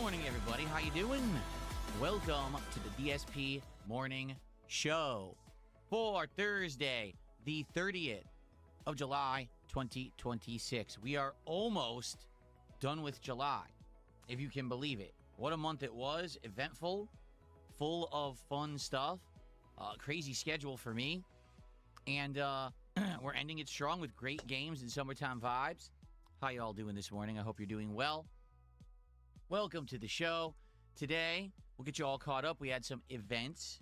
morning, everybody. How you doing? Welcome to the DSP Morning Show for Thursday, the 30th of July, 2026. We are almost done with July, if you can believe it. What a month it was. Eventful, full of fun stuff. Crazy schedule for me. And we're ending it strong with great games and summertime vibes. How y'all doing this morning? I hope you're doing well. Welcome to the show. Today, we'll get you all caught up. We had some events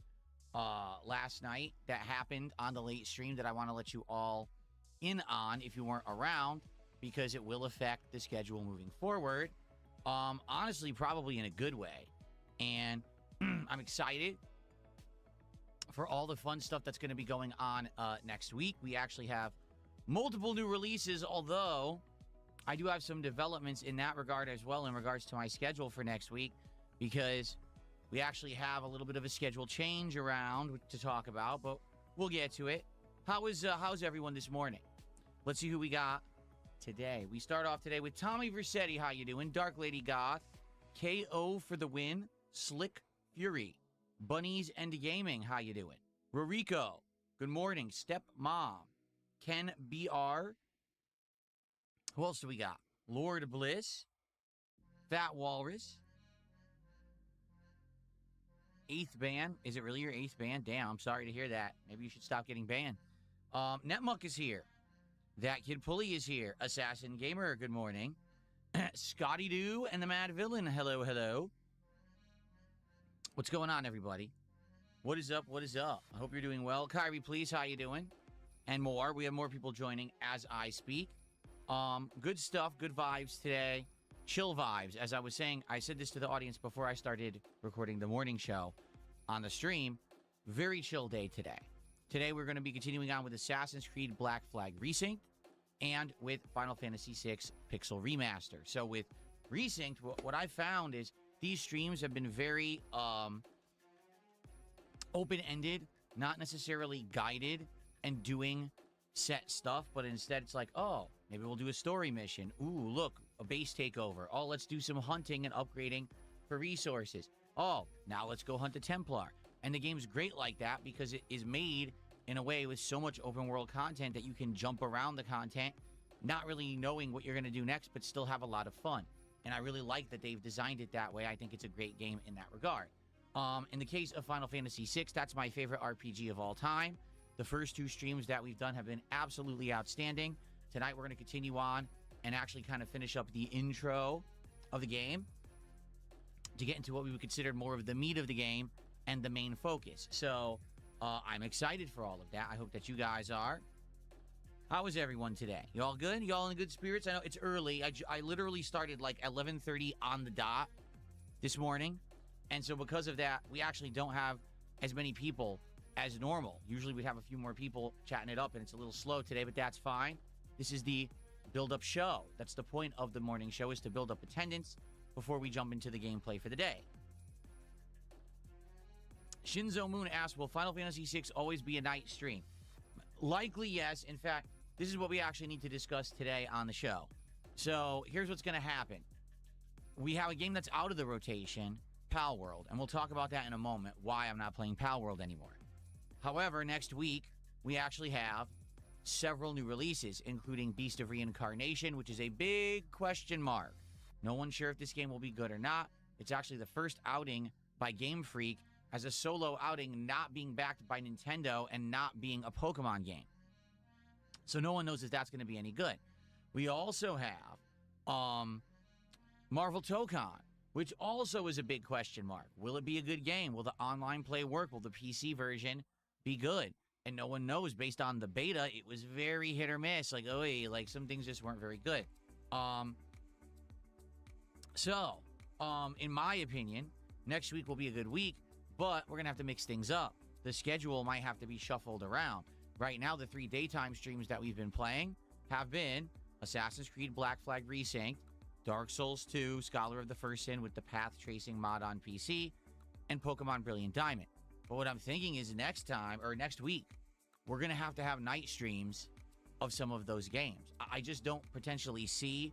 last night that happened on the late stream that I want to let you all in on if you weren't around, because it will affect the schedule moving forward. Honestly, probably in a good way. And I'm excited for all the fun stuff that's going to be going on next week. We actually have multiple new releases, although I do have some developments in that regard as well in regards to my schedule for next week, because we actually have a little bit of a schedule change around to talk about, but we'll get to it. How's everyone this morning? Let's see who we got today. We start off today with Tommy Versetti. How you doing? Dark Lady Goth, KO for the win, Slick Fury, Bunnies and Gaming. How you doing? Rorico, good morning. Step Mom, Ken BR. Who else do we got? Lord Bliss, Fat Walrus, 8th ban. Is it really your 8th ban? Damn, I'm sorry to hear that. Maybe you should stop getting banned. Netmuck is here. That Kid Pulley is here. Assassin Gamer, good morning. Scotty Doo and the Mad Villain, hello, hello. What's going on, everybody? What is up? What is up? I hope you're doing well. Kyrie, please, how you doing? And more. We have more people joining as I speak. Good stuff, good vibes today. Chill vibes. As I was saying, I said this to the audience before I started recording the morning show on the stream. Very chill day today. Today, we're going to be continuing on with Assassin's Creed Black Flag Resynced and with Final Fantasy VI Pixel Remaster. So with Resynced, what I found is these streams have been very open-ended, not necessarily guided and doing set stuff, but instead it's like, oh, maybe we'll do a story mission. Ooh, look, a base takeover. Oh, let's do some hunting and upgrading for resources. Oh, now let's go hunt a Templar. And the game's great like that because it is made in a way with so much open world content that you can jump around the content, not really knowing what you're going to do next, but still have a lot of fun. And I really like that they've designed it that way. I think it's a great game in that regard. In the case of Final Fantasy VI, that's my favorite RPG of all time. The first two streams that we've done have been absolutely outstanding. Tonight, we're going to continue on and actually kind of finish up the intro of the game to get into what we would consider more of the meat of the game and the main focus. So I'm excited for all of that. I hope that you guys are. How is everyone today? You all good? You all in good spirits? I know it's early. I literally started like 11:30 on the dot this morning. And so because of that, we actually don't have as many people as normal. Usually we'd have a few more people chatting it up, and it's a little slow today, but that's fine. This is the build-up show. That's the point of the morning show, is to build up attendance before we jump into the gameplay for the day. Shinzo Moon asks, will Final Fantasy VI always be a night stream? Likely, yes. In fact, this is what we actually need to discuss today on the show. So here's what's going to happen. We have a game that's out of the rotation, Pal World, and we'll talk about that in a moment, why I'm not playing Pal World anymore. However, next week, we actually have several new releases, including Beast of Reincarnation, which is a big question mark. No one's sure if this game will be good or not. It's actually the first outing by Game Freak as a solo outing, not being backed by Nintendo and not being a Pokemon game. So no one knows if that's going to be any good. We also have Marvel Tokon, which also is a big question mark. Will it be a good game? Will the online play work? Will the PC version be good? And no one knows. Based on the beta, it was very hit or miss. Like, oh, like some things just weren't very good. In my opinion, next week will be a good week, but we're going to have to mix things up. The schedule might have to be shuffled around. Right now, the 3 daytime streams that we've been playing have been Assassin's Creed Black Flag Resynced, Dark Souls 2, Scholar of the First Sin with the path tracing mod on PC, and Pokemon Brilliant Diamond. But what I'm thinking is next week, we're going to have night streams of some of those games. I just don't potentially see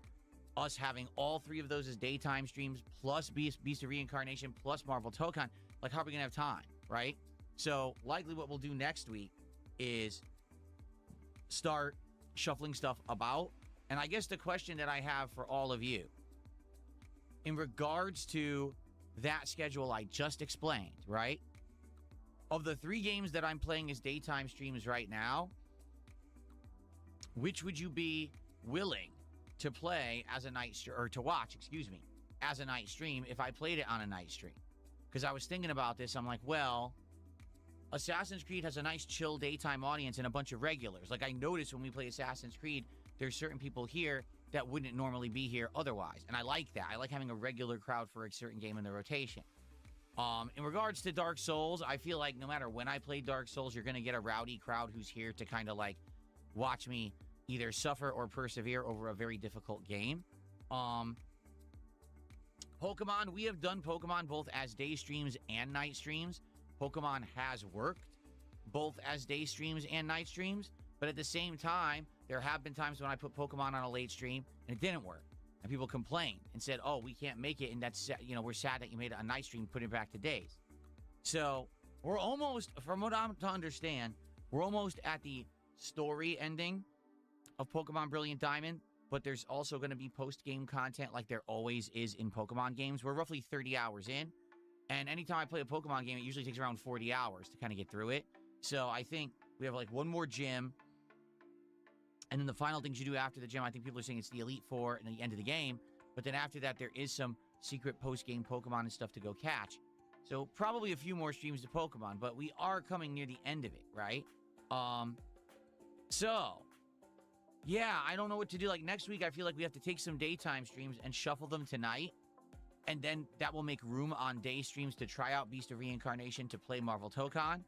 us having all 3 of those as daytime streams, plus Beast of Reincarnation, plus Marvel Tokon, like, how are we going to have time, right? So, likely what we'll do next week is start shuffling stuff about. And I guess the question that I have for all of you, in regards to that schedule I just explained, right? Of the 3 games that I'm playing as daytime streams right now, which would you be willing to play as a night or to watch, excuse me, as a night stream if I played it on a night stream? Because I was thinking about this. I'm like, well, Assassin's Creed has a nice chill daytime audience and a bunch of regulars. Like, I noticed when we play Assassin's Creed, there's certain people here that wouldn't normally be here otherwise. And I like that. I like having a regular crowd for a certain game in the rotation. In regards to Dark Souls, I feel like no matter when I play Dark Souls, you're going to get a rowdy crowd who's here to kind of like watch me either suffer or persevere over a very difficult game. Pokemon, we have done Pokemon both as day streams and night streams. Pokemon has worked both as day streams and night streams, but at the same time, there have been times when I put Pokemon on a late stream and it didn't work. And people complained and said, oh, we can't make it, and that's, you know, we're sad that you made it a night stream, put it back to days. So we're almost, from what I'm to understand, we're almost at the story ending of Pokemon Brilliant Diamond, but there's also going to be post-game content like there always is in Pokemon games. We're roughly 30 hours in, and anytime I play a Pokemon game, it usually takes around 40 hours to kind of get through it. So I think we have like one more gym, and then the final things you do after the gym, I think people are saying it's the Elite Four and the end of the game, but then after that, there is some secret post-game Pokemon and stuff to go catch. So probably a few more streams to Pokemon, but we are coming near the end of it, right? So yeah, I don't know what to do. Like, next week, I feel like we have to take some daytime streams and shuffle them tonight. And then that will make room on day streams to try out Beast of Reincarnation to play Marvel Tokon.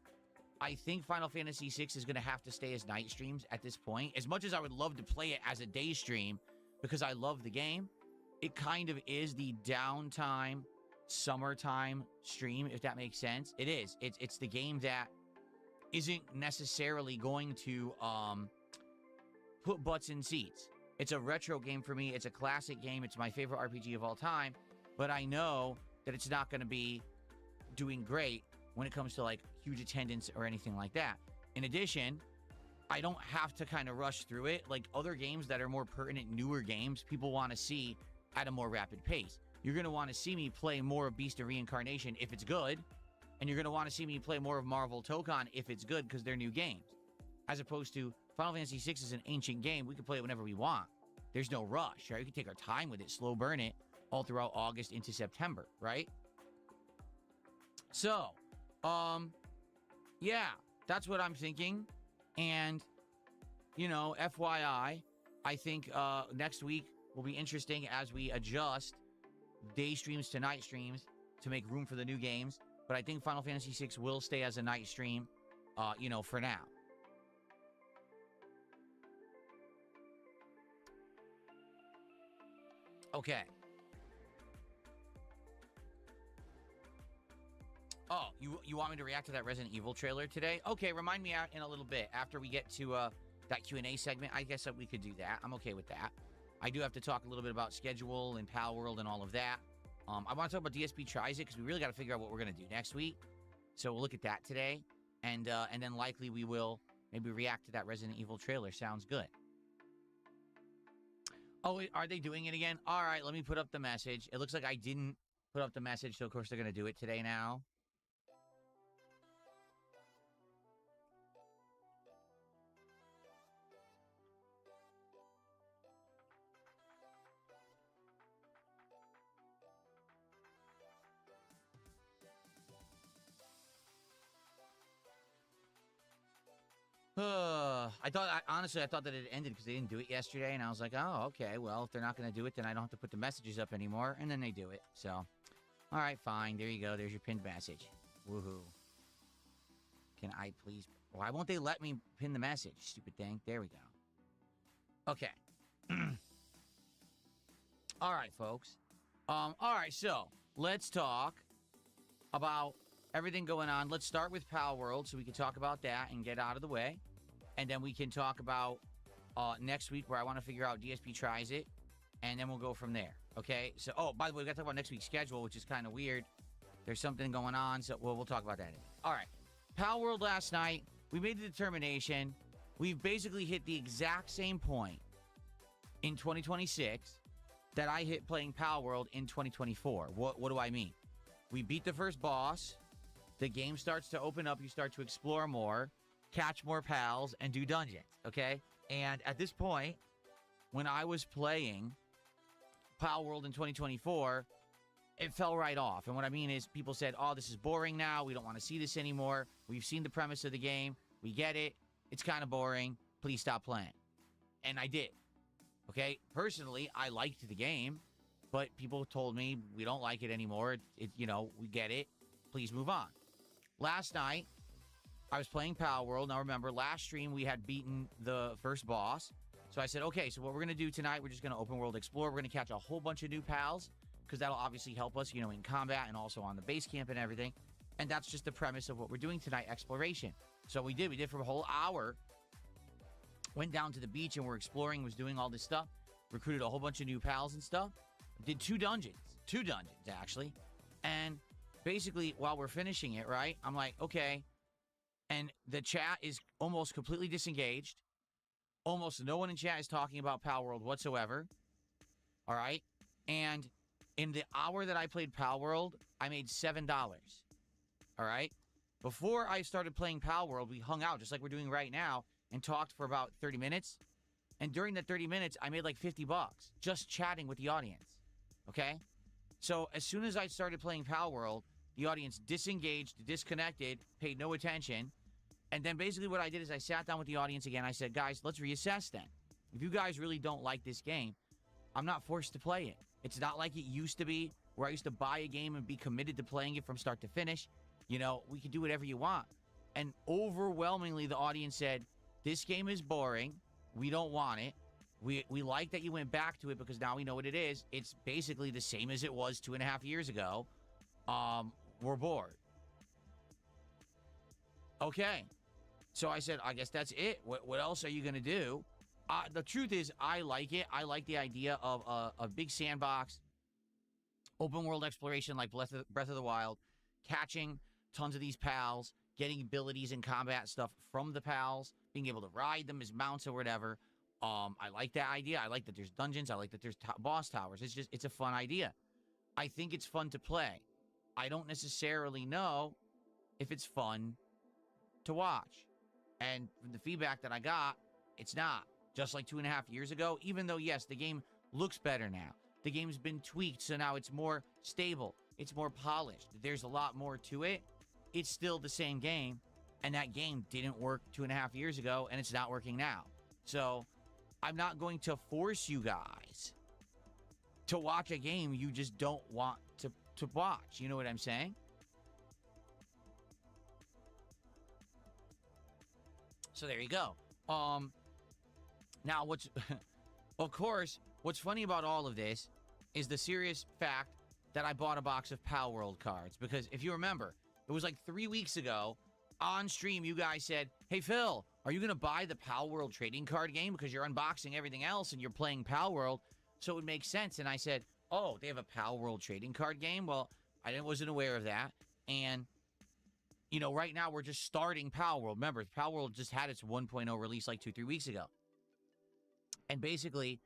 I think Final Fantasy VI is going to have to stay as night streams at this point. As much as I would love to play it as a day stream because I love the game, it kind of is the downtime, summertime stream, if that makes sense. It is. It's the game that isn't necessarily going to put butts in seats. It's a retro game for me. It's a classic game. It's my favorite RPG of all time. But I know that it's not going to be doing great when it comes to like huge attendance or anything like that. In addition, I don't have to kind of rush through it. Like other games that are more pertinent, newer games, people want to see at a more rapid pace. You're going to want to see me play more of Beast of Reincarnation if it's good. And you're going to want to see me play more of Marvel Tokon if it's good because they're new games. As opposed to Final Fantasy VI is an ancient game. We can play it whenever we want. There's no rush, right? We can take our time with it, slow burn it all throughout August into September, right? So, yeah, that's what I'm thinking. And, you know, FYI, I think next week will be interesting as we adjust day streams to night streams to make room for the new games. But I think Final Fantasy VI will stay as a night stream, you know, for now. Okay. Oh, you want me to react to that Resident Evil trailer today? Okay, remind me out in a little bit after we get to that Q&A segment. I guess that we could do that. I'm okay with that. I do have to talk a little bit about schedule and Pal World and all of that. I want to talk about DSP Tries It because we really got to figure out what we're going to do next week. So we'll look at that today. And then likely we will maybe react to that Resident Evil trailer. Sounds good. Oh, are they doing it again? All right, let me put up the message. It looks like I didn't put up the message, so of course they're going to do it today now. Honestly, I thought that it ended because they didn't do it yesterday, and I was like, oh, okay, well, if they're not going to do it, then I don't have to put the messages up anymore, and then they do it, so. All right, fine, there you go, there's your pinned message. Woohoo. Can I please, why won't they let me pin the message, stupid thing? There we go. Okay. All right, folks. All right, so, let's talk about everything going on. Let's start with Pal World so we can talk about that and get out of the way. And then we can talk about next week where I want to figure out DSP Tries It. and then we'll go from there. Okay? So, oh, by the way, we got to talk about next week's schedule, which is kind of weird. There's something going on, so we'll talk about that. All right. Power World last night, we made the determination. We've basically hit the exact same point in 2026 that I hit playing Power World in 2024. What do I mean? We beat the first boss. The game starts to open up. You start to explore more, catch more pals, and do dungeons, okay? And at this point, when I was playing Power World in 2024, it fell right off. And what I mean is people said, oh, this is boring now. We don't want to see this anymore. We've seen the premise of the game. We get it. It's kind of boring. Please stop playing. And I did. Okay? Personally, I liked the game, but people told me we don't like it anymore. We get it. Please move on. Last night, I was playing Power World. Now remember, last stream we had beaten the first boss. So I said, okay, so what we're going to do tonight, we're just going to open world explore. We're going to catch a whole bunch of new pals, because that'll obviously help us, in combat and also on the base camp and everything. And that's just the premise of what we're doing tonight, exploration. So we did for a whole hour. Went down to the beach and we're exploring, was doing all this stuff. Recruited a whole bunch of new pals and stuff. Did two dungeons actually. And basically, while we're finishing it, right, I'm like, okay. And the chat is almost completely disengaged. Almost no one in chat is talking about Power World whatsoever. All right. And in the hour that I played Power World, I made $7. All right. Before I started playing Power World, we hung out just like we're doing right now and talked for about 30 minutes. And during that 30 minutes, I made like $50 just chatting with the audience. Okay. So as soon as I started playing Power World, the audience disengaged, disconnected, paid no attention. And then basically what I did is I sat down with the audience again. I said, guys, let's reassess then. If you guys really don't like this game, I'm not forced to play it. It's not like it used to be where I used to buy a game and be committed to playing it from start to finish. We can do whatever you want. And overwhelmingly, the audience said, this game is boring. We don't want it. We like that you went back to it because now we know what it is. It's basically the same as it was 2.5 years ago. We're bored. Okay. So I said, I guess that's it. What else are you going to do? The truth is, I like it. I like the idea of a big sandbox, open world exploration like Breath of the Wild, catching tons of these pals, getting abilities and combat stuff from the pals, being able to ride them as mounts or whatever. I like that idea. I like that there's dungeons. I like that there's boss towers. It's a fun idea. I think it's fun to play. I don't necessarily know if it's fun to watch. And from the feedback that I got, it's not. Just like 2.5 years ago, even though, yes, the game looks better now. The game's been tweaked, so now it's more stable. It's more polished. There's a lot more to it. It's still the same game, and that game didn't work 2.5 years ago, and it's not working now. So I'm not going to force you guys to watch a game you just don't want to watch. You know what I'm saying? So there you go. Now, of course, what's funny about all of this is the serious fact that I bought a box of Power World cards. Because if you remember, it was like 3 weeks ago on stream, you guys said, hey, Phil, are you going to buy the Power World trading card game? Because you're unboxing everything else and you're playing Power World. So it would make sense. And I said, oh, they have a Power World trading card game? Well, I wasn't aware of that. And, right now we're just starting Power World. Remember, Power World just had its 1.0 release like 2-3 weeks ago. And basically,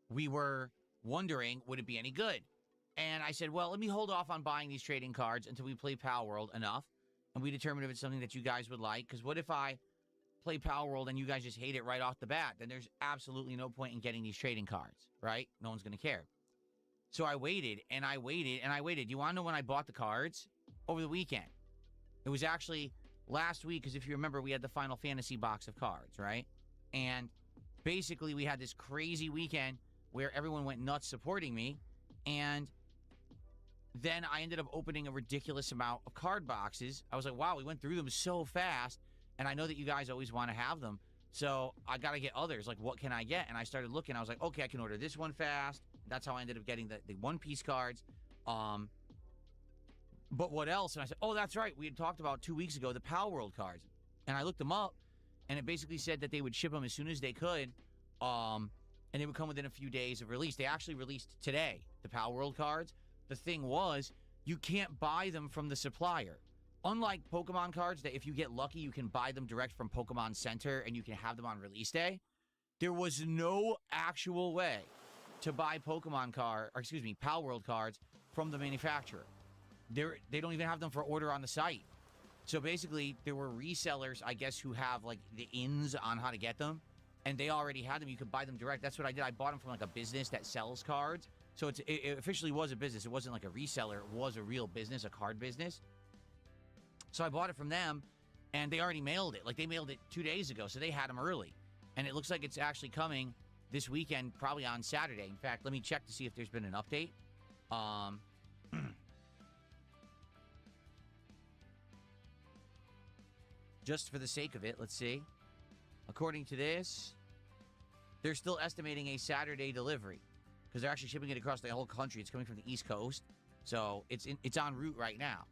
we were wondering, would it be any good? And I said, well, let me hold off on buying these trading cards until we play Power World enough. And we determine if it's something that you guys would like. Because what if I play Power World and you guys just hate it right off the bat? Then there's absolutely no point in getting these trading cards, right? No one's going to care. So I waited, and I waited, and I waited. Do you want to know when I bought the cards? Over the weekend. It was actually last week, because if you remember, we had the Final Fantasy box of cards, right? And basically, we had this crazy weekend where everyone went nuts supporting me. And then I ended up opening a ridiculous amount of card boxes. I was like, wow, we went through them so fast. And I know that you guys always want to have them. So I got to get others. Like, what can I get? And I started looking. I was like, okay, I can order this one fast. That's how I ended up getting the One Piece cards. But what else? And I said, oh, that's right. We had talked about 2 weeks ago, the Power World cards. And I looked them up, and it basically said that they would ship them as soon as they could. and they would come within a few days of release. They actually released today, the Power World cards. The thing was, you can't buy them from the supplier. Unlike Pokemon cards, that if you get lucky, you can buy them direct from Pokemon Center and you can have them on release day. There was no actual way to buy Power World cards from the manufacturer. They don't even have them for order on the site. So basically, there were resellers, I guess, who have like the ins on how to get them, and they already had them. You could buy them direct. That's what I did. I bought them from like a business that sells cards. So it officially was a business. It wasn't like a reseller. It was a real business, a card business. So I bought it from them, and they already mailed it. Like, they mailed it 2 days ago, so they had them early. And it looks like it's actually coming this weekend, probably on Saturday. In fact, let me check to see if there's been an update. Just for the sake of it, let's see. According to this, they're still estimating a Saturday delivery because they're actually shipping it across the whole country. It's coming from the East Coast, so it's en route right now.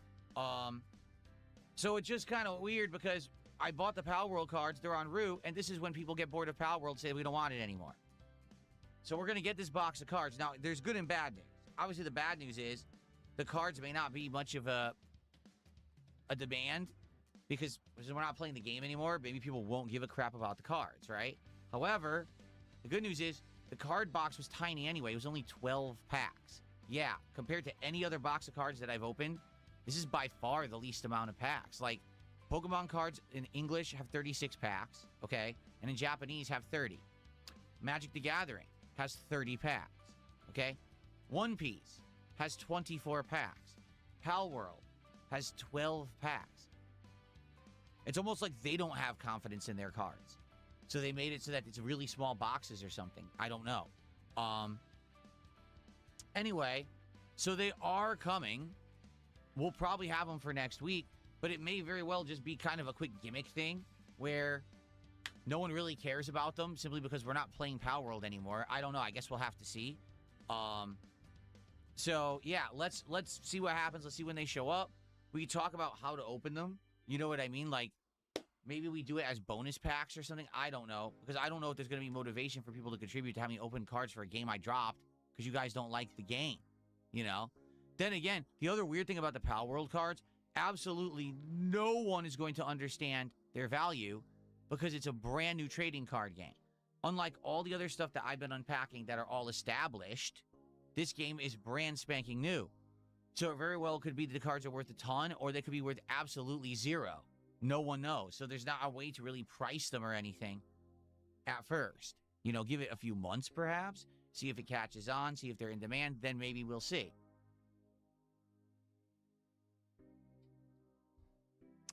So it's just kind of weird because I bought the Power World cards. They're en route, and this is when people get bored of Power World, say we don't want it anymore. So we're going to get this box of cards. Now, there's good and bad news. Obviously, the bad news is the cards may not be much of a demand because we're not playing the game anymore. Maybe people won't give a crap about the cards, right? However, the good news is the card box was tiny anyway. It was only 12 packs. Yeah, compared to any other box of cards that I've opened, this is by far the least amount of packs. Like, Pokemon cards in English have 36 packs, okay? And in Japanese have 30. Magic the Gathering has 30 packs, okay? One Piece has 24 packs. Pal World has 12 packs. It's almost like they don't have confidence in their cards. So they made it so that it's really small boxes or something. I don't know. Anyway, so they are coming. We'll probably have them for next week, but it may very well just be kind of a quick gimmick thing where no one really cares about them simply because we're not playing Power World anymore. I don't know. I guess we'll have to see. So yeah, let's see what happens. Let's see when they show up. We can talk about how to open them. You know what I mean? Like, maybe we do it as bonus packs or something. I don't know, because I don't know if there's going to be motivation for people to contribute to having open cards for a game I dropped because you guys don't like the game, you know? Then again, the other weird thing about the Pal World cards, absolutely no one is going to understand their value because it's a brand new trading card game. Unlike all the other stuff that I've been unpacking that are all established, this game is brand spanking new. So it very well could be that the cards are worth a ton, or they could be worth absolutely zero. No one knows. So there's not a way to really price them or anything at first. You know, give it a few months perhaps, see if it catches on, see if they're in demand, then maybe we'll see.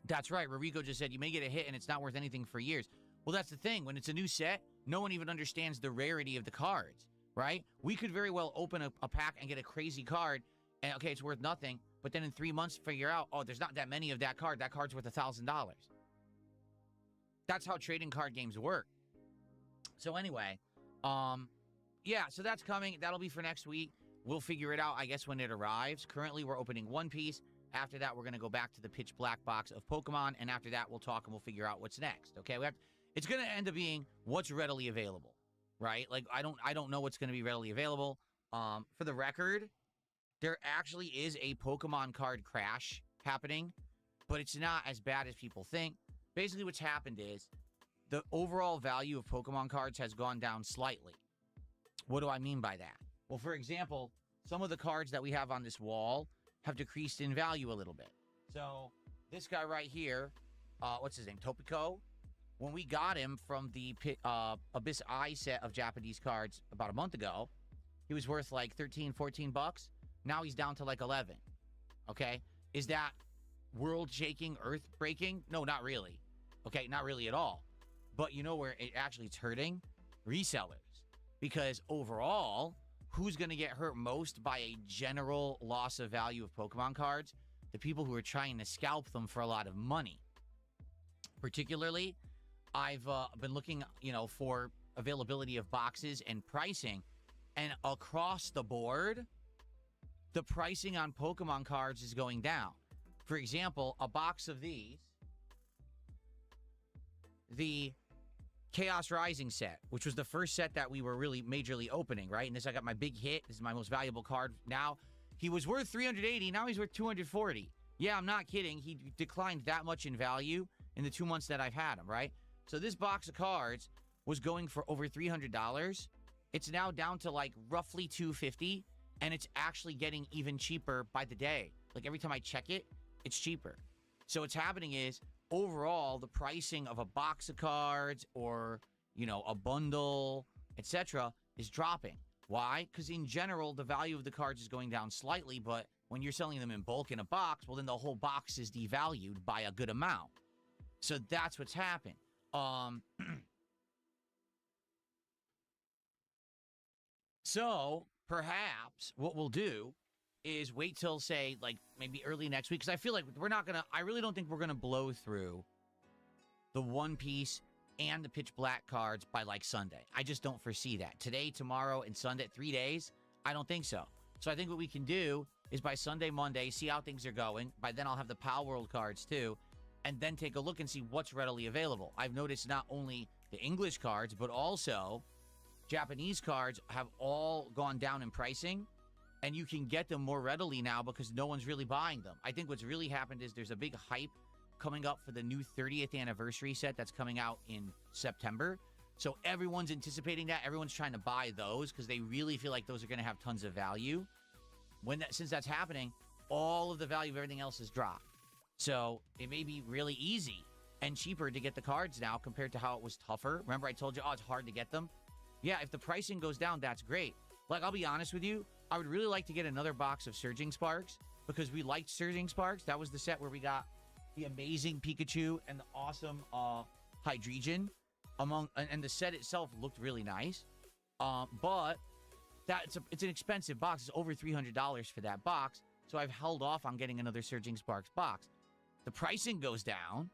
That's right. Rorico just said you may get a hit and it's not worth anything for years. Well, that's the thing. When it's a new set, no one even understands the rarity of the cards, right? We could very well open a pack and get a crazy card, and okay, it's worth nothing, but then in 3 months figure out, oh, there's not that many of that card. That card's worth $1,000. That's how trading card games work. So anyway, yeah, so that's coming. That'll be for next week. We'll figure it out, I guess, when it arrives. Currently, we're opening One Piece. After that, we're going to go back to the pitch black box of Pokemon, and after that, we'll talk and we'll figure out what's next, okay? It's going to end up being what's readily available, right? Like, I don't know what's going to be readily available. For the record, there actually is a Pokemon card crash happening, but it's not as bad as people think. Basically, what's happened is the overall value of Pokemon cards has gone down slightly. What do I mean by that? Well, for example, some of the cards that we have on this wall have decreased in value a little bit. So this guy right here, what's his name? Topico. When we got him from the Abyss Eye set of Japanese cards about a month ago, he was worth like 13, 14 bucks. Now he's down to like 11. Okay? Is that world-shaking, earth-breaking? No, not really. Okay, not really at all. But you know where it's hurting? Resellers. Because overall, who's going to get hurt most by a general loss of value of Pokemon cards? The people who are trying to scalp them for a lot of money. Particularly, I've been looking, for availability of boxes and pricing. And across the board, the pricing on Pokemon cards is going down. For example, a box of these, the Chaos Rising set, which was the first set that we were really majorly opening, right? And this, I got my big hit. This is my most valuable card. Now, he was worth 380. Now he's worth 240. Yeah, I'm not kidding. He declined that much in value in the 2 months that I've had him, right? So this box of cards was going for over $300. It's now down to like roughly $250, and it's actually getting even cheaper by the day. Like every time I check it, it's cheaper. So what's happening is, overall, the pricing of a box of cards or, you know, a bundle, etc., is dropping. Why? Because in general, the value of the cards is going down slightly, but when you're selling them in bulk in a box, well, then the whole box is devalued by a good amount. So that's what's happened. So perhaps what we'll do is wait till, say, like maybe early next week, because I feel like we're not gonna, I really don't think we're gonna blow through the One Piece and the Pitch Black cards by like Sunday. I just don't foresee that. Today, tomorrow, and Sunday, 3 days, I don't think so. So I think what we can do is by Sunday, Monday, see how things are going. By then I'll have the Pal World cards too, and then take a look and see what's readily available. I've noticed not only the English cards, but also Japanese cards have all gone down in pricing, and you can get them more readily now because no one's really buying them. I think what's really happened is there's a big hype coming up for the new 30th anniversary set that's coming out in September. So everyone's anticipating that. Everyone's trying to buy those because they really feel like those are going to have tons of value. Since that's happening, all of the value of everything else has dropped. So it may be really easy and cheaper to get the cards now compared to how it was tougher. Remember I told you, oh, it's hard to get them? Yeah, if the pricing goes down, that's great. Like, I'll be honest with you, I would really like to get another box of Surging Sparks because we liked Surging Sparks. That was the set where we got the amazing Pikachu and the awesome Hydreigon. And the set itself looked really nice. But it's an expensive box. It's over $300 for that box. So I've held off on getting another Surging Sparks box. The pricing goes down,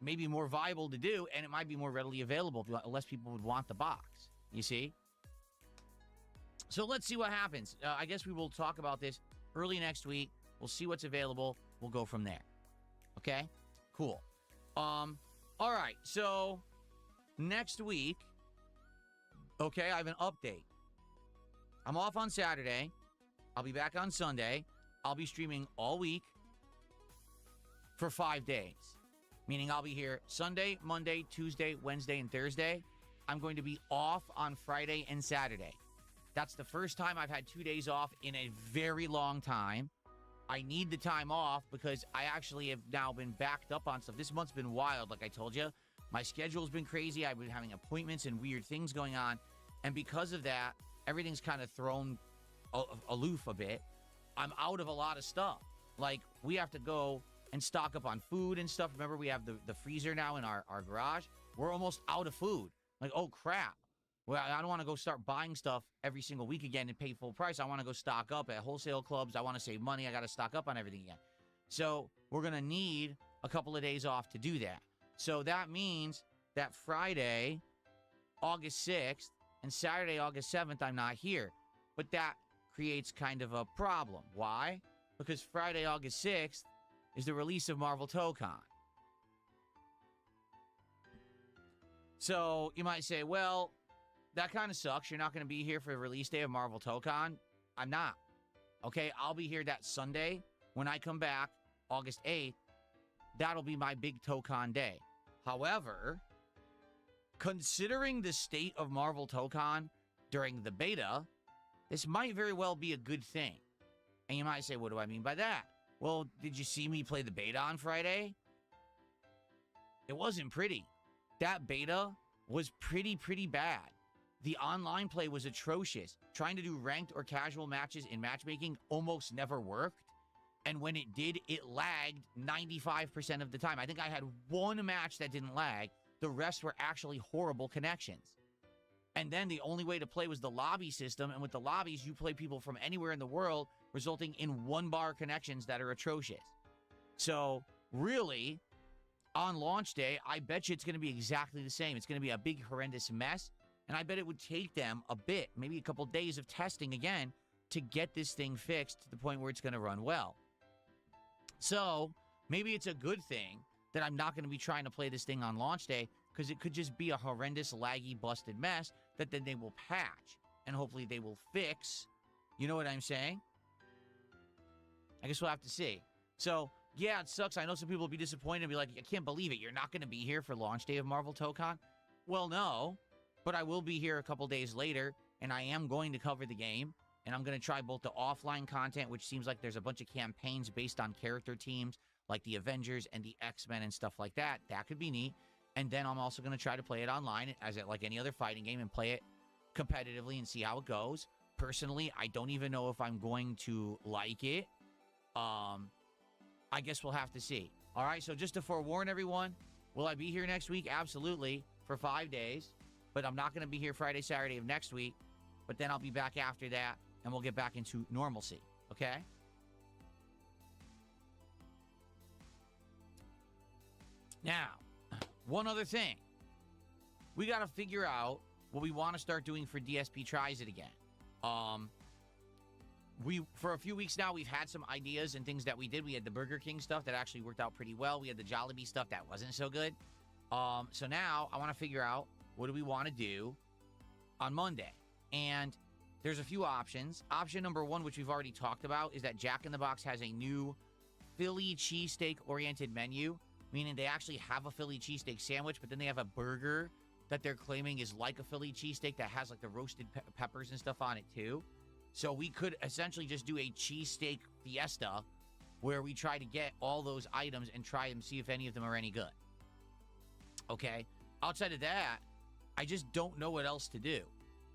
maybe more viable to do, and it might be more readily available unless people would want the box. You see? So let's see what happens. I guess we will talk about this early next week. We'll see what's available. We'll go from there. Okay? Cool. All right. So next week, okay, I have an update. I'm off on Saturday. I'll be back on Sunday. I'll be streaming all week for 5 days. Meaning I'll be here Sunday, Monday, Tuesday, Wednesday, and Thursday. I'm going to be off on Friday and Saturday. That's the first time I've had 2 days off in a very long time. I need the time off because I actually have now been backed up on stuff. This month's been wild, like I told you. My schedule's been crazy. I've been having appointments and weird things going on. And because of that, everything's kind of thrown aloof a bit. I'm out of a lot of stuff. Like, we have to go and stock up on food and stuff. Remember, we have the freezer now in our garage. We're almost out of food. Like, oh, crap. Well, I don't want to go start buying stuff every single week again and pay full price. I want to go stock up at wholesale clubs. I want to save money. I got to stock up on everything again. So we're going to need a couple of days off to do that. So that means that Friday, August 6th, and Saturday, August 7th, I'm not here. But that creates kind of a problem. Why? Because Friday, August 6th is the release of Marvel ToeCon. So you might say, well, that kind of sucks. You're not going to be here for the release day of Marvel ToeCon. I'm not. Okay, I'll be here that Sunday. When I come back, August 8th, that'll be my big ToeCon day. However, considering the state of Marvel ToeCon during the beta, this might very well be a good thing. And you might say, what do I mean by that? Well, did you see me play the beta on Friday? It wasn't pretty. That beta was pretty bad. The online play was atrocious. Trying to do ranked or casual matches in matchmaking almost never worked. And when it did, it lagged 95% of the time. I think I had one match that didn't lag. The rest were actually horrible connections. And then the only way to play was the lobby system. And with the lobbies, you play people from anywhere in the world, resulting in one-bar connections that are atrocious. So, really, on launch day, I bet you it's going to be exactly the same. It's going to be a big, horrendous mess. And I bet it would take them a bit, maybe a couple days of testing again, to get this thing fixed to the point where it's going to run well. So, maybe it's a good thing that I'm not going to be trying to play this thing on launch day. because it could just be a horrendous, laggy, busted mess that then they will patch, and hopefully they will fix. You know what I'm saying? I guess we'll have to see. So, yeah, it sucks. I know some people will be disappointed and be like, I can't believe it. You're not going to be here for launch day of Marvel ToeCon? Well, no, but I will be here a couple days later, and I am going to cover the game, and I'm going to try both the offline content, which seems like there's a bunch of campaigns based on character teams, like the Avengers and the X-Men and stuff like that. That could be neat. And then I'm also going to try to play it online as it, like any other fighting game, and play it competitively and see how it goes. Personally, I don't even know if I'm going to like it. I guess we'll have to see. All right, so just to forewarn everyone, will I be here next week? Absolutely, for 5 days. But I'm not going to be here Friday, Saturday of next week. But then I'll be back after that, and we'll get back into normalcy, okay? Now, one other thing. We got to figure out what we want to start doing for DSP Tries It again. For a few weeks now, we've had some ideas and things that we did. We had the Burger King stuff that actually worked out pretty well. We had the Jollibee stuff that wasn't so good. So now I want to figure out what do we want to do on Monday. And there's a few options. Option number one, which we've already talked about, is that Jack in the Box has a new Philly cheesesteak oriented menu, meaning they actually have a Philly cheesesteak sandwich, but then they have a burger that they're claiming is like a Philly cheesesteak that has like the roasted peppers and stuff on it too. So we could essentially just do a cheesesteak fiesta where we try to get all those items and try and see if any of them are any good. Okay? Outside of that, I just don't know what else to do.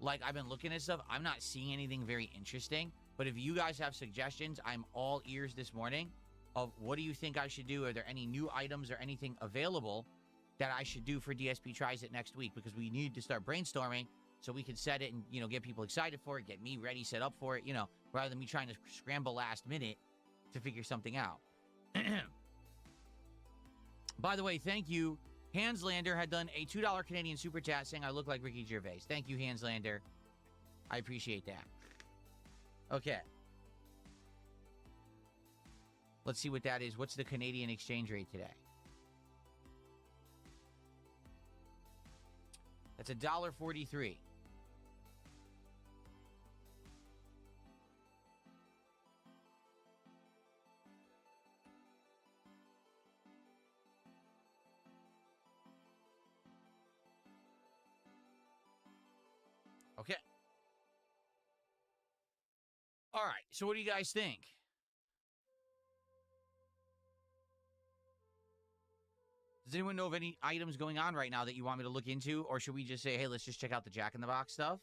Like, I've been looking at stuff. I'm not seeing anything very interesting. But if you guys have suggestions, I'm all ears this morning of what do you think I should do? Are there any new items or anything available that I should do for DSP Tries It next week? Because we need to start brainstorming so we can set it and, you know, get people excited for it, get me ready, set up for it, you know, rather than me trying to scramble last minute to figure something out. By the way, thank you. Hanslander had done a $2 Canadian super chat saying I look like Ricky Gervais. Thank you, Hanslander. I appreciate that. Okay. Let's see what that is. What's the Canadian exchange rate today? That's $1.43. Okay. All right. So what do you guys think? Does anyone know of any items going on right now that you want me to look into? Or should we just say, hey, let's just check out the Jack in the Box stuff?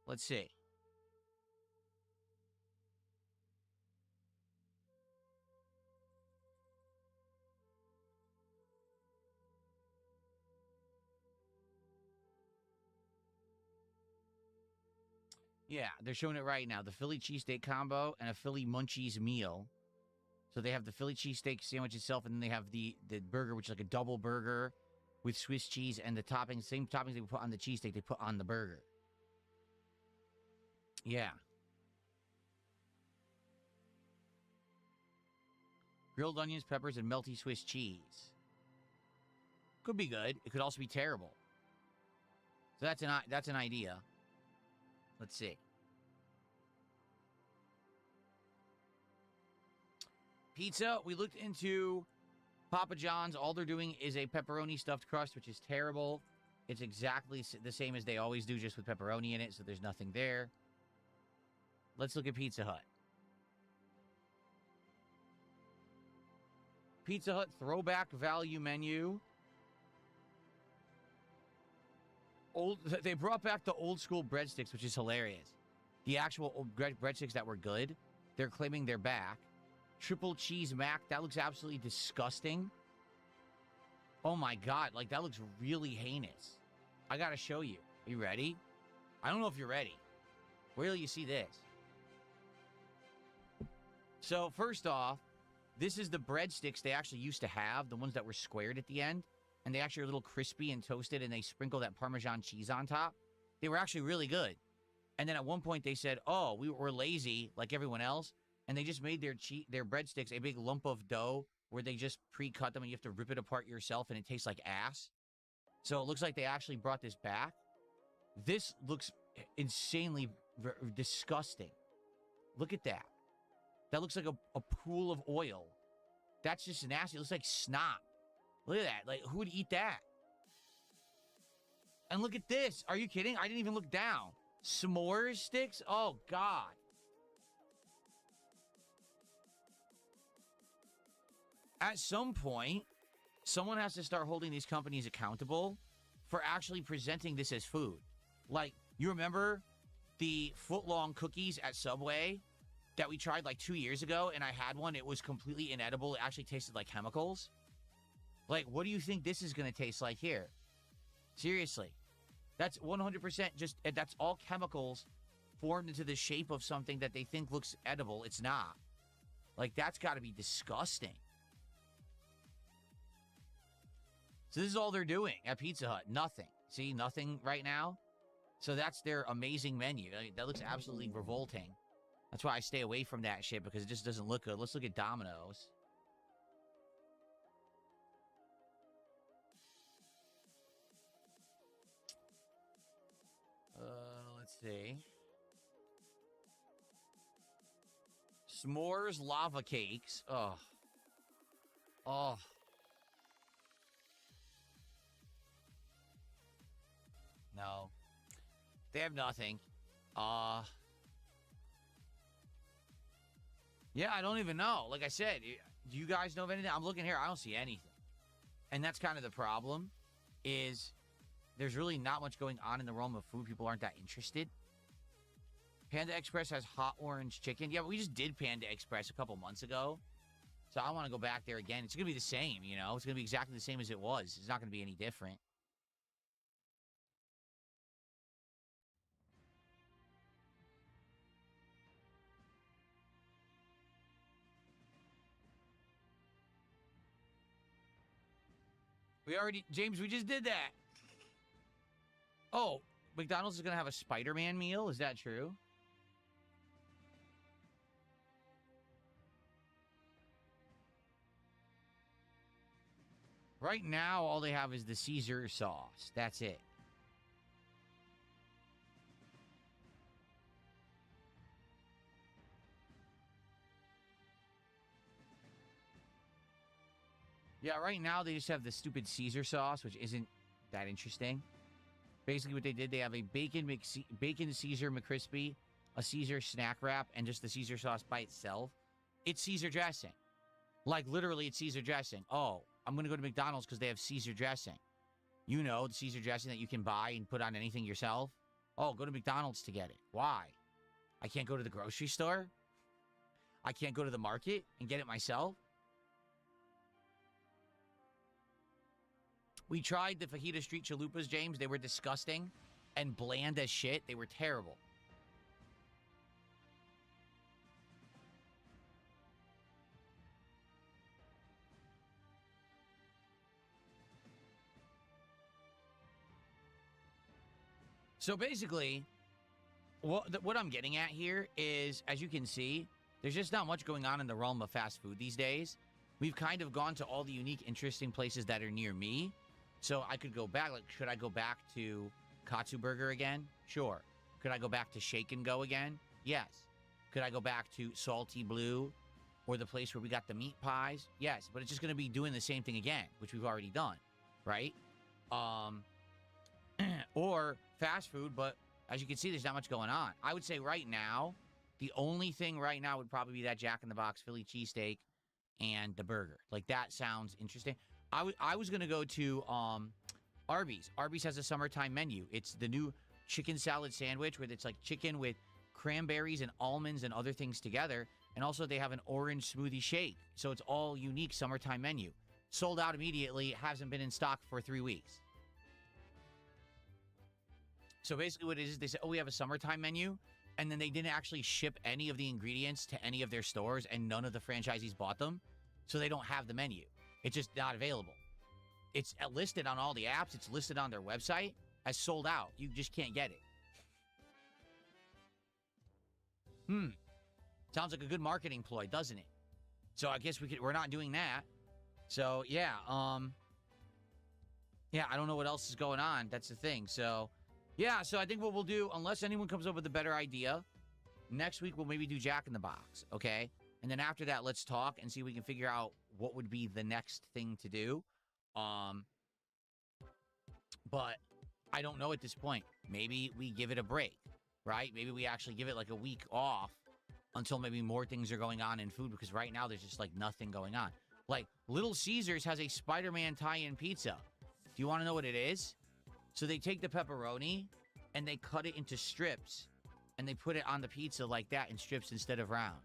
Let's see. Yeah, they're showing it right now. The Philly cheesesteak combo and a Philly munchies meal. So they have the Philly cheesesteak sandwich itself, and then they have the burger, which is like a double burger with Swiss cheese and the toppings, same toppings they put on the cheesesteak, they put on the burger. Yeah. Grilled onions, peppers, and melty Swiss cheese. Could be good. It could also be terrible. So that's an idea. Let's see. Pizza, we looked into Papa John's. All they're doing is a pepperoni stuffed crust, which is terrible. It's exactly the same as they always do, just with pepperoni in it, so there's nothing there. Let's look at Pizza Hut. Pizza Hut throwback value menu. They brought back the old school breadsticks, which is hilarious. The actual old breadsticks that were good, they're claiming they're back. Triple cheese mac, that looks absolutely disgusting. Oh my God, like that looks really heinous. I gotta show you. Are you ready? I don't know if you're ready. Where will you see this? So first off, this is the breadsticks they actually used to have, the ones that were squared at the end. And they actually are a little crispy and toasted, and they sprinkle that Parmesan cheese on top. They were actually really good. And then at one point they said, oh, we're lazy like everyone else. And they just made their breadsticks a big lump of dough where they just pre-cut them and you have to rip it apart yourself and it tastes like ass. So it looks like they actually brought this back. This looks insanely disgusting. Look at that. That looks like a pool of oil. That's just nasty. It looks like snot. Look at that. Like, who would eat that? And look at this. Are you kidding? I didn't even look down. S'mores sticks? Oh, God. At some point, someone has to start holding these companies accountable for actually presenting this as food. Like, you remember the foot-long cookies at Subway that we tried like 2 years ago, and I had one. It was completely inedible. It actually tasted like chemicals. Like, what do you think this is going to taste like here? Seriously. That's 100% just, that's all chemicals formed into the shape of something that they think looks edible. It's not. Like, that's got to be disgusting. So this is all they're doing at Pizza Hut. Nothing. See, nothing right now. So that's their amazing menu. I mean, that looks absolutely revolting. That's why I stay away from that shit, because it just doesn't look good. Let's look at Domino's. Let's see. S'mores lava cakes. Oh. Oh. No. They have nothing. Yeah, I don't even know. Like I said, do you guys know of anything? I'm looking here. I don't see anything. And that's kind of the problem, is there's really not much going on in the realm of food. People aren't that interested. Panda Express has hot orange chicken. Yeah, but we just did Panda Express a couple months ago. So I want to go back there again. It's going to be the same, you know? It's going to be exactly the same as it was. It's not going to be any different. James, we just did that. Oh, McDonald's is going to have a Spider-Man meal? Is that true? Right now, all they have is the Caesar sauce. That's it. Yeah, right now they just have the stupid Caesar sauce, which isn't that interesting. Basically what they did, they have a bacon Caesar McCrispy, a Caesar snack wrap, and just the Caesar sauce by itself. It's Caesar dressing. Like, literally, it's Caesar dressing. Oh, I'm going to go to McDonald's because they have Caesar dressing. You know, the Caesar dressing that you can buy and put on anything yourself. Oh, go to McDonald's to get it. Why? I can't go to the grocery store? I can't go to the market and get it myself? We tried the Fajita Street Chalupas, James. They were disgusting and bland as shit. They were terrible. So basically, what I'm getting at here is, as you can see, there's just not much going on in the realm of fast food these days. We've kind of gone to all the unique, interesting places that are near me. So I could go back. Like, should I go back to Katsu Burger again? Sure. Could I go back to Shake and Go again? Yes. Could I go back to Salty Blue or the place where we got the meat pies? Yes. But it's just going to be doing the same thing again, which we've already done, right? Or fast food, but as you can see, there's not much going on. I would say right now, the only thing right now would probably be that Jack in the Box Philly cheesesteak and the burger. Like, that sounds interesting. I was going to go to Arby's. Arby's has a summertime menu. It's the new chicken salad sandwich where it's like chicken with cranberries and almonds and other things together. And also they have an orange smoothie shake. So it's all unique summertime menu. Sold out immediately. Hasn't been in stock for 3 weeks. So basically what it is, they said, oh, we have a summertime menu. And then they didn't actually ship any of the ingredients to any of their stores, and none of the franchisees bought them. So they don't have the menu. It's just not available. It's listed on all the apps. It's listed on their website as sold out. You just can't get it. Sounds like a good marketing ploy, doesn't it? So I guess we're not doing that. So yeah, Yeah, I don't know what else is going on. That's the thing. So, yeah, so I think what we'll do, unless anyone comes up with a better idea, next week we'll maybe do Jack in the Box, okay? And then after that, let's talk and see if we can figure out what would be the next thing to do. But I don't know at this point. Maybe we give it a break, right? Maybe we actually give it like a week off until maybe more things are going on in food, because right now there's just like nothing going on. Like Little Caesars has a Spider-Man tie-in pizza. Do you want to know what it is? So they take the pepperoni and they cut it into strips and they put it on the pizza like that in strips instead of round.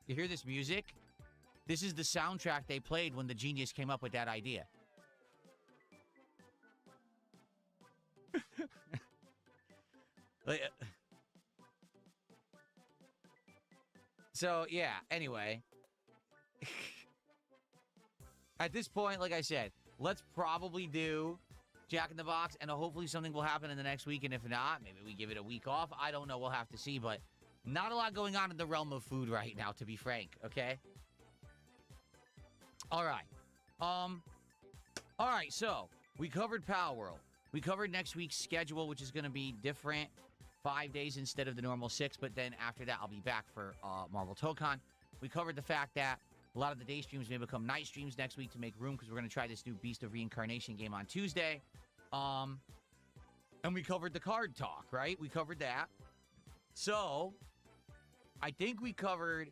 You hear this music? This is the soundtrack they played when the genius came up with that idea. So, yeah, anyway. At this point, like I said, let's probably do Jack in the Box, and hopefully something will happen in the next week, and if not, maybe we give it a week off. I don't know. We'll have to see, but not a lot going on in the realm of food right now, to be frank, okay? All right. All right, so we covered Pal World. We covered next week's schedule, which is going to be different. 5 days instead of the normal 6, but then after that, I'll be back for Marvel Tokon. We covered the fact that a lot of the day streams may become night streams next week to make room, because we're going to try this new Beast of Reincarnation game on Tuesday. And we covered the card talk, right? We covered that. So, I think we covered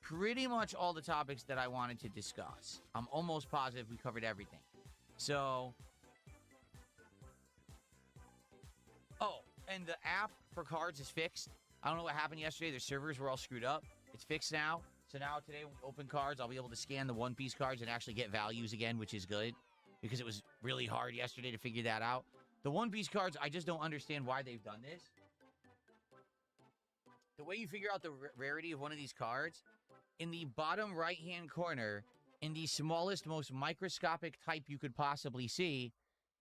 pretty much all the topics that I wanted to discuss. I'm almost positive we covered everything. So, oh, and the app for cards is fixed. I don't know what happened yesterday. Their servers were all screwed up. It's fixed now. So now today when we open cards, I'll be able to scan the One Piece cards and actually get values again, which is good, because it was really hard yesterday to figure that out. The One Piece cards, I just don't understand why they've done this. The way you figure out the rarity of one of these cards, in the bottom right-hand corner, in the smallest, most microscopic type you could possibly see,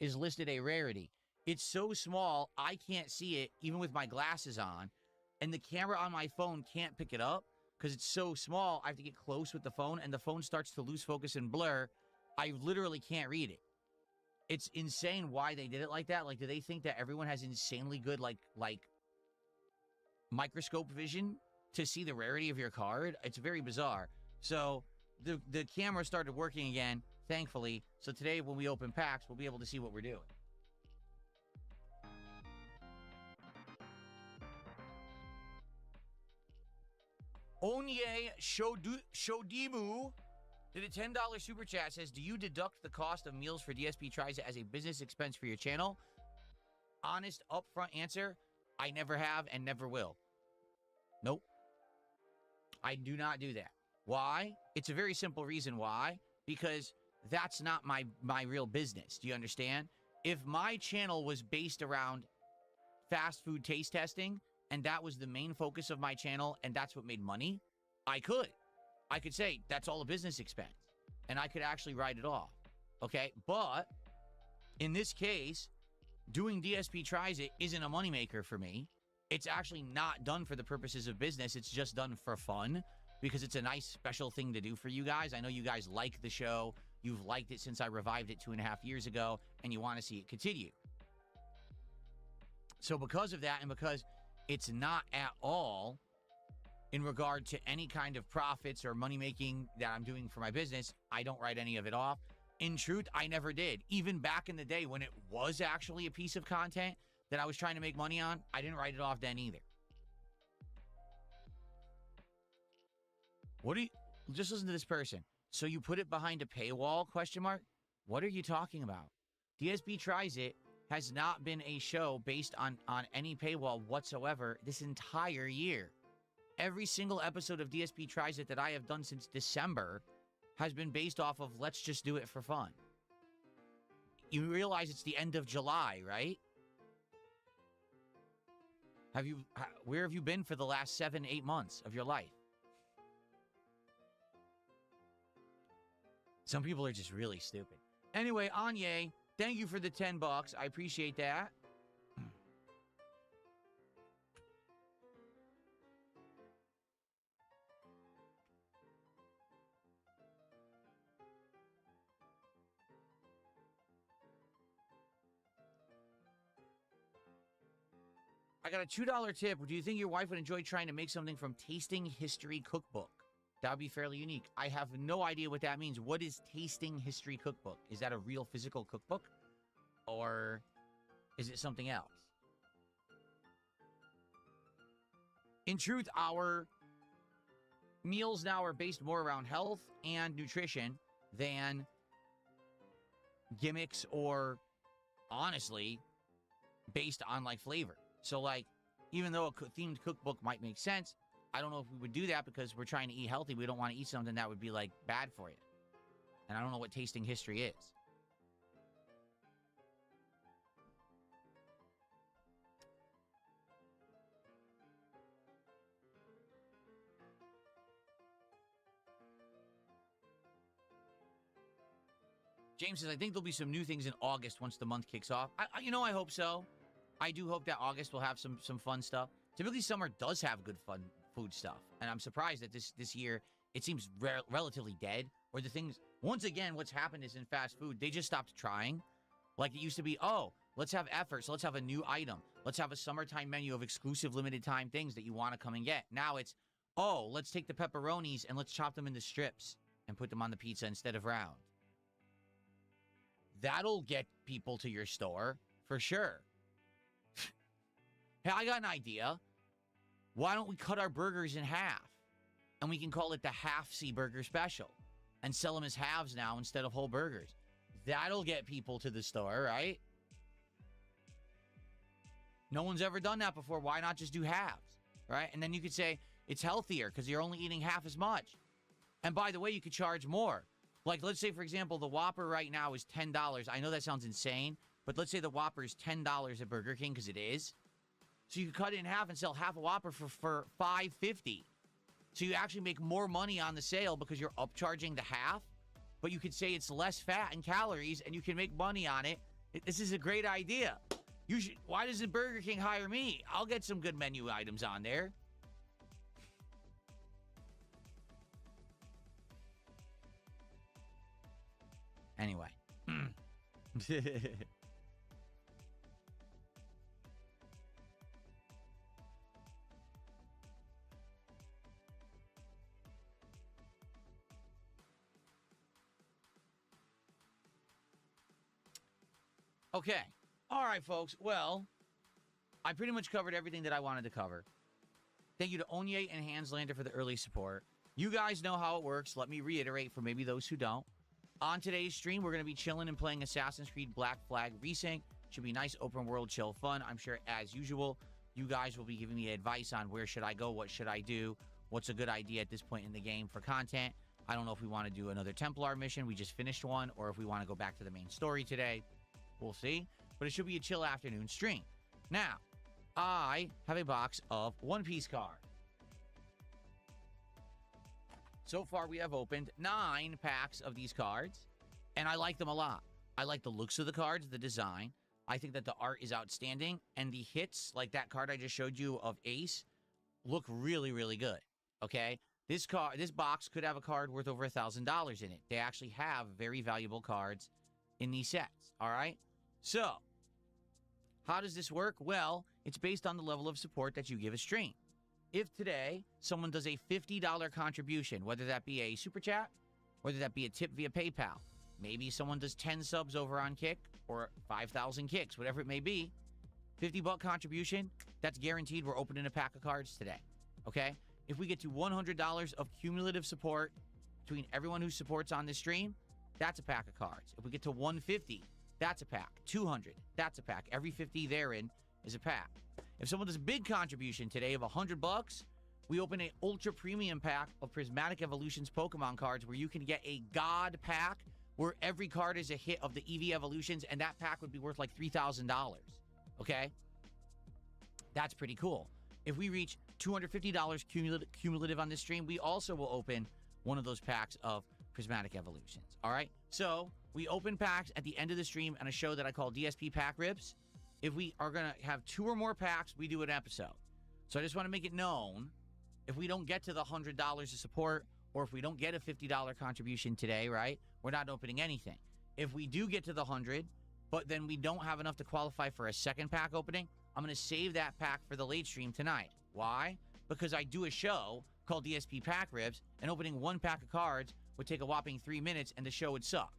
is listed a rarity. It's so small, I can't see it, even with my glasses on, and the camera on my phone can't pick it up, because it's so small, I have to get close with the phone, and the phone starts to lose focus and blur. I literally can't read it. It's insane why they did it like that. Like, do they think that everyone has insanely good, like microscope vision to see the rarity of your card? It's very bizarre. So, the camera started working again, thankfully. So today, when we open packs, we'll be able to see what we're doing. Onye Shodimu did a $10 super chat. Says, do you deduct the cost of meals for DSP Tries It as a business expense for your channel? Honest, upfront answer, I never have and never will. Nope. I do not do that. Why? It's a very simple reason why. Because that's not my real business. Do you understand? If my channel was based around fast food taste testing, and that was the main focus of my channel, and that's what made money, I could say that's all a business expense, and I could actually write it off, okay? But in this case, doing DSP Tries It isn't a moneymaker for me. It's actually not done for the purposes of business. It's just done for fun, because it's a nice special thing to do for you guys. I know you guys like the show. You've liked it since I revived it 2.5 years ago, and you want to see it continue. So because of that, and because it's not at all in regard to any kind of profits or money making that I'm doing for my business, I don't write any of it off. In truth, I never did. Even back in the day when it was actually a piece of content that I was trying to make money on, I didn't write it off then either. What do you... Just listen to this person. So you put it behind a paywall, question mark? What are you talking about? DSP Tries It has not been a show based on any paywall whatsoever this entire year. Every single episode of DSP Tries It that I have done since December has been based off of let's just do it for fun. You realize it's the end of July, right? Where have you been for the last 7-8 months of your life? Some people are just really stupid. Anyway, Anye, thank you for the $10. I appreciate that. I got a $2 tip. Do you think your wife would enjoy trying to make something from Tasting History Cookbook? That would be fairly unique. I have no idea what that means. What is Tasting History Cookbook? Is that a real physical cookbook? Or is it something else? In truth, our meals now are based more around health and nutrition than gimmicks or, honestly, based on, like, flavor. So, like, even though a themed cookbook might make sense, I don't know if we would do that because we're trying to eat healthy. We don't want to eat something that would be, like, bad for you. And I don't know what tasting history is. James says, I think there'll be some new things in August once the month kicks off. I hope so. I do hope that August will have some fun stuff. Typically, summer does have good fun food stuff. And I'm surprised that this year, it seems relatively dead. Or the things, once again, what's happened is in fast food, they just stopped trying. Like it used to be, oh, let's have effort. So let's have a new item. Let's have a summertime menu of exclusive limited time things that you want to come and get. Now it's, oh, let's take the pepperonis and let's chop them into strips and put them on the pizza instead of round. That'll get people to your store for sure. Hey, I got an idea. Why don't we cut our burgers in half? And we can call it the half-C burger special. And sell them as halves now instead of whole burgers. That'll get people to the store, right? No one's ever done that before. Why not just do halves, right? And then you could say it's healthier because you're only eating half as much. And by the way, you could charge more. Like, let's say, for example, the Whopper right now is $10. I know that sounds insane, but let's say the Whopper is $10 at Burger King because it is. So you could cut it in half and sell half a Whopper for $5.50. So you actually make more money on the sale because you're upcharging the half, but you could say it's less fat and calories and you can make money on it. This is a great idea. Why doesn't Burger King hire me? I'll get some good menu items on there. Anyway. Okay. All right, folks. Well, I pretty much covered everything that I wanted to cover. Thank you to Onye and Hanslander for the early support. You guys know how it works. Let me reiterate for maybe those who don't. On today's stream, we're going to be chilling and playing Assassin's Creed Black Flag Resynced. Should be nice open world chill fun. I'm sure, as usual, you guys will be giving me advice on where should I go, what should I do, what's a good idea at this point in the game for content. I don't know if we want to do another Templar mission. We just finished one, or if we want to go back to the main story today. We'll see. But it should be a chill afternoon stream. Now, I have a box of One Piece cards. So far, we have opened 9 packs of these cards, and I like them a lot. I like the looks of the cards, the design. I think that the art is outstanding, and the hits, like that card I just showed you of Ace, look really, really good, okay? This box could have a card worth over $1,000 in it. They actually have very valuable cards in these sets, all right? So, how does this work? Well, it's based on the level of support that you give a stream. If today someone does a $50 contribution, whether that be a super chat, whether that be a tip via PayPal, maybe someone does 10 subs over on Kick or 5,000 kicks, whatever it may be, $50 contribution, that's guaranteed we're opening a pack of cards today, okay? If we get to $100 of cumulative support between everyone who supports on this stream, that's a pack of cards. If we get to 150, that's a pack. 200, that's a pack. Every 50 therein is a pack. If someone does a big contribution today of $100, we open an ultra premium pack of Prismatic Evolutions Pokemon cards where you can get a God pack where every card is a hit of the EV Evolutions, and that pack would be worth like $3,000. Okay? That's pretty cool. If we reach $250 cumulative on this stream, we also will open one of those packs of Prismatic Evolutions. All right? So, we open packs at the end of the stream on a show that I call DSP Pack Rips. If we are going to have 2 or more packs, we do an episode. So I just want to make it known, if we don't get to the $100 of support, or if we don't get a $50 contribution today, right, we're not opening anything. If we do get to the 100, but then we don't have enough to qualify for a second pack opening, I'm going to save that pack for the late stream tonight. Why? Because I do a show called DSP Pack Ribs, and opening one pack of cards would take a whopping 3 minutes, and the show would suck.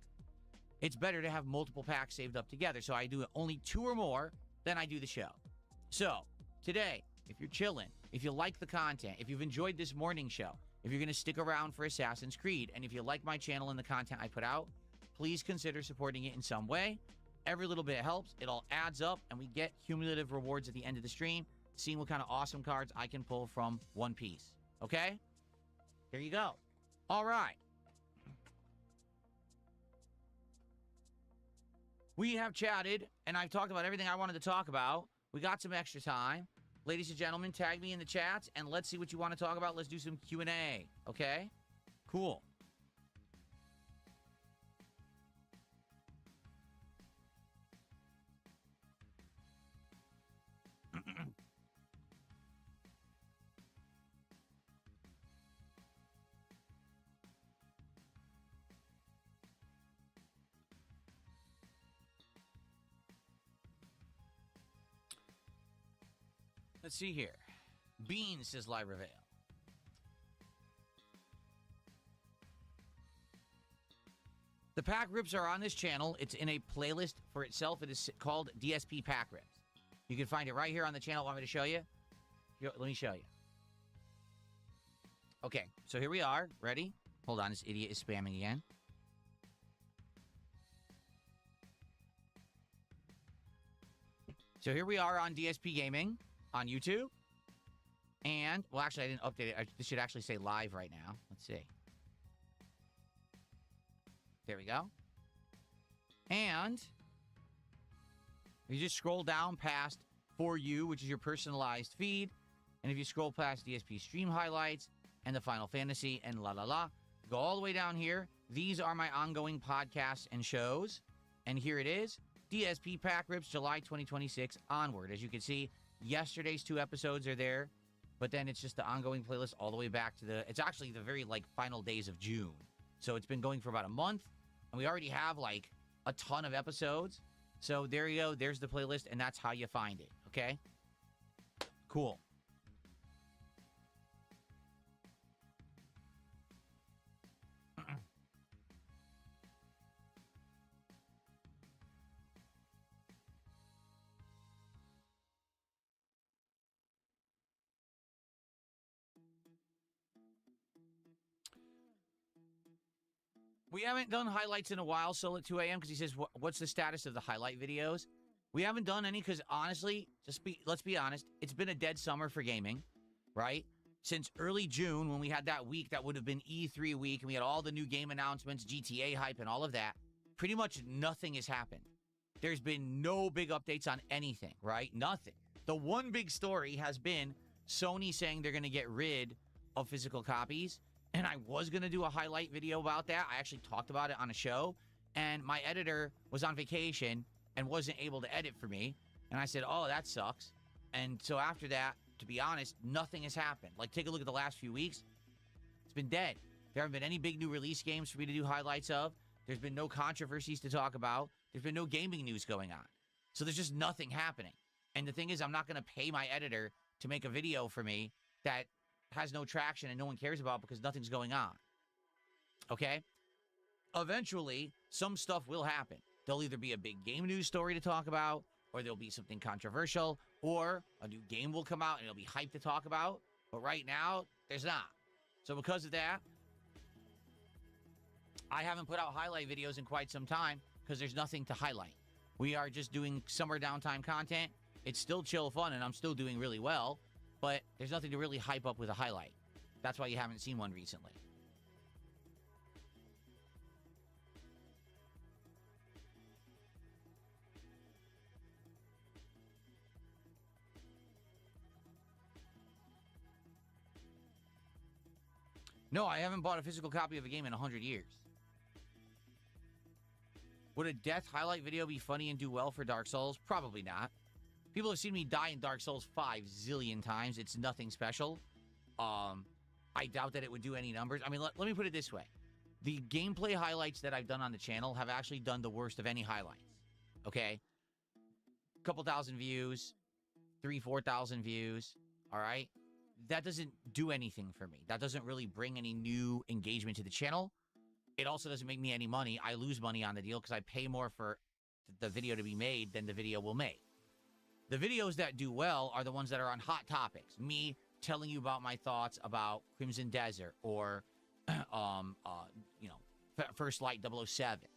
It's better to have multiple packs saved up together, so I do only 2 or more, then I do the show. So, today, if you're chilling, if you like the content, if you've enjoyed this morning show, if you're going to stick around for Assassin's Creed, and if you like my channel and the content I put out, please consider supporting it in some way. Every little bit helps. It all adds up, and we get cumulative rewards at the end of the stream, seeing what kind of awesome cards I can pull from one piece. Okay? Here you go. All right. We have chatted, and I've talked about everything I wanted to talk about. We got some extra time. Ladies and gentlemen, tag me in the chats, and let's see what you want to talk about. Let's do some Q&A. Okay? Cool. Let's see here. Beans says Live Reveal. The pack rips are on this channel. It's in a playlist for itself. It is called DSP Pack Rips. You can find it right here on the channel. Want me to show you? Let me show you. Okay, so here we are. Ready? Hold on, this idiot is spamming again. So here we are on DSP Gaming on YouTube. And, well, actually, I didn't update it. This should actually say live right now. Let's see. There we go. And you just scroll down past For You, which is your personalized feed. And if you scroll past DSP stream highlights and the Final Fantasy and go all the way down here. These are my ongoing podcasts and shows. And here it is. DSP Pack Rips, July 2026 onward. As you can see, yesterday's 2 episodes are there. But then it's just the ongoing playlist all the way back to it's actually the very, final days of June. So it's been going for about a month. And we already have, a ton of episodes. So there you go. There's the playlist, and that's how you find it. Okay? Cool. We haven't done highlights in a while, Soul at 2 a.m., because he says, what's the status of the highlight videos? We haven't done any because, honestly, let's be honest, it's been a dead summer for gaming, right? Since early June, when we had that week that would have been E3 week, and we had all the new game announcements, GTA hype, and all of that, pretty much nothing has happened. There's been no big updates on anything, right? Nothing. The one big story has been Sony saying they're going to get rid of physical copies. And I was going to do a highlight video about that. I actually talked about it on a show. And my editor was on vacation and wasn't able to edit for me. And I said, oh, that sucks. And so after that, to be honest, nothing has happened. Take a look at the last few weeks. It's been dead. There haven't been any big new release games for me to do highlights of. There's been no controversies to talk about. There's been no gaming news going on. So there's just nothing happening. And the thing is, I'm not going to pay my editor to make a video for me that has no traction and no one cares about because nothing's going on. Okay? Eventually, some stuff will happen. There'll either be a big game news story to talk about, or there'll be something controversial, or a new game will come out and it'll be hyped to talk about. But right now, there's not. So because of that, I haven't put out highlight videos in quite some time because there's nothing to highlight. We are just doing summer downtime content. It's still chill fun and I'm still doing really well. But there's nothing to really hype up with a highlight. That's why you haven't seen one recently. No, I haven't bought a physical copy of a game in 100 years. Would a death highlight video be funny and do well for Dark Souls? Probably not. People have seen me die in Dark Souls 5 zillion times. It's nothing special. I doubt that it would do any numbers. I mean, let me put it this way. The gameplay highlights that I've done on the channel have actually done the worst of any highlights. Okay? Couple thousand views. 4,000 views, all right? That doesn't do anything for me. That doesn't really bring any new engagement to the channel. It also doesn't make me any money. I lose money on the deal because I pay more for the video to be made than the video will make. The videos that do well are the ones that are on hot topics. Me telling you about my thoughts about Crimson Desert or, First Light 007,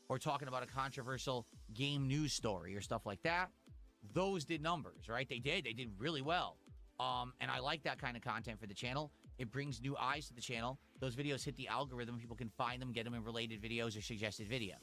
or talking about a controversial game news story or stuff like that. Those did numbers, right? They did really well. And I like that kind of content for the channel. It brings new eyes to the channel. Those videos hit the algorithm. People can find them, get them in related videos or suggested videos.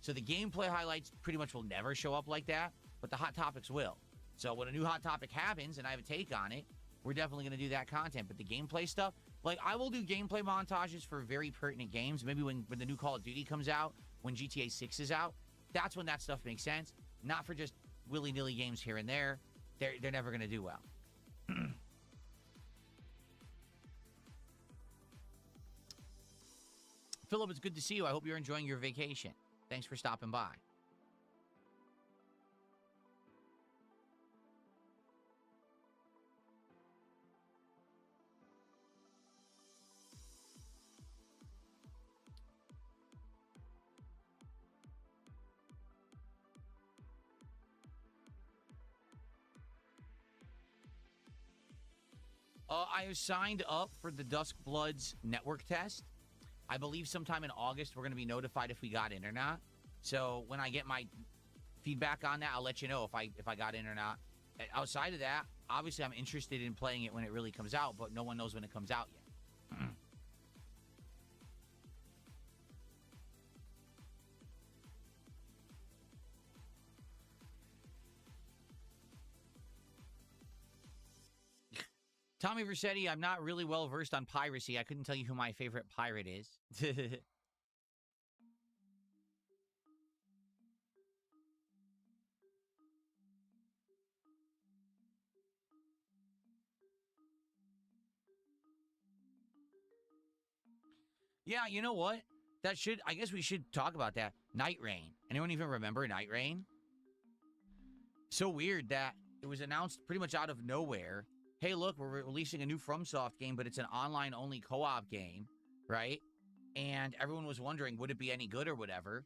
So the gameplay highlights pretty much will never show up like that, but the hot topics will. So when a new hot topic happens and I have a take on it, we're definitely going to do that content. But the gameplay stuff, like I will do gameplay montages for very pertinent games. Maybe when the new Call of Duty comes out, when GTA 6 is out, that's when that stuff makes sense. Not for just willy-nilly games here and there. They're never going to do well. Philip, it's good to see you. I hope you're enjoying your vacation. Thanks for stopping by. I have signed up for the Dusk Bloods network test. I believe sometime in August we're going to be notified if we got in or not. So when I get my feedback on that, I'll let you know if I got in or not. Outside of that, obviously I'm interested in playing it when it really comes out, but no one knows when it comes out yet. Tommy Versetti, I'm not really well versed on piracy. I couldn't tell you who my favorite pirate is. Yeah, you know what? I guess we should talk about that. Night Rain. Anyone even remember Night Rain? So weird that it was announced pretty much out of nowhere. Hey, look, we're releasing a new FromSoft game, but it's an online-only co-op game, right? And everyone was wondering, would it be any good or whatever?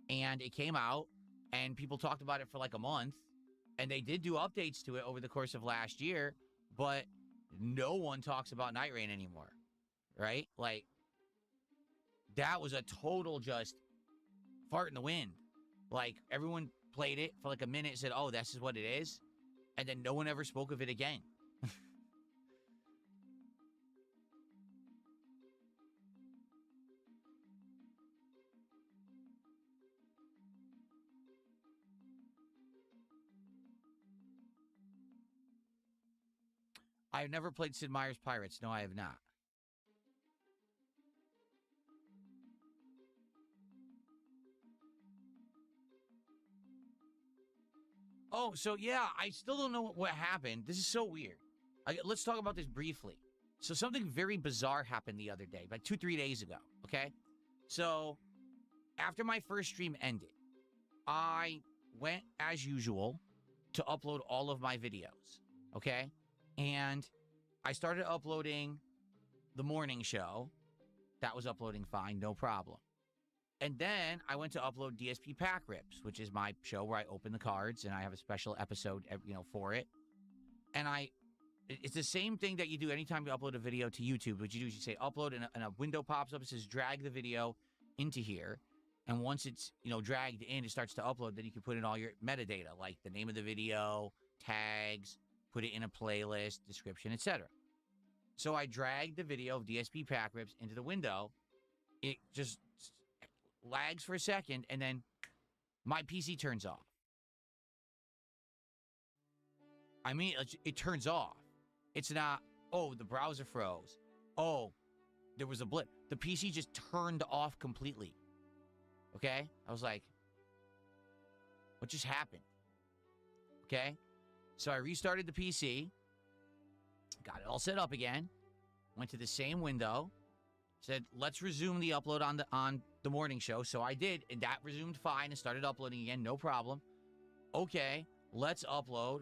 And it came out, and people talked about it for like a month, and they did do updates to it over the course of last year, but no one talks about Night Rain anymore, right? Like, that was a total just fart in the wind. Like, everyone played it for like a minute and said, oh, this is what it is, and then no one ever spoke of it again. I've never played Sid Meier's Pirates. No, I have not. Oh, so yeah, I still don't know what happened. This is so weird. Let's talk about this briefly. So something very bizarre happened the other day, like 2-3 days ago, okay? So after my first stream ended, I went, as usual, to upload all of my videos, okay? And I started uploading the morning show. That was uploading fine, no problem. And then I went to upload DSP Pack Rips, which is my show where I open the cards and I have a special episode, for it. And it's the same thing that you do anytime you upload a video to YouTube. What you do is you say upload and a window pops up. It says drag the video into here. And once it's, dragged in, it starts to upload. Then you can put in all your metadata, like the name of the video, tags, put it in a playlist, description, etc. So I dragged the video of DSP Pack Rips into the window. It just lags for a second, and then my PC turns off. I mean, it turns off. It's not, oh, the browser froze. Oh, there was a blip. The PC just turned off completely. Okay? I was like, what just happened? Okay? So I restarted the PC, got it all set up again, went to the same window, said, let's resume the upload on the morning show. So I did, and that resumed fine and started uploading again, no problem. Okay, let's upload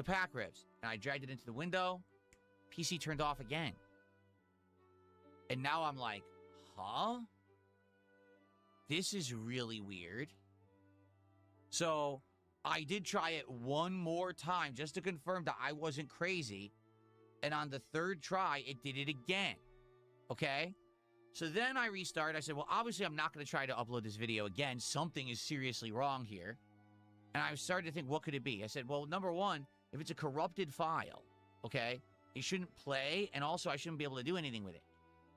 the pack ribs. And I dragged it into the window. PC turned off again. And now I'm like, huh? This is really weird. So I did try it one more time just to confirm that I wasn't crazy. And on the third try, it did it again. Okay? So then I restarted. I said, well, obviously I'm not going to try to upload this video again. Something is seriously wrong here. And I started to think, what could it be? I said, well, number one, if it's a corrupted file, okay, it shouldn't play, and also I shouldn't be able to do anything with it.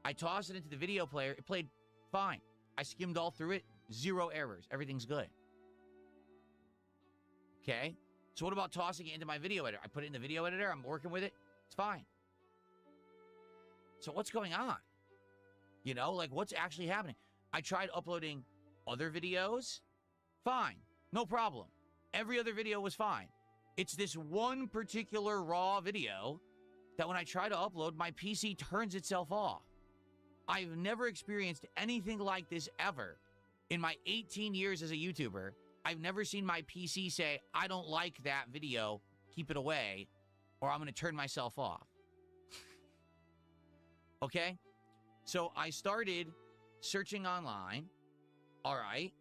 I tossed it into the video player. It played fine. I skimmed all through it. 0 errors. Everything's good. Okay? So what about tossing it into my video editor? I put it in the video editor. I'm working with it. It's fine. So what's going on? You know, like what's actually happening? I tried uploading other videos. Fine. No problem. Every other video was fine. It's this one particular raw video that when I try to upload, my PC turns itself off. I've never experienced anything like this ever. In my 18 years as a YouTuber, I've never seen my PC say, I don't like that video, keep it away, or I'm going to turn myself off. Okay? So I started searching online, all right?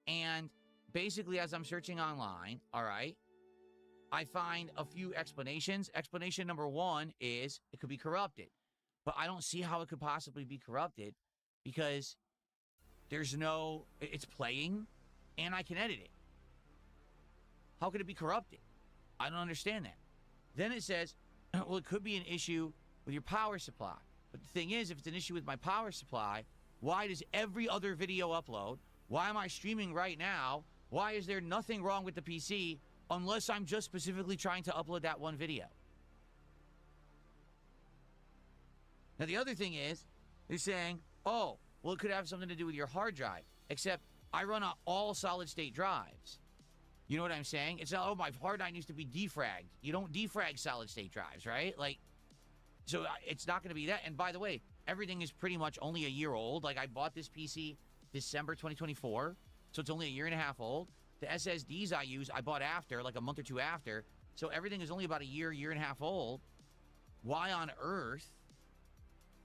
And basically as I'm searching online, all right, I find a few explanations. Explanation number one is it could be corrupted. But I don't see how it could possibly be corrupted because there's no, it's playing and I can edit it. How could it be corrupted? I don't understand that. Then it says, well, it could be an issue with your power supply. But the thing is, if it's an issue with my power supply, why does every other video upload? Why am I streaming right now? Why is there nothing wrong with the PC unless I'm just specifically trying to upload that one video? Now, the other thing is, they're saying, oh, well, it could have something to do with your hard drive. Except, I run on all solid-state drives. You know what I'm saying? It's not, oh, my hard drive needs to be defragged. You don't defrag solid-state drives, right? Like, so it's not going to be that. And by the way, everything is pretty much only a year old. Like, I bought this PC December 2024, so it's only a year and a half old. The SSDs I use, I bought after, like a month or two after. So everything is only about a year and a half old. Why on earth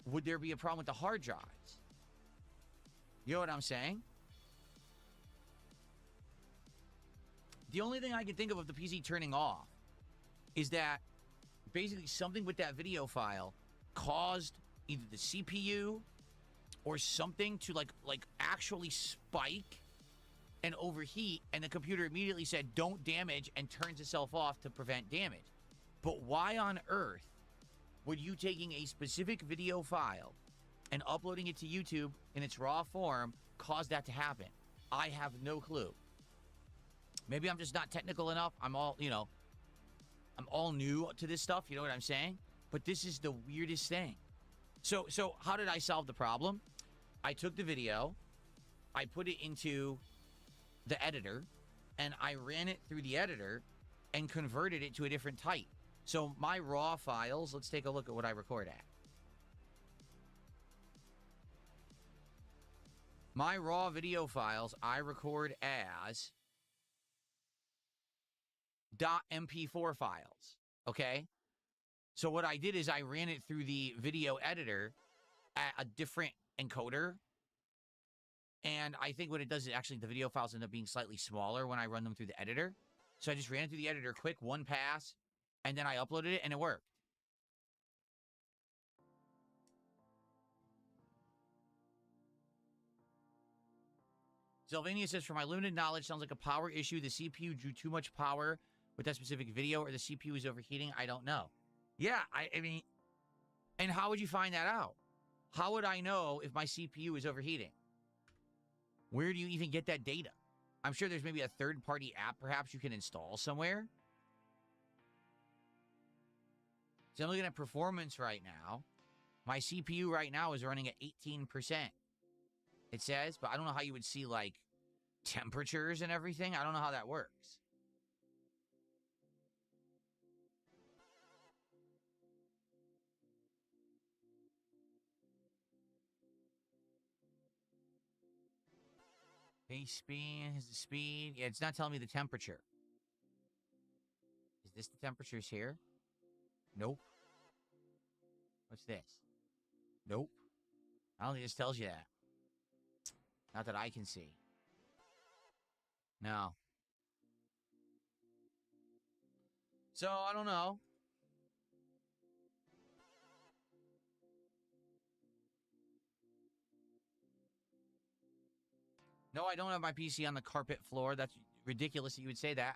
would there be a problem with the hard drives? You know what I'm saying? The only thing I can think of the PC turning off is that basically something with that video file caused either the CPU or something to like actually spike and overheat, and the computer immediately said don't damage and turns itself off to prevent damage. But why on earth would you taking a specific video file and uploading it to YouTube in its raw form cause that to happen? I have no clue. Maybe I'm just not technical enough. I'm all new to this stuff, you know what I'm saying? But this is the weirdest thing. So how did I solve the problem? I took the video, I put it into the editor, and I ran it through the editor and converted it to a different type. So my raw files, let's take a look at what I record at. My raw video files I record as .mp4 files, okay? So what I did is I ran it through the video editor at a different encoder, and I think what it does is actually the video files end up being slightly smaller when I run them through the editor. So I just ran it through the editor quick, one pass, and then I uploaded it, and it worked. Sylvania says, for my limited knowledge, sounds like a power issue. The CPU drew too much power with that specific video, or the CPU is overheating. I don't know. Yeah, I mean, and how would you find that out? How would I know if my CPU is overheating? Where do you even get that data? I'm sure there's maybe a third-party app perhaps you can install somewhere. So I'm looking at performance right now. My CPU right now is running at 18%. It says, but I don't know how you would see, like, temperatures and everything. I don't know how that works. Base speed, is the speed. Yeah, it's not telling me the temperature. Is this the temperatures here? Nope. What's this? Nope. I don't think this tells you that. Not that I can see. No. So, I don't know. No, I don't have my PC on the carpet floor. That's ridiculous that you would say that.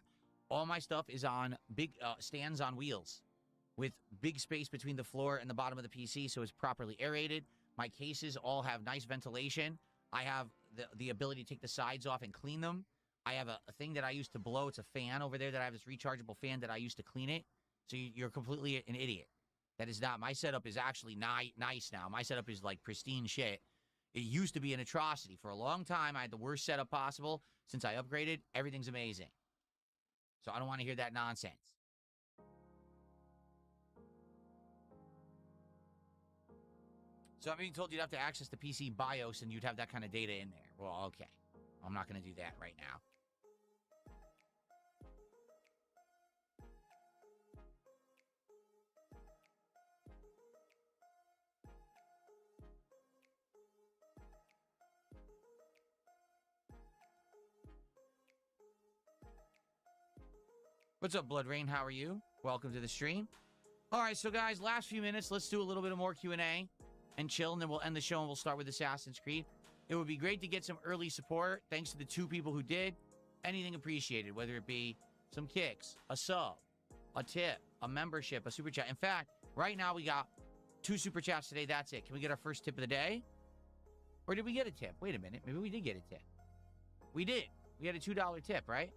All my stuff is on big stands on wheels with big space between the floor and the bottom of the PC, so it's properly aerated. My cases all have nice ventilation. I have the ability to take the sides off and clean them. I have a thing that I used to blow. It's a fan over there that I have this rechargeable fan that I used to clean it. So you're completely an idiot. That is not. My setup is actually nice now. My setup is like pristine shit. It used to be an atrocity. For a long time, I had the worst setup possible. Since I upgraded, everything's amazing. So I don't want to hear that nonsense. So I'm being told you'd have to access the PC BIOS and you'd have that kind of data in there. Well, okay. I'm not going to do that right now. What's up, Blood Rain? How are you? Welcome to the stream. All right, so guys, last few minutes, let's do a little bit of more Q&A and chill, and then we'll end the show and we'll start with Assassin's Creed. It would be great to get some early support. Thanks to the 2 people who did. Anything appreciated, whether it be some kicks, a sub, a tip, a membership, a super chat. In fact, right now we got 2 super chats today. That's it. Can we get our first tip of the day? Or did we get a tip? Wait a minute. Maybe we did get a tip. We did. We had a $2 tip, right?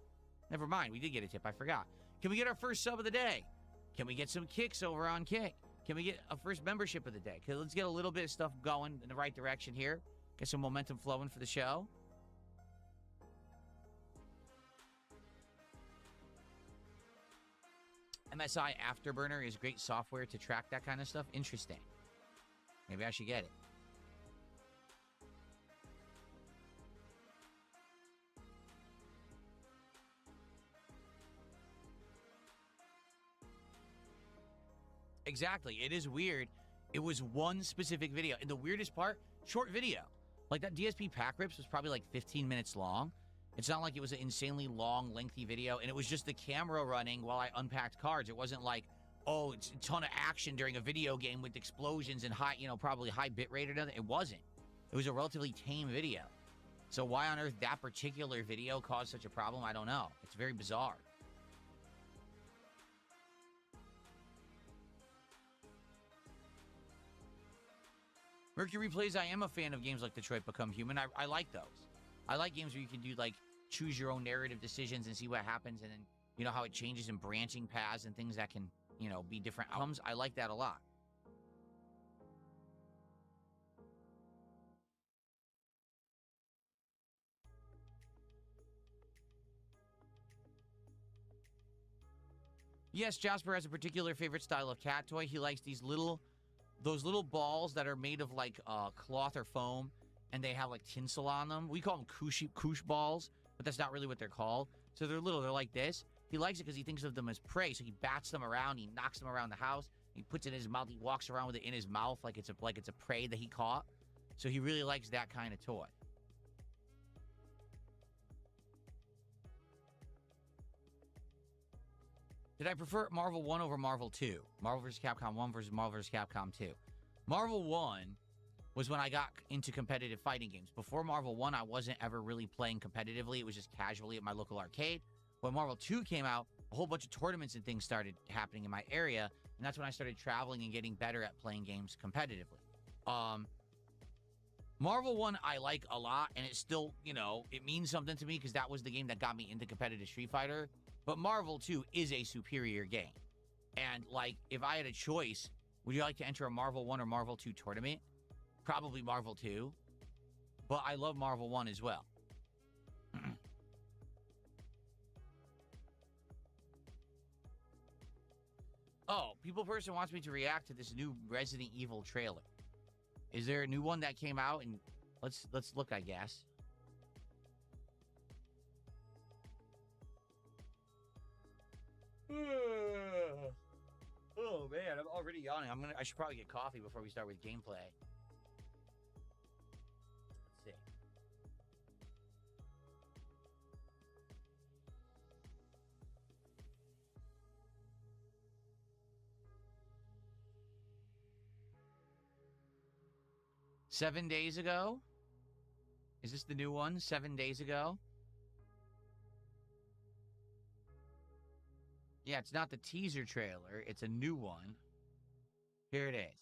Never mind. We did get a tip. I forgot. Can we get our first sub of the day? Can we get some kicks over on Kick? Can we get a first membership of the day? Okay, let's get a little bit of stuff going in the right direction here. Get some momentum flowing for the show. MSI Afterburner is great software to track that kind of stuff. Interesting. Maybe I should get it. Exactly. It is weird. It was one specific video. And the weirdest part, short video. Like that DSP pack rips was probably like 15 minutes long. It's not like it was an insanely long, lengthy video. And it was just the camera running while I unpacked cards. It wasn't like, oh, it's a ton of action during a video game with explosions and high, probably high bit rate or nothing. It wasn't. It was a relatively tame video. So why on earth that particular video caused such a problem, I don't know. It's very bizarre. Mercury Plays, I am a fan of games like Detroit Become Human. I like those. I like games where you can do, like, choose your own narrative decisions and see what happens, and then, how it changes in branching paths and things that can, be different outcomes. I like that a lot. Yes, Jasper has a particular favorite style of cat toy. He likes those little balls that are made of like cloth or foam, and they have like tinsel on them. We call them koosh balls, but that's not really what they're called. So they're little. They're like this. He likes it because he thinks of them as prey. So he bats them around. He knocks them around the house. He puts it in his mouth. He walks around with it in his mouth like it's a prey that he caught. So he really likes that kind of toy. Did I prefer Marvel 1 over Marvel 2? Marvel vs. Capcom 1 versus Marvel vs. Capcom 2. Marvel 1 was when I got into competitive fighting games. Before Marvel 1, I wasn't ever really playing competitively. It was just casually at my local arcade. When Marvel 2 came out, a whole bunch of tournaments and things started happening in my area, and that's when I started traveling and getting better at playing games competitively. Marvel 1 I like a lot, and it's still, it means something to me because that was the game that got me into competitive Street Fighter. But Marvel 2 is a superior game. And, like, if I had a choice, would you like to enter a Marvel 1 or Marvel 2 tournament? Probably Marvel 2. But I love Marvel 1 as well. Oh, People Person wants me to react to this new Resident Evil trailer. Is there a new one that came out? And let's look, I guess. already yawning. I should probably get coffee before we start with gameplay. Let's see. Seven days ago? Is this the new one? 7 days ago? Yeah, it's not the teaser trailer. It's a new one. Here it is.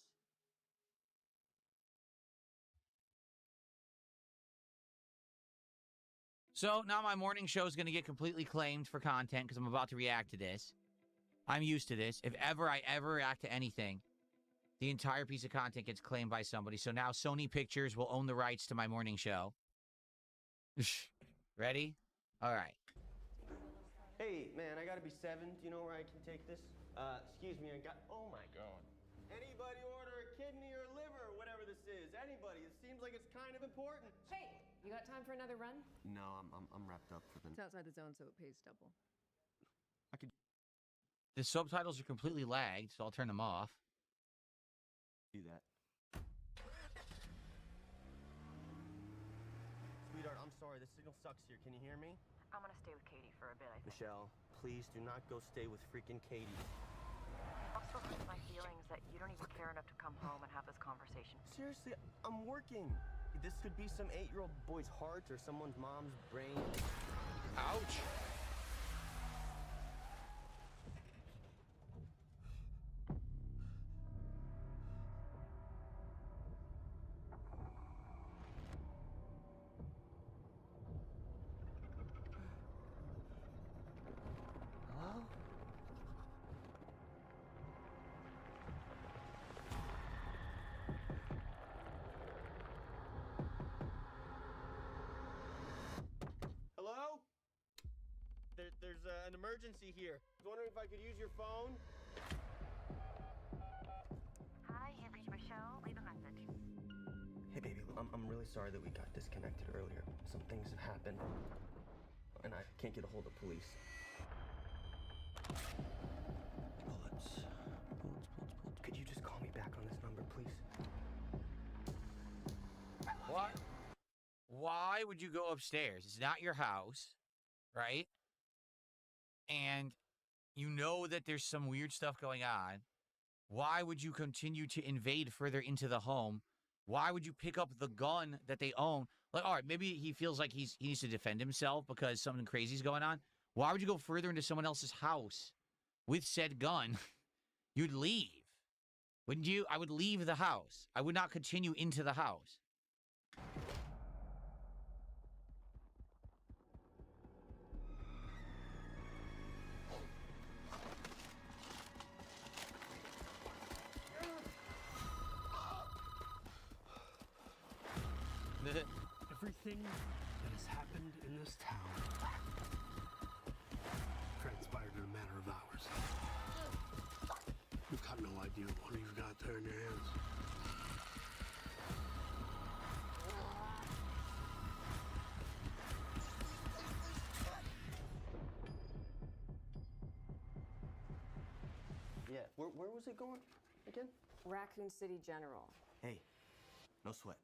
So now my morning show is going to get completely claimed for content because I'm about to react to this. I'm used to this. If ever I ever react to anything, the entire piece of content gets claimed by somebody. So now Sony Pictures will own the rights to my morning show. Ready? All right. Hey, man, I gotta be 7. Do you know where I can take this? Excuse me, I got... Oh, my God. Anybody order a kidney or liver or whatever this is? Anybody. It seems like it's kind of important. Hey, you got time for another run? No, I'm wrapped up for the... It's outside the zone, so it pays double. I could The subtitles are completely lagged, so I'll turn them off. do that. Sweetheart, I'm sorry. The signal sucks here. Can you hear me? I'm gonna stay with Katie for a bit, I think. Michelle, please do not go stay with freaking Katie. I'm so hurt my feelings that you don't even care enough to come home and have this conversation. Seriously, I'm working. This could be some 8-year-old boy's heart or someone's mom's brain. Ouch. Hello? Hello? There's an emergency here. I was wondering if I could use your phone. Hi, you've reached Michelle. Leave a message. Hey, baby, I'm really sorry that we got disconnected earlier. Some things have happened, and I can't get a hold of police. Bullets. Could you just call me back on this number, please? What? Why would you go upstairs? It's not your house, right? And you know that there's some weird stuff going on. Why would you continue to invade further into the home? Why would you pick up the gun that they own? Like, all right, maybe he feels like he needs to defend himself because something crazy is going on. Why would you go further into someone else's house with said gun? You'd leave. Wouldn't you? I would leave the house. I would not continue into the house. Everything that has happened in this town transpired in a matter of hours. You've got no idea what you've got there in your hands. Yeah, where was it going again? Raccoon City General. Hey, no sweat.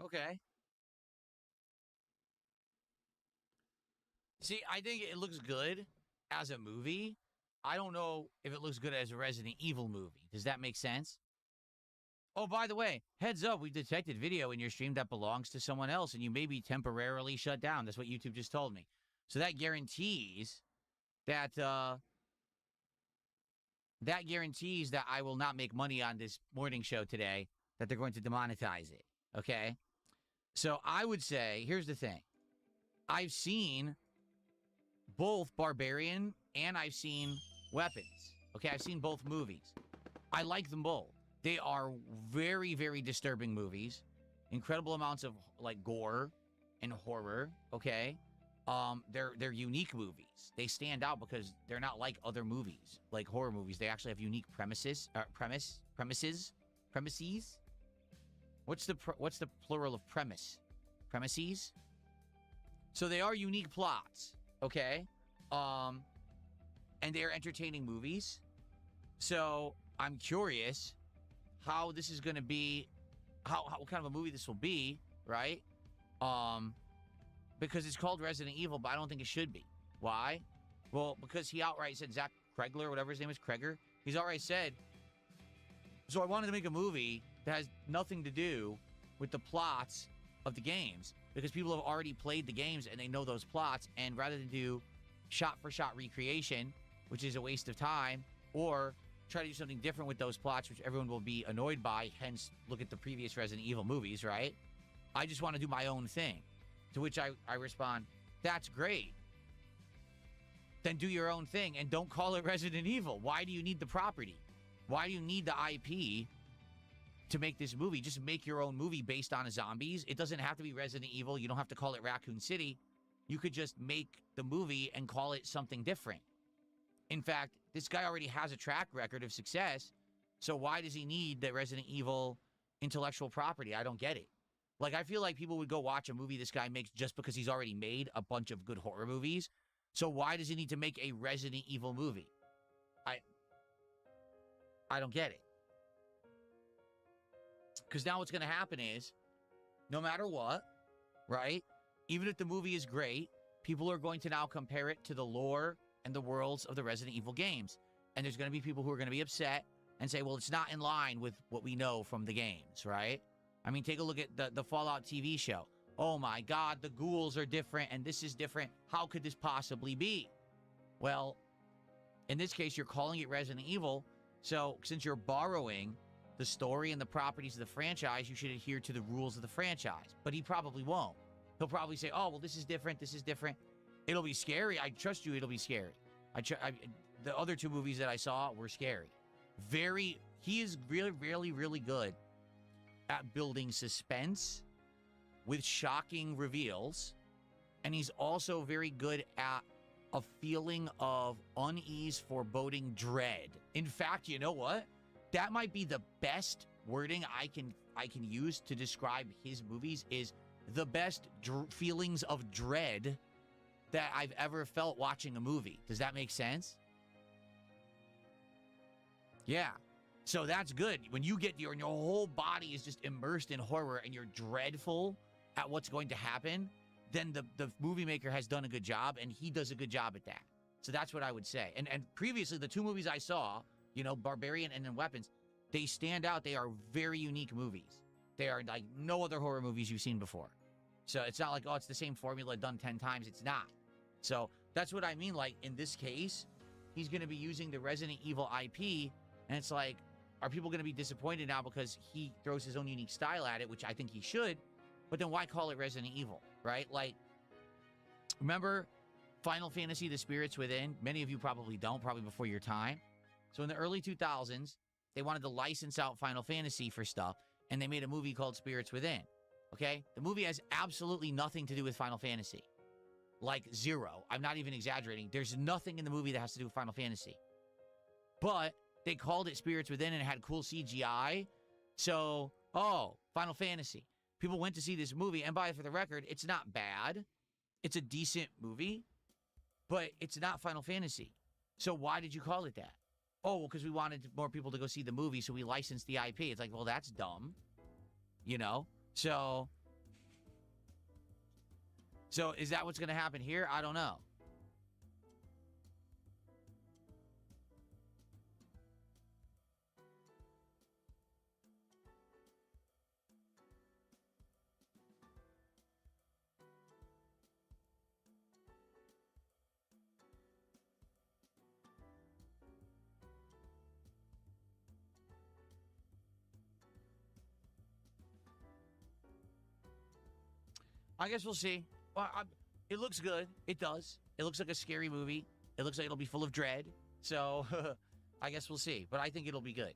Okay. See, I think it looks good as a movie. I don't know if it looks good as a Resident Evil movie. Does that make sense? Oh, by the way, heads up, we detected video in your stream that belongs to someone else, and you may be temporarily shut down. That's what YouTube just told me. So that guarantees that I will not make money on this morning show today, that they're going to demonetize it. Okay? So I would say, here's the thing. I've seen both Barbarian and I've seen Weapons. Okay, I've seen both movies. I like them both. They are very, very disturbing movies. Incredible amounts of, like, gore and horror, okay? They're unique movies. They stand out because they're not like other movies, like horror movies. They actually have unique premises. What's the plural of premise? Premises? So they are unique plots, okay? And they're entertaining movies. So I'm curious how this is going to be, what kind of a movie this will be, right? Because it's called Resident Evil, but I don't think it should be. Why? Well, because he outright said, Zach Kregler, whatever his name is, Kreger, he's outright said, so I wanted to make a movie that has nothing to do with the plots of the games, because people have already played the games and they know those plots, and rather than do shot-for-shot recreation, which is a waste of time, or try to do something different with those plots, which everyone will be annoyed by, hence look at the previous Resident Evil movies, right? I just want to do my own thing. To which I respond, that's great. Then do your own thing and don't call it Resident Evil. Why do you need the property? Why do you need the IP to make this movie? Just make your own movie based on zombies. It doesn't have to be Resident Evil. You don't have to call it Raccoon City. You could just make the movie and call it something different. In fact, this guy already has a track record of success, so why does he need the Resident Evil intellectual property? I don't get it. Like, I feel like people would go watch a movie this guy makes just because he's already made a bunch of good horror movies. So why does he need to make a Resident Evil movie? I don't get it. Because now what's going to happen is, no matter what, right? Even if the movie is great, people are going to now compare it to the lore and the worlds of the Resident Evil games. And there's going to be people who are going to be upset and say, well, it's not in line with what we know from the games, right? I mean, take a look at the Fallout TV show. Oh my God, the ghouls are different and this is different. How could this possibly be? Well, in this case, you're calling it Resident Evil. So since you're borrowing the story and the properties of the franchise, you should adhere to the rules of the franchise. But he probably won't. He'll probably say, oh, well, this is different. This is different. It'll be scary. I trust you. It'll be scary. The other two movies that I saw were scary. He is really, really, really good at building suspense with shocking reveals. And he's also very good at a feeling of unease, foreboding, dread. In fact, you know what? That might be the best wording I can use to describe his movies, is the best feelings of dread that I've ever felt watching a movie. Does that make sense? Yeah. So that's good. When you get your whole body is just immersed in horror and you're dreadful at what's going to happen, then the movie maker has done a good job, and he does a good job at that. So that's what I would say. And previously, the two movies I saw, you know, Barbarian and then Weapons, they stand out. They are very unique movies. They are like no other horror movies you've seen before. So it's not like, oh, it's the same formula done 10 times. It's not. So that's what I mean. Like, in this case, he's going to be using the Resident Evil IP, and it's like, are people going to be disappointed now because he throws his own unique style at it, which I think he should, but then why call it Resident Evil, right? Like, remember Final Fantasy, The Spirits Within? Many of you probably don't, probably before your time. So in the early 2000s, they wanted to license out Final Fantasy for stuff, and they made a movie called Spirits Within, okay? The movie has absolutely nothing to do with Final Fantasy. Like, zero. I'm not even exaggerating. There's nothing in the movie that has to do with Final Fantasy. But they called it Spirits Within and it had cool CGI. So, oh, Final Fantasy. People went to see this movie, and for the record, it's not bad. It's a decent movie, but it's not Final Fantasy. So why did you call it that? Oh, well, because we wanted more people to go see the movie, so we licensed the IP. It's like, well, that's dumb. You know? So is that what's going to happen here? I don't know. I guess we'll see. Well, it looks good. It does. It looks like a scary movie. It looks like it'll be full of dread. So, I guess we'll see. But I think it'll be good.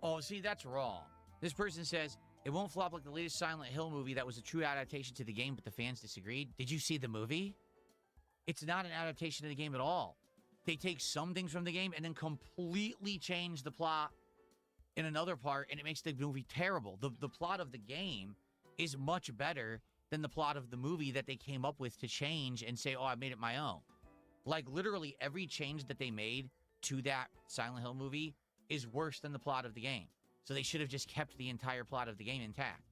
Oh, see, that's wrong. This person says, It won't flop like the latest Silent Hill movie that was a true adaptation to the game, but the fans disagreed. Did you see the movie? It's not an adaptation of the game at all. They take some things from the game and then completely change the plot in another part, and it makes the movie terrible. The plot of the game is much better than the plot of the movie that they came up with to change and say, oh, I made it my own. Like, literally every change that they made to that Silent Hill movie is worse than the plot of the game. So they should have just kept the entire plot of the game intact.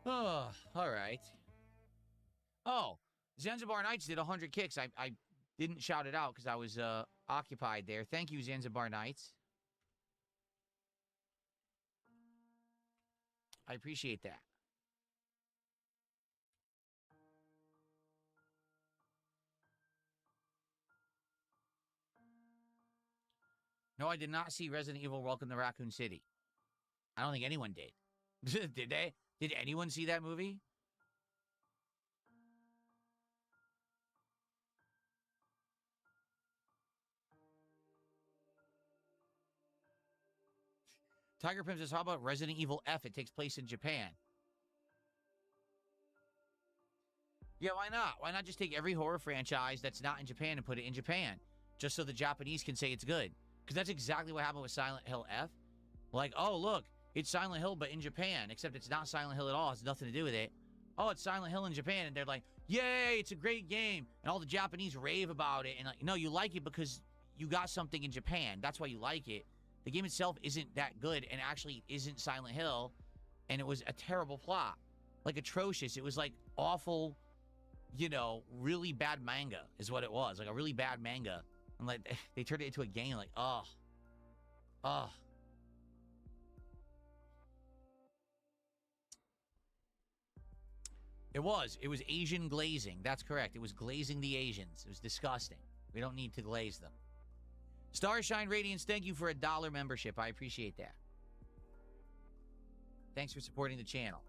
Oh, all right. Oh, Zanzibar Nights did 100 kicks. I didn't shout it out because I was occupied there. Thank you, Zanzibar Nights. I appreciate that. No, I did not see Resident Evil Welcome to Raccoon City. I don't think anyone did. Did they? Did anyone see that movie? Tiger Pimp says, how about Resident Evil F? It takes place in Japan. Yeah, why not? Why not just take every horror franchise that's not in Japan and put it in Japan? Just so the Japanese can say it's good. Because that's exactly what happened with Silent Hill F. Like, oh, look, it's Silent Hill, but in Japan. Except it's not Silent Hill at all. It has nothing to do with it. Oh, it's Silent Hill in Japan. And they're like, yay, it's a great game. And all the Japanese rave about it. And like, no, you like it because you got something in Japan. That's why you like it. The game itself isn't that good and actually isn't Silent Hill. And it was a terrible plot. Like, atrocious. It was like awful, you know, really bad manga is what it was. Like a really bad manga. And like, they turned it into a game. Like, oh. Oh. It was Asian glazing. That's correct. It was glazing the Asians. It was disgusting. We don't need to glaze them. Starshine Radiance, thank you for a $1 membership. I appreciate that. Thanks for supporting the channel.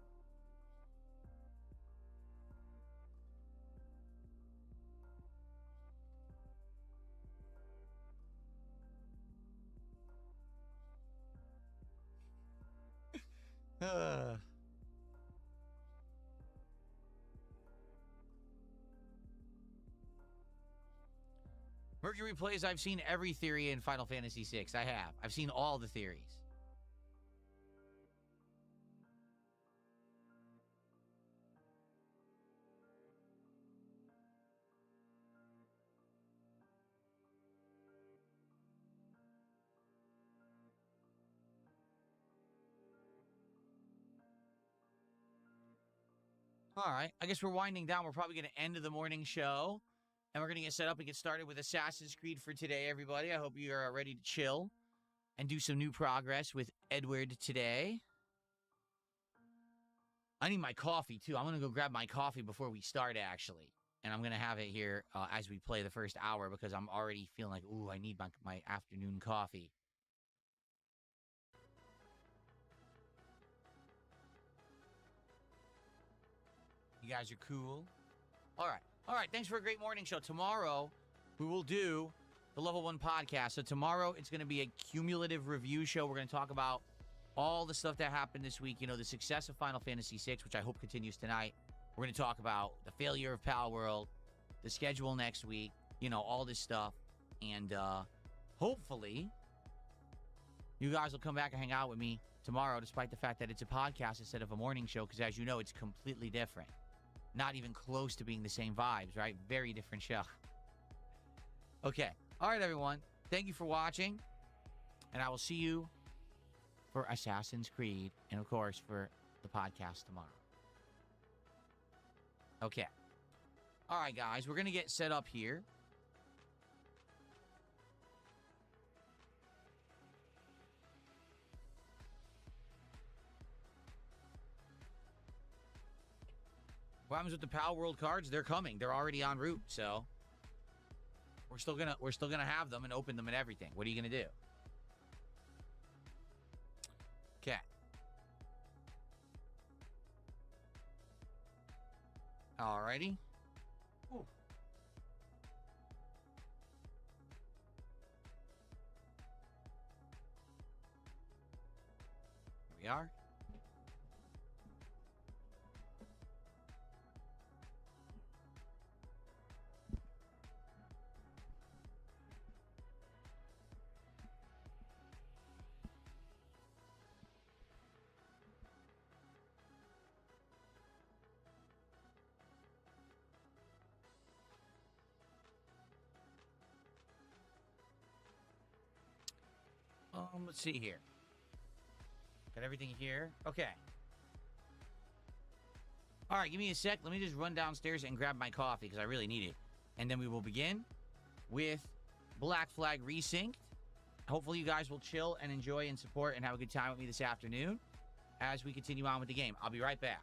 Mercury plays, I've seen every theory in Final Fantasy VI. I have. I've seen all the theories. All right. I guess we're winding down. We're probably going to end the morning show. And we're going to get set up and get started with Assassin's Creed for today, everybody. I hope you are ready to chill and do some new progress with Edward today. I need my coffee, too. I'm going to go grab my coffee before we start, actually. And I'm going to have it here as we play the first hour because I'm already feeling like, ooh, I need my afternoon coffee. You guys are cool? All right. All right, thanks for a great morning show. Tomorrow, we will do the Level 1 podcast. So tomorrow, it's going to be a cumulative review show. We're going to talk about all the stuff that happened this week. You know, the success of Final Fantasy VI, which I hope continues tonight. We're going to talk about the failure of Pal World, the schedule next week, you know, all this stuff. And hopefully, you guys will come back and hang out with me tomorrow, despite the fact that it's a podcast instead of a morning show, because as you know, it's completely different. Not even close to being the same vibes, right? Very different show. Okay. All right, everyone. Thank you for watching. And I will see you for Assassin's Creed. And, of course, for the podcast tomorrow. Okay. All right, guys. We're going to get set up here. What happens with the Pal World cards? They're coming. They're already en route, so We're still gonna have them and open them and everything. What are you gonna do? Okay. Alrighty. Ooh. Here we are. Let's see here. Got everything here. Okay. All right, give me a sec. Let me just run downstairs and grab my coffee because I really need it. And then we will begin with Black Flag Resynced. Hopefully you guys will chill and enjoy and support and have a good time with me this afternoon as we continue on with the game. I'll be right back.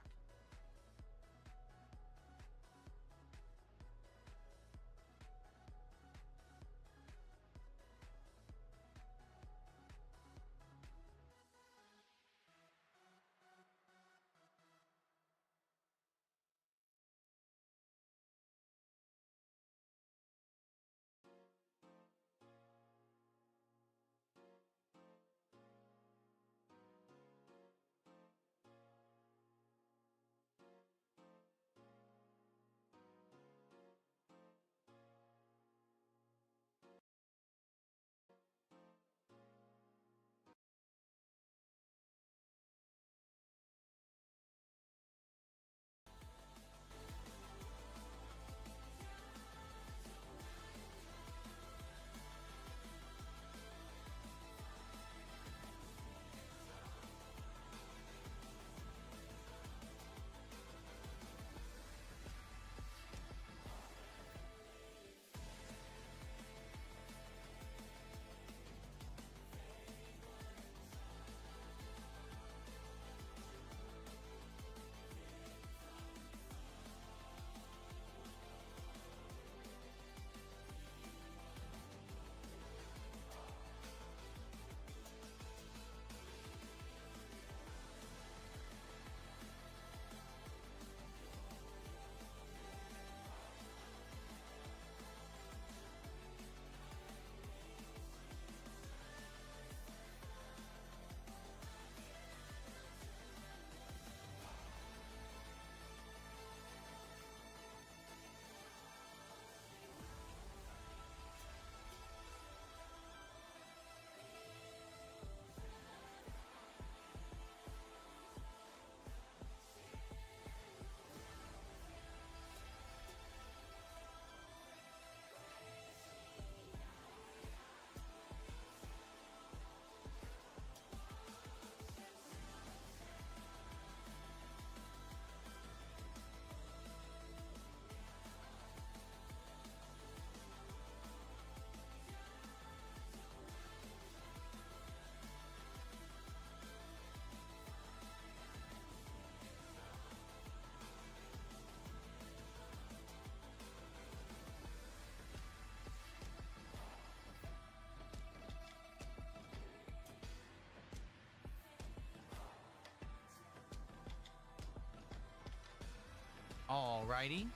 Alrighty.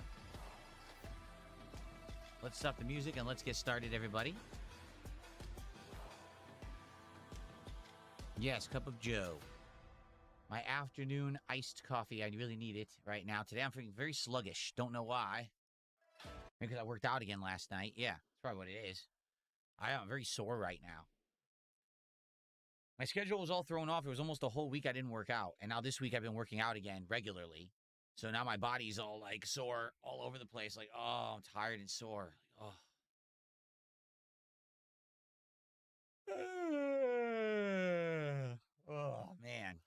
Let's stop the music and let's get started, everybody. Yes, cup of joe. My afternoon iced coffee. I really need it right now. Today I'm feeling very sluggish. Don't know why. Maybe because I worked out again last night. Yeah, that's probably what it is. I am very sore right now. My schedule was all thrown off. It was almost a whole week I didn't work out. And now this week I've been working out again regularly. So now my body's all like sore all over the place. Like, oh, I'm tired and sore. Oh. Oh, man.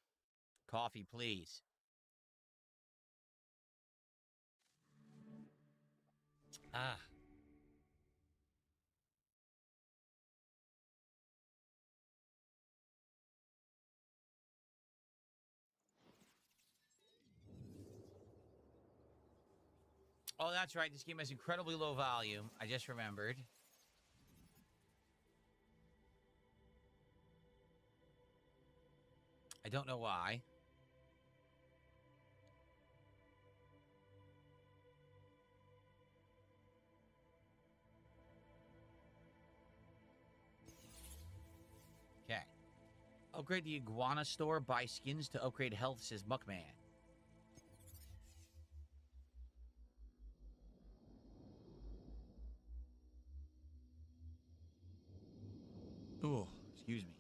Coffee, please. Ah. Oh, that's right. This game has incredibly low volume. I just remembered. don't know why. Okay. Upgrade the iguana store. Buy skins to upgrade health, says Muckman. Ooh, excuse me.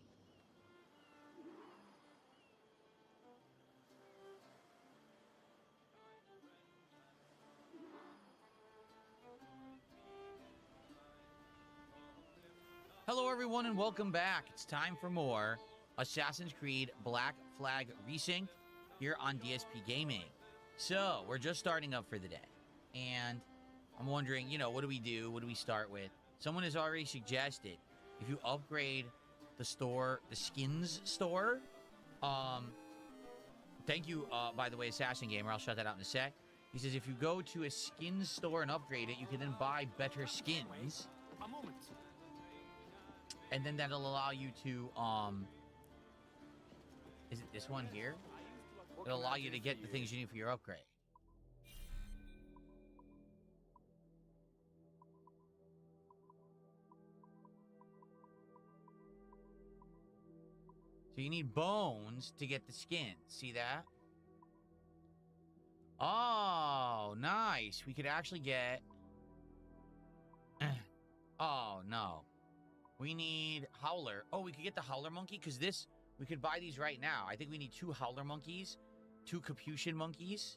Hello, everyone, and welcome back. It's time for more Assassin's Creed Black Flag Resynced here on DSP Gaming. So, we're just starting up for the day. And I'm wondering, you know, what do we do? What do we start with? Someone has already suggested if you upgrade the store, the skins store, thank you, by the way, Assassin Gamer. I'll shut that out in a sec. He says if you go to a skins store and upgrade it, you can then buy better skins. A moment. And then that'll allow you to, is it this one here? It'll allow you to get the things you need for your upgrade. So you need bones to get the skin. See that? Oh, nice. We could actually get... Oh, no. We need Howler. Oh, we could get the Howler Monkey, because this... We could buy these right now. I think we need 2 Howler Monkeys, 2 Capuchin Monkeys.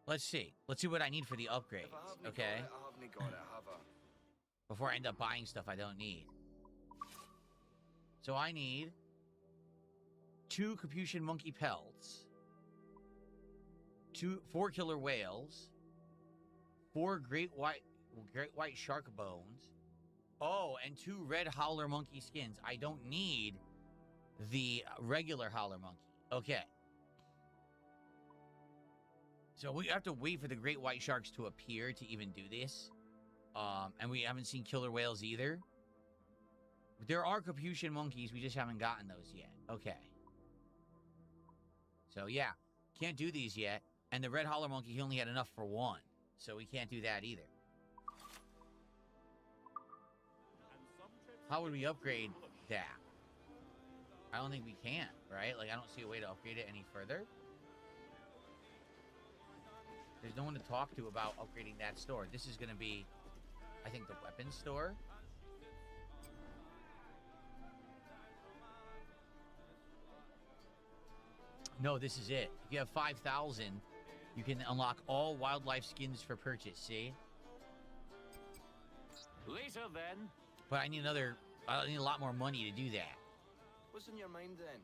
Let's see. Let's see what I need for the upgrades, okay? Before I end up buying stuff I don't need. So I need 2 Capuchin Monkey pelts, 4 killer whales, 4 great white shark bones. Oh, and 2 red howler monkey skins. I don't need the regular howler monkey. Okay. So we have to wait for the great white sharks to appear to even do this. And we haven't seen killer whales either. There are Capuchin monkeys, we just haven't gotten those yet. Okay. So yeah, can't do these yet. And the red howler monkey, he only had enough for 1. So we can't do that either. How would we upgrade that? I don't think we can, right? Like, I don't see a way to upgrade it any further. There's no one to talk to about upgrading that store. This is going to be, I think, the weapons store. No, this is it. If you have 5,000, you can unlock all wildlife skins for purchase, see? Later then. But I need a lot more money to do that. What's in your mind then?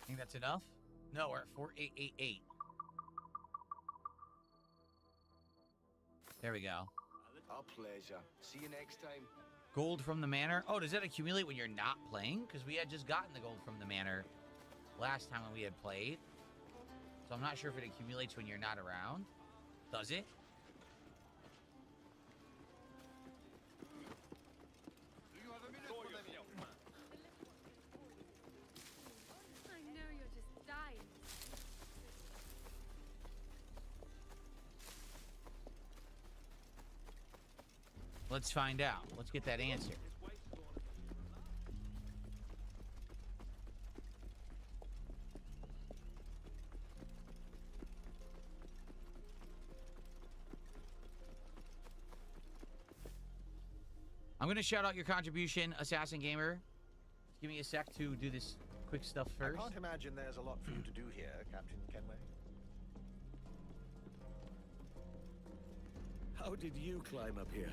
Think that's enough? No, we're at 4888. There we go. A pleasure. See you next time. Gold from the manor. Oh, does that accumulate when you're not playing? Because we had just gotten the gold from the manor last time when we had played. So I'm not sure if it accumulates when you're not around. Does it? I know you're just dying. Let's find out. Let's get that answer. I'm going to shout out your contribution, Assassin Gamer. Give me a sec to do this quick stuff first. I can't imagine there's a lot for you to do here, Captain Kenway. How did you climb up here?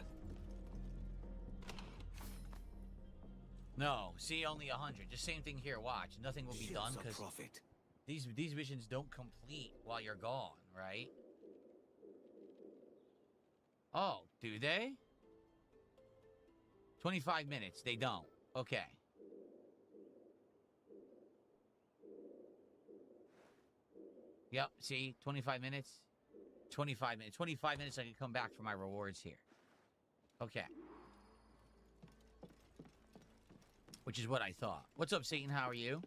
No, see, only 100. Just same thing here. Watch, nothing will be done because these missions don't complete while you're gone, right? Oh, do they? 25 minutes. They don't. Okay. Yep. See, 25 minutes. 25 minutes. 25 minutes. I can come back for my rewards here. Okay. Which is what I thought. What's up, Satan? How are you?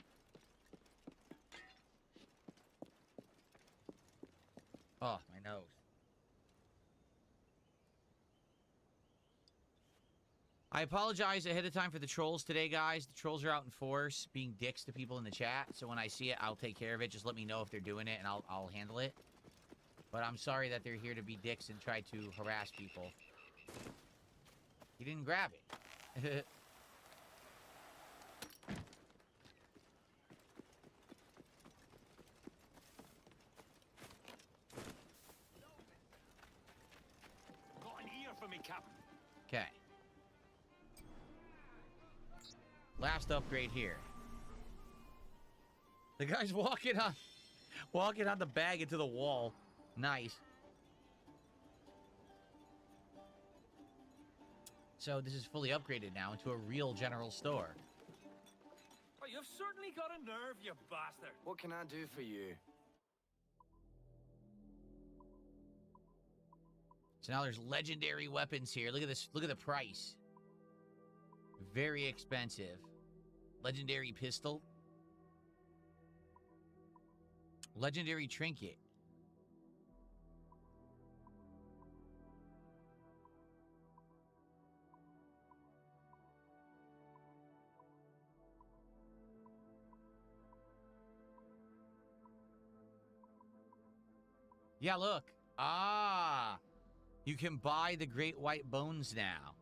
Oh, my nose. I apologize ahead of time for the trolls today, guys. The trolls are out in force, being dicks to people in the chat. So when I see it, I'll take care of it. Just let me know if they're doing it, and I'll handle it. But I'm sorry that they're here to be dicks and try to harass people. He didn't grab it. Got an ear for me, Captain. Okay. Last upgrade here. The guy's walking on the bag into the wall. Nice. So this is fully upgraded now into a real general store. Oh, you've certainly got a nerve, you bastard. What can I do for you? So now there's legendary weapons here. Look at this. Look at the price. Very expensive. Legendary pistol. Legendary trinket. Yeah, look. Ah. You can buy the great white bones now.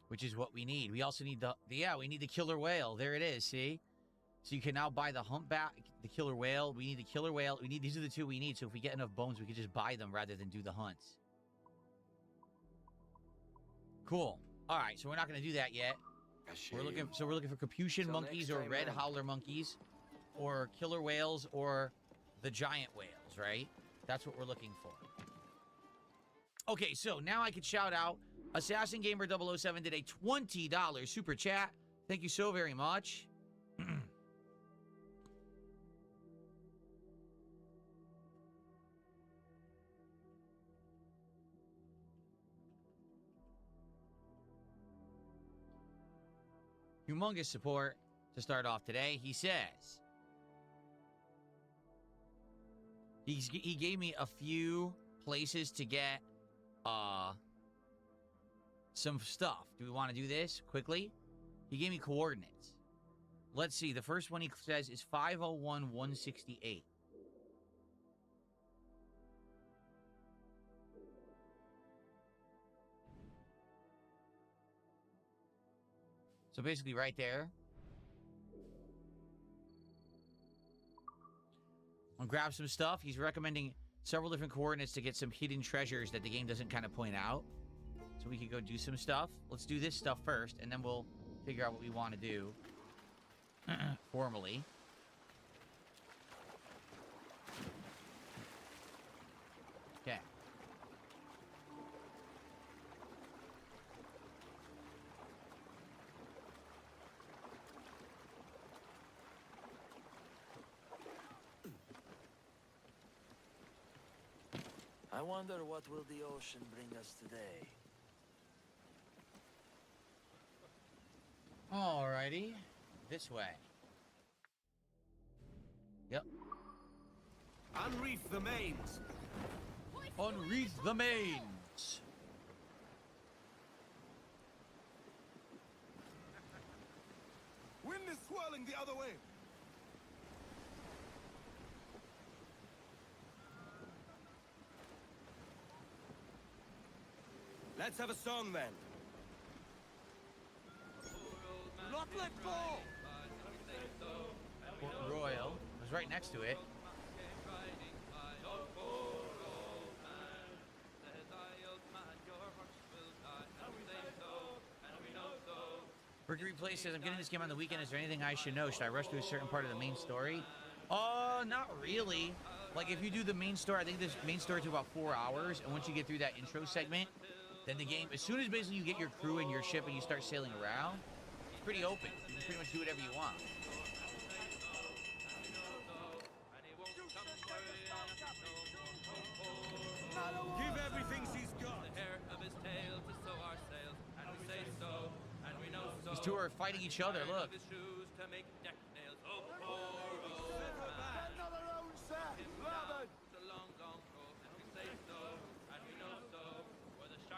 Which is what we need. We also need we need the killer whale. There it is, see? So you can now buy the humpback, the killer whale. We need the killer whale. These are the two we need. So if we get enough bones, we can just buy them rather than do the hunts. Cool. All right, so we're not going to do that yet. We're looking for Capuchin monkeys or red howler monkeys or killer whales or the giant whales, right? That's what we're looking for. Okay, so now I can shout out Assassin Gamer 007 did a $20 super chat. Thank you so very much. Humongous support to start off today. He says he gave me a few places to get some stuff. Do we want to do this quickly? He gave me coordinates. Let's see. The first one he says is 501-168. So basically right there. I'll grab some stuff. He's recommending several different coordinates to get some hidden treasures that the game doesn't kind of point out. So we could go do some stuff. Let's do this stuff first, and then we'll figure out what we want to do formally. Okay. I wonder what will the ocean bring us today. Alrighty. This way. Yep. Unreef the mains. Unwreath the mains. Wind is swirling the other way. Let's have a song then. Split ball! Port Royal. I was right next to it. Mercury Play says, I'm getting this game on the weekend. Is there anything I should know? Should I rush through a certain part of the main story? Not really. Like, if you do the main story, I think this main story took about 4 hours. And once you get through that intro segment, then the game, as soon as basically you get your crew and your ship and you start sailing around, it's pretty open. You can pretty much do whatever you want. Give everything she's got. These two are fighting each other, look.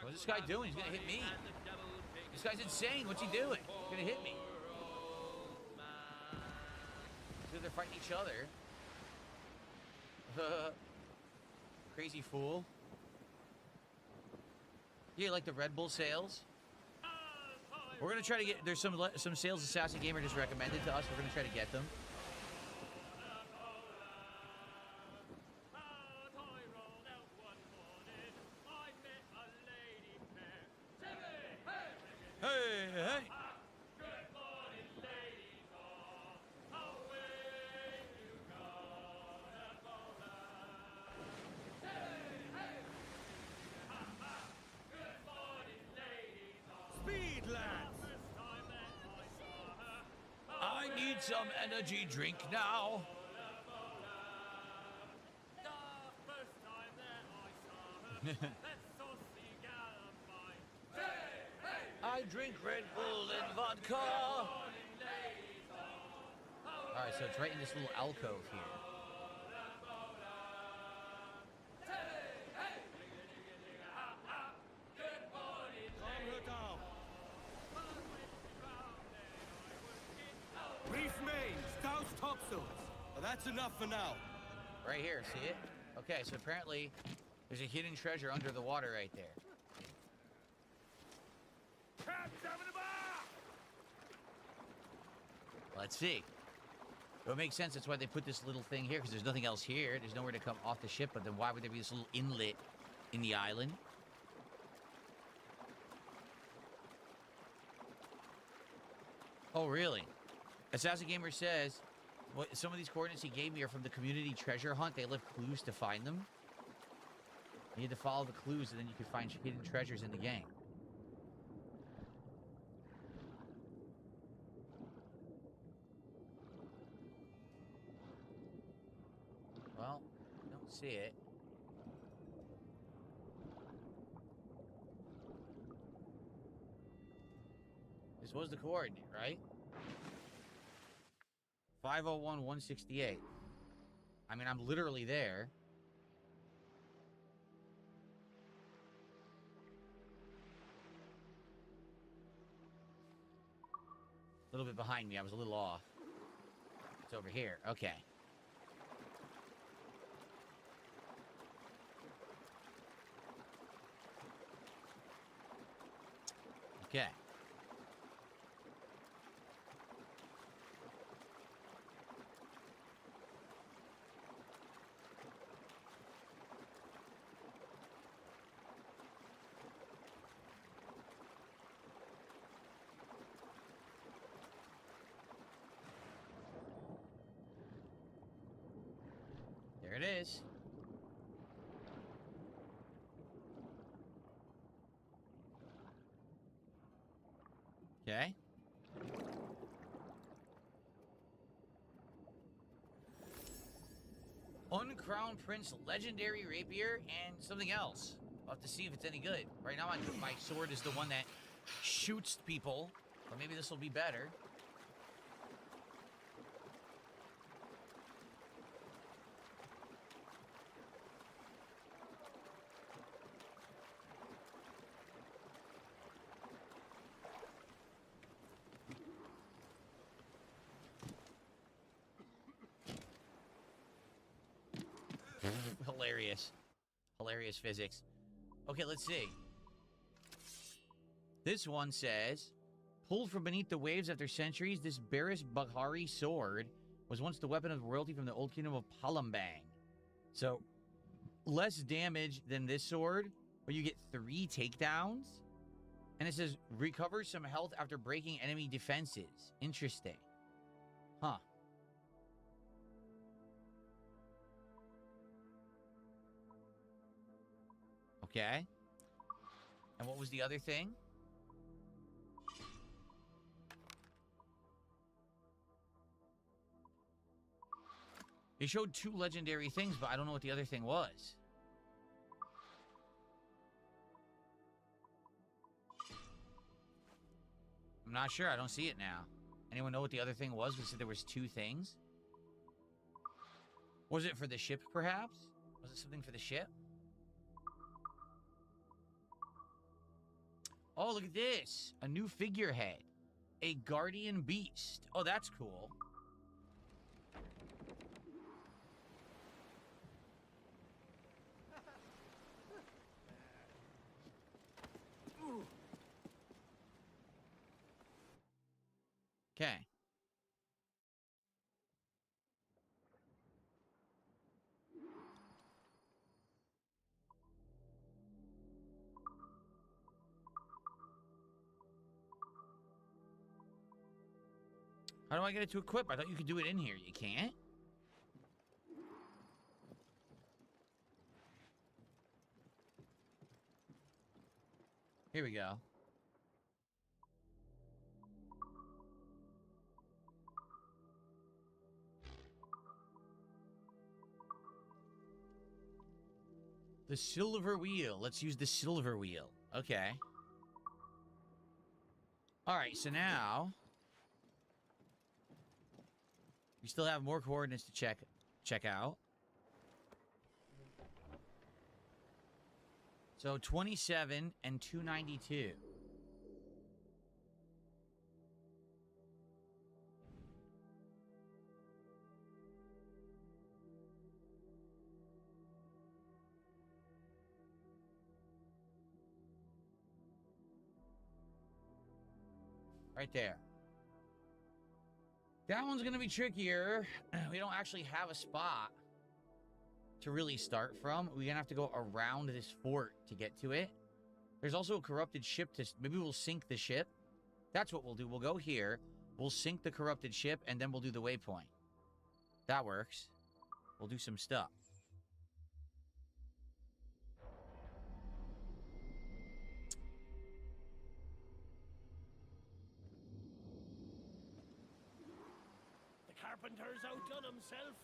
What's this guy doing? He's gonna hit me. This guy's insane. What's he doing? He's gonna hit me. So they're fighting each other. Crazy fool. Yeah, like the Red Bull sales. We're gonna try to get. There's some sales Assassin Gamer just recommended to us. We're gonna try to get them. Hey, hey. Speed, lads! I need some energy drink now. I drink Red Bull and vodka. Alright, so it's right in this little alcove here. Calm her down. Reef mains, douse topsails. Well, that's enough for now. Right here, see it? Okay, so apparently there's a hidden treasure under the water right there. Let's see. It would make sense. That's why they put this little thing here, because there's nothing else here. There's nowhere to come off the ship, but then why would there be this little inlet in the island? Oh, really? Assassin Gamer says, what, some of these coordinates he gave me are from the community treasure hunt. They left clues to find them. You need to follow the clues, and then you can find hidden treasures in the game. Well, I don't see it. This was the coordinate, right? 501-168. I mean, I'm literally there. A little bit behind me. I was a little off. It's over here. Okay. Okay. There it is. Okay. Uncrowned Prince Legendary Rapier and something else. I'll have to see if it's any good. Right now my sword is the one that shoots people, but maybe this will be better. Hilarious. Hilarious physics. Okay, let's see. This one says, Pulled from beneath the waves after centuries, this Barris Baghari sword was once the weapon of royalty from the old kingdom of Palembang. So, less damage than this sword, but you get 3 takedowns. And it says, recover some health after breaking enemy defenses. Interesting. Huh. Okay. And what was the other thing? They showed 2 legendary things, but I don't know what the other thing was. I'm not sure. I don't see it now. Anyone know what the other thing was? We said there was 2 things. Was it for the ship, perhaps? Was it something for the ship? Oh, look at this. A new figurehead. A guardian beast. Oh, that's cool. Okay. How do I get it to equip? I thought you could do it in here. You can't? Here we go. The silver wheel. Let's use the silver wheel. Okay. Alright, so now we still have more coordinates to check out. So 27 and 292. Right there. That one's going to be trickier. We don't actually have a spot to really start from. We're going to have to go around this fort to get to it. There's also a corrupted ship to... Maybe we'll sink the ship. That's what we'll do. We'll go here. We'll sink the corrupted ship, and then we'll do the waypoint. That works. We'll do some stuff. Carpenter's outdone himself.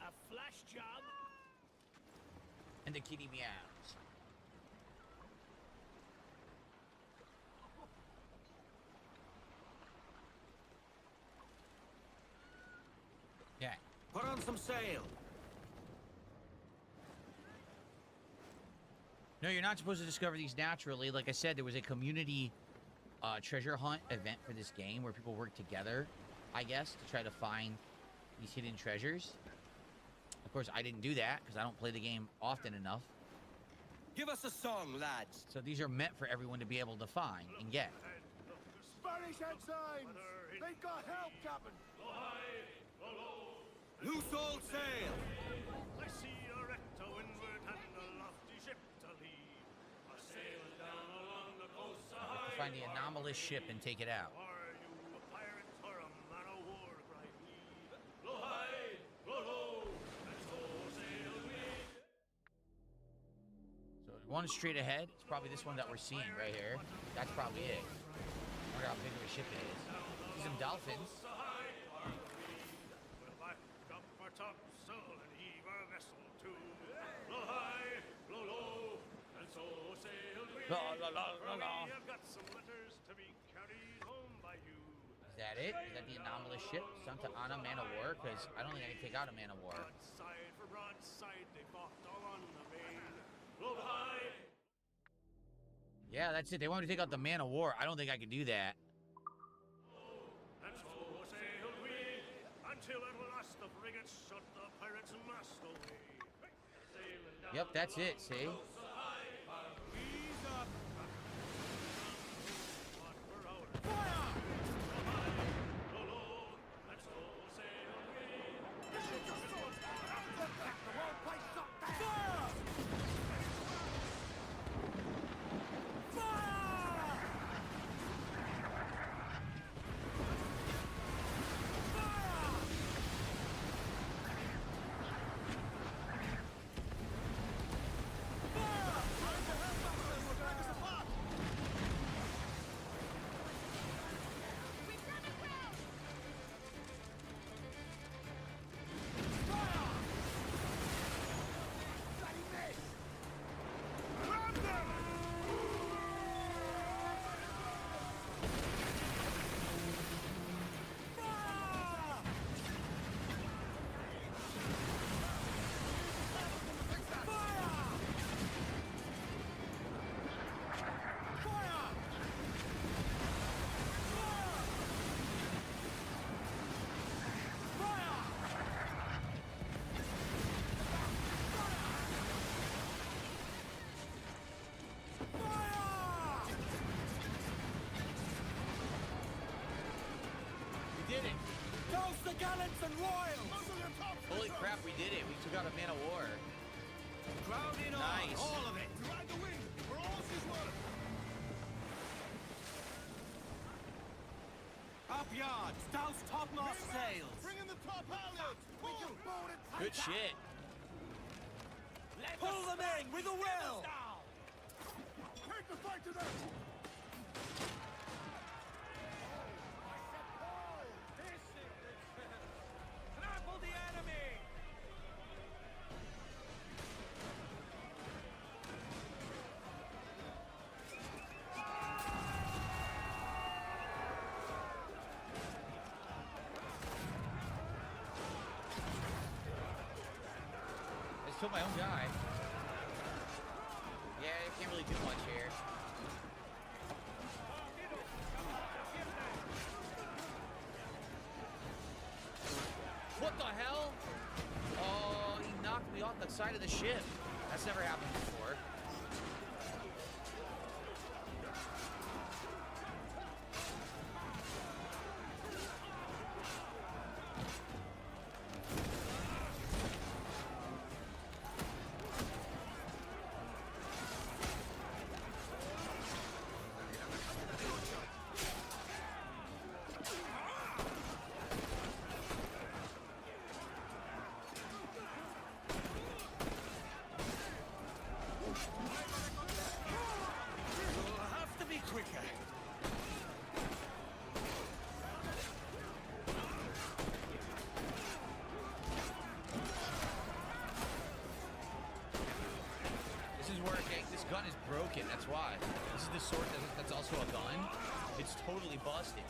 A flash job. And the kitty meows. Yeah. Put on some sail. No, you're not supposed to discover these naturally. Like I said, there was a community treasure hunt event for this game where people work together, I guess, to try to find these hidden treasures. Of course, I didn't do that because I don't play the game often enough. Give us a song, lads. So these are meant for everyone to be able to find and get. Spanish ensigns! They got help, Captain! Loose all sail. I see a recto windward and a lofty ship to lead. A sailing down along the coast so high. Find the anomalous ship and take it out. Are you a pirate or a man of war, cried he? Blow high, blow low, and so sail we. So one straight ahead. It's probably this one that we're seeing right here. That's probably it. I wonder how big of a ship it is. See some dolphins. Topsail and heave our vessel to. Blow high, blow low, and so sailed we. La, la, la, la, la. We have got some letters to be carried home by you. Is that it? Is that the anomalous ship? Santa Ana, man of war? Because I don't think I can take out a man of war. Broadside for broadside, they fought all on the main. Blow high. Yeah, that's it. They want me to take out the man of war. I don't think I can do that. And so sailed we until at last the frigate shut the pirates' mast away. Yep, that's it, see? Ease up. What were our gallants and royals! Holy crap, we did it. We took out a man of war. Crowd in on, Nice. all of it! Ride the wind! We're all she's worth! Up yards, douse topmast sails! Bring in the top halyards! We can board it! Good shit. Pull them in with a will! Take the fight to them! Trample the enemy! I just killed my own guy. Yeah, I can't really do much here. What the hell? Oh, he knocked me off the side of the ship. That's never happened before. We'll have to be quicker. This is working. This gun is broken. That's why. This is the sword that's also a gun. It's totally busted.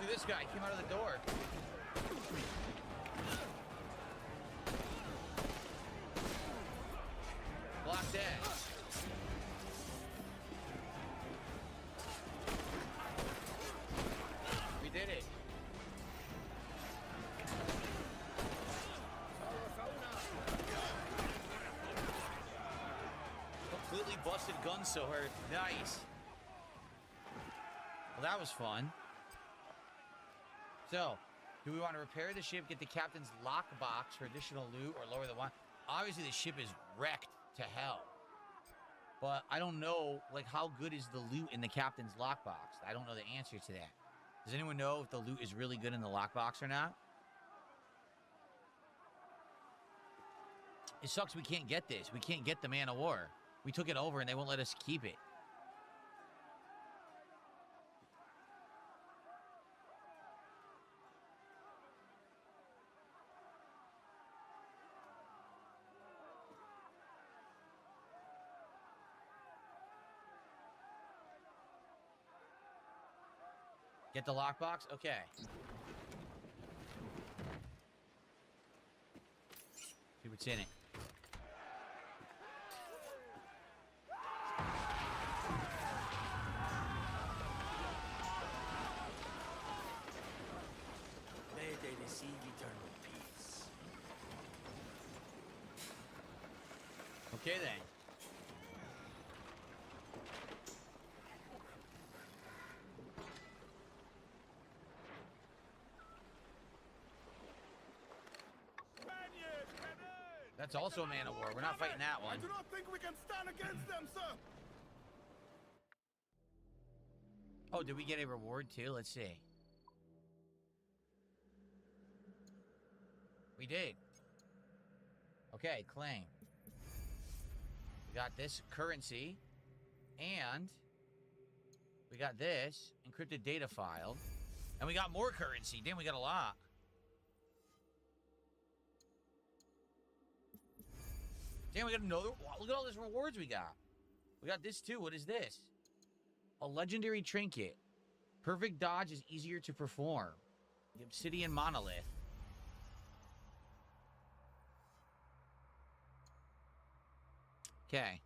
Look at this guy. He came out of the door. Block dead. We did it. Completely busted gun sword. Nice. Well, that was fun. So, do we want to repair the ship, get the captain's lockbox for additional loot, or lower the one? Obviously, the ship is wrecked to hell. But I don't know, like, how good is the loot in the captain's lockbox? I don't know the answer to that. Does anyone know if the loot is really good in the lockbox or not? It sucks we can't get this. We can't get the Man of War. We took it over and they won't let us keep it. Get the lockbox? Okay. See what's in it. May they receive eternal peace. Okay then. That's also a Man of War. We're not fighting that one. I do not think we can stand against them, sir! Oh, did we get a reward too? Let's see. We did. Okay, claim. We got this currency. And we got this encrypted data file. And we got more currency. Damn, we got a lot. Damn, we got another. Look at all these rewards we got. We got this too. What is this? A legendary trinket. Perfect dodge is easier to perform. The obsidian monolith. Okay.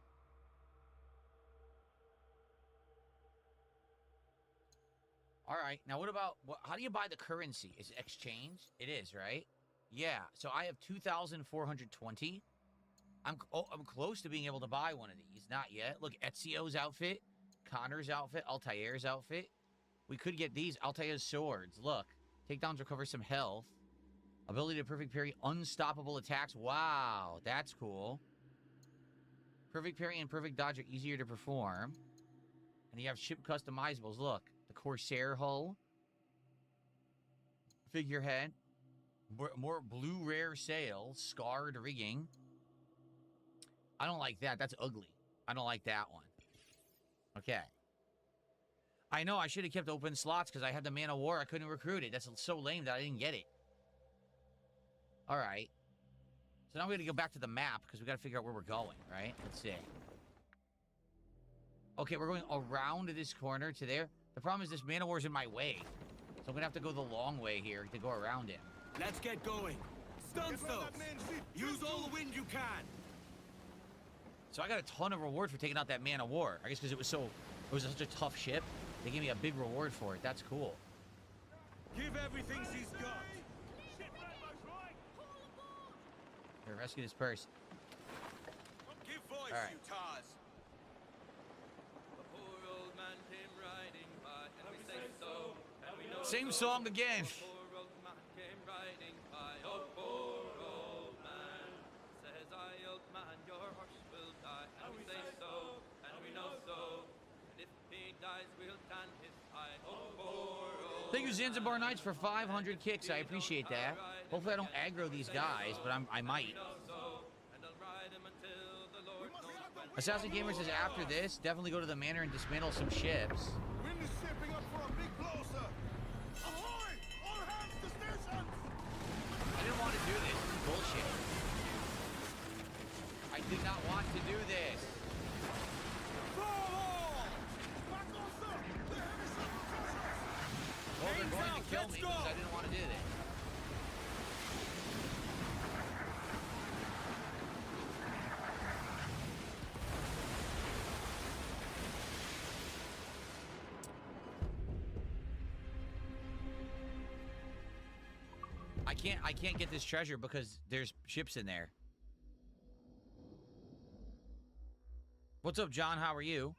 All right. Now, what about... how do you buy the currency? Is it exchange? It is, right? Yeah. So I have 2,420. I'm close to being able to buy one of these. Not yet. Look, Ezio's outfit. Connor's outfit. Altair's outfit. We could get these. Altair's swords. Look. Takedowns recover some health. Ability to perfect parry. Unstoppable attacks. Wow. That's cool. Perfect parry and perfect dodge are easier to perform. And you have ship customizables. Look. The Corsair hull. Figurehead. More blue rare sails. Scarred rigging. I don't like that. That's ugly. I don't like that one. Okay. I know I should have kept open slots because I had the Man of War. I couldn't recruit it. That's so lame that I didn't get it. All right. So now we got to go back to the map because we got to figure out where we're going, right? Let's see. Okay, we're going around this corner to there. The problem is this Man of War's in my way. So I'm going to have to go the long way here to go around him. Let's get going. Stun those. Use all the wind you can. So I got a ton of reward for taking out that Man of War. I guess because it was such a tough ship. They gave me a big reward for it. That's cool. Give everything she's got. Here, rescue this purse. Give voice, all right. you tars. The poor old man came riding by, and we say so, and we know Same so. song again. The poor old man came riding by. Oh, poor old man. Says I, old man, your horse will die. And we say so, and we know so. And if he dies, we'll tan his eye. Oh, poor old Thank you, Zanzibar Knights, for 500 kicks. I appreciate that. Hopefully I don't aggro these guys, but I might. Assassin Gamer says after this, definitely go to the manor and dismantle some ships. Wind is shaping up for a big blow, sir. Ahoy! All hands to stations! I didn't want to do this. This is bullshit. I did not want to do this. Well, they're going to kill me because I didn't want to do this. I can't get this treasure because there's ships in there. What's up, John? How are you?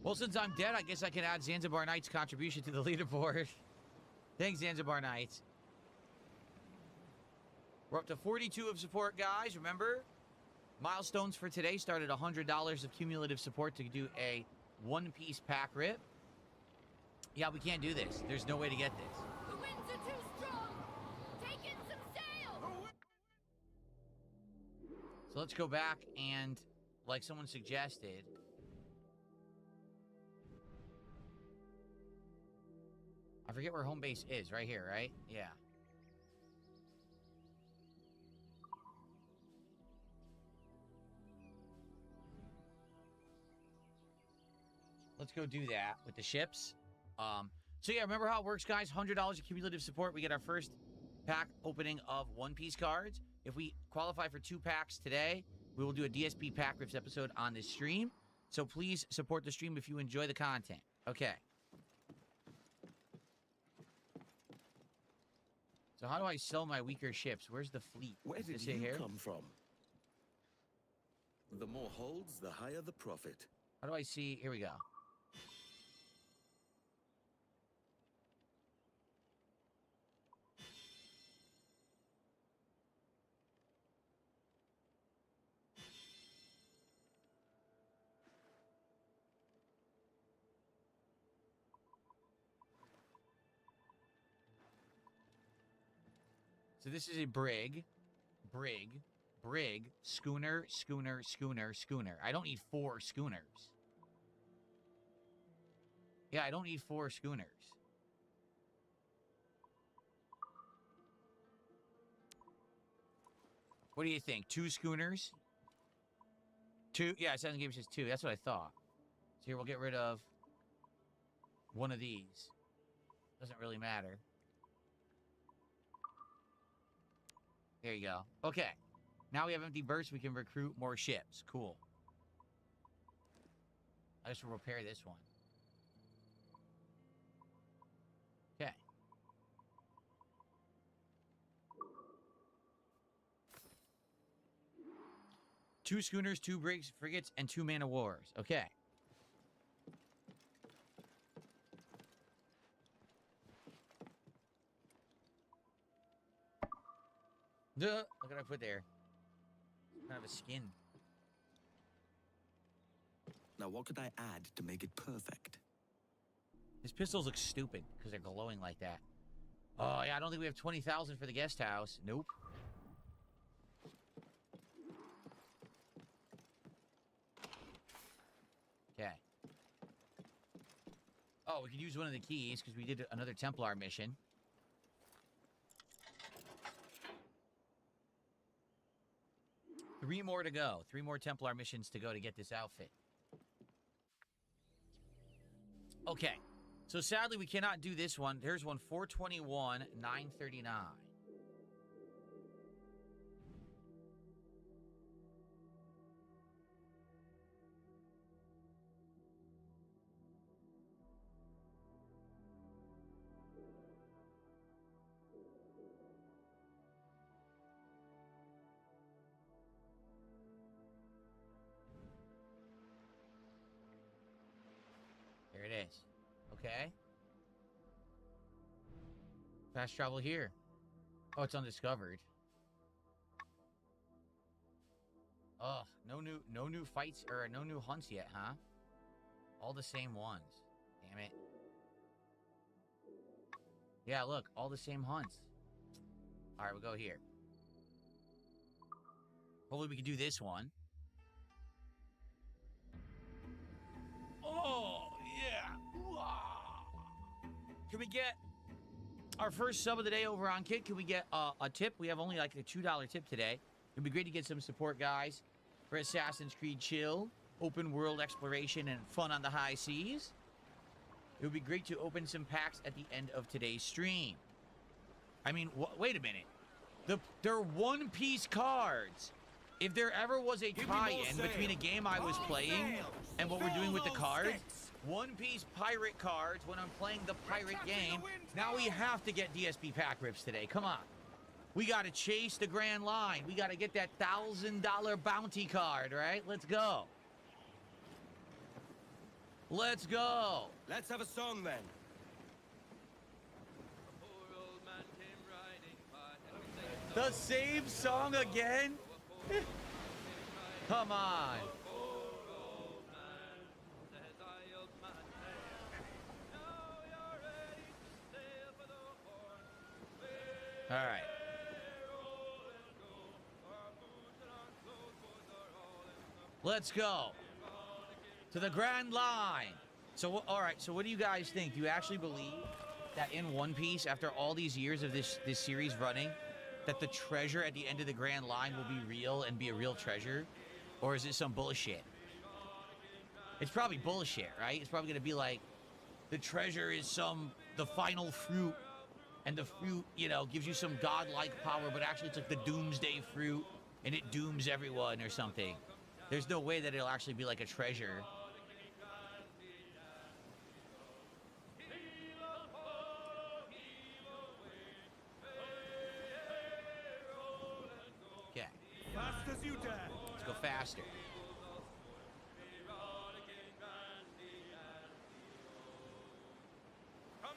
Well, since I'm dead, I guess I can add Zanzibar Knight's contribution to the leaderboard. Thanks, Zanzibar Knights. We're up to 42 of support, guys. Remember, milestones for today start at $100 of cumulative support to do a one-piece pack rip. Yeah, we can't do this. There's no way to get this. The winds are too strong. Take in some sail. So let's go back and, like someone suggested, I forget where home base is. Right here, right? Yeah. Let's go do that with the ships. So yeah, remember how it works, guys? $100 of cumulative support. We get our first pack opening of one-piece cards. If we qualify for 2 packs today, we will do a DSP pack rips episode on this stream. So please support the stream if you enjoy the content. Okay. So how do I sell my weaker ships? Where's the fleet? Where did Is it you here? come from? The more holds, the higher the profit. How do I see? Here we go. So this is a brig, schooner, schooner, schooner, schooner. I don't need 4 schooners. Yeah, I don't need 4 schooners. What do you think? 2 schooners? 2? Yeah, Assassin Gamer says 2. That's what I thought. So here we'll get rid of one of these. Doesn't really matter. There you go. Okay. Now we have empty berths. We can recruit more ships. Cool. I just will repair this one. 2 schooners, 2 frigates, and 2 man of wars. Okay. Duh. Look what I put there. Kind of a skin. Now, what could I add to make it perfect? His pistols look stupid because they're glowing like that. Oh, yeah, I don't think we have 20,000 for the guest house. Nope. Okay. Oh, we could use one of the keys because we did another Templar mission. Three more to go. 3 more Templar missions to go to get this outfit. Okay. So sadly, we cannot do this one. There's one, 421, 939. There it is. Okay. Fast travel here. Oh, it's undiscovered. Oh, no new fights or no new hunts yet, huh? All the same ones. Damn it. Yeah, look, all the same hunts. All right, we'll go here. Hopefully we can do this one. Oh, yeah. Can we get our first sub of the day over on Kit? Can we get a tip? We have only like a $2 tip today. It'd be great to get some support, guys, for Assassin's Creed Chill, open world exploration, and fun on the high seas. It would be great to open some packs at the end of today's stream. I mean, wait a minute. They're one-piece cards. If there ever was a tie-in between a game I was playing and what we're doing with the cards, one-piece pirate cards when I'm playing the pirate game, now we have to get DSP pack rips today. Come on. We got to chase the grand line. We got to get that $1,000 bounty card, right? Let's go. Let's go. Let's have a song then. The same song again? Come on. All right. Let's go to the Grand Line. So, all right. So, what do you guys think? Do you actually believe that in One Piece, after all these years of this series running, that the treasure at the end of the Grand Line will be real and be a real treasure, or is it some bullshit? It's probably bullshit, right? It's probably gonna be like the treasure is the final fruit, and the fruit, you know, gives you some godlike power, but actually it's like the doomsday fruit, and it dooms everyone or something. There's no way that it'll actually be like a treasure. Okay. Fast as you dare. Let's go faster.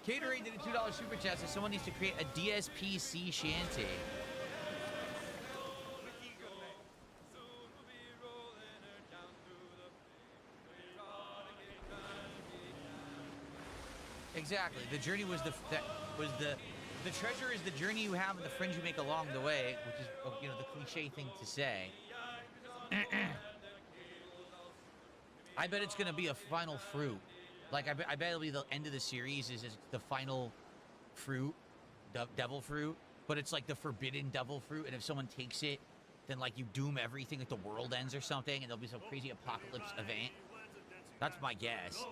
Catering did a $2 super chat, so someone needs to create a DSP sea shanty. Exactly. The journey was the treasure is the journey you have and the friends you make along the way, which is, you know, the cliche thing to say. I bet it's gonna be a final fruit. Like, I bet it'll be the end of the series is the final fruit, devil fruit, but it's like the forbidden devil fruit, and if someone takes it, then like you doom everything, like the world ends or something, and there'll be some crazy apocalypse event. That's my guess.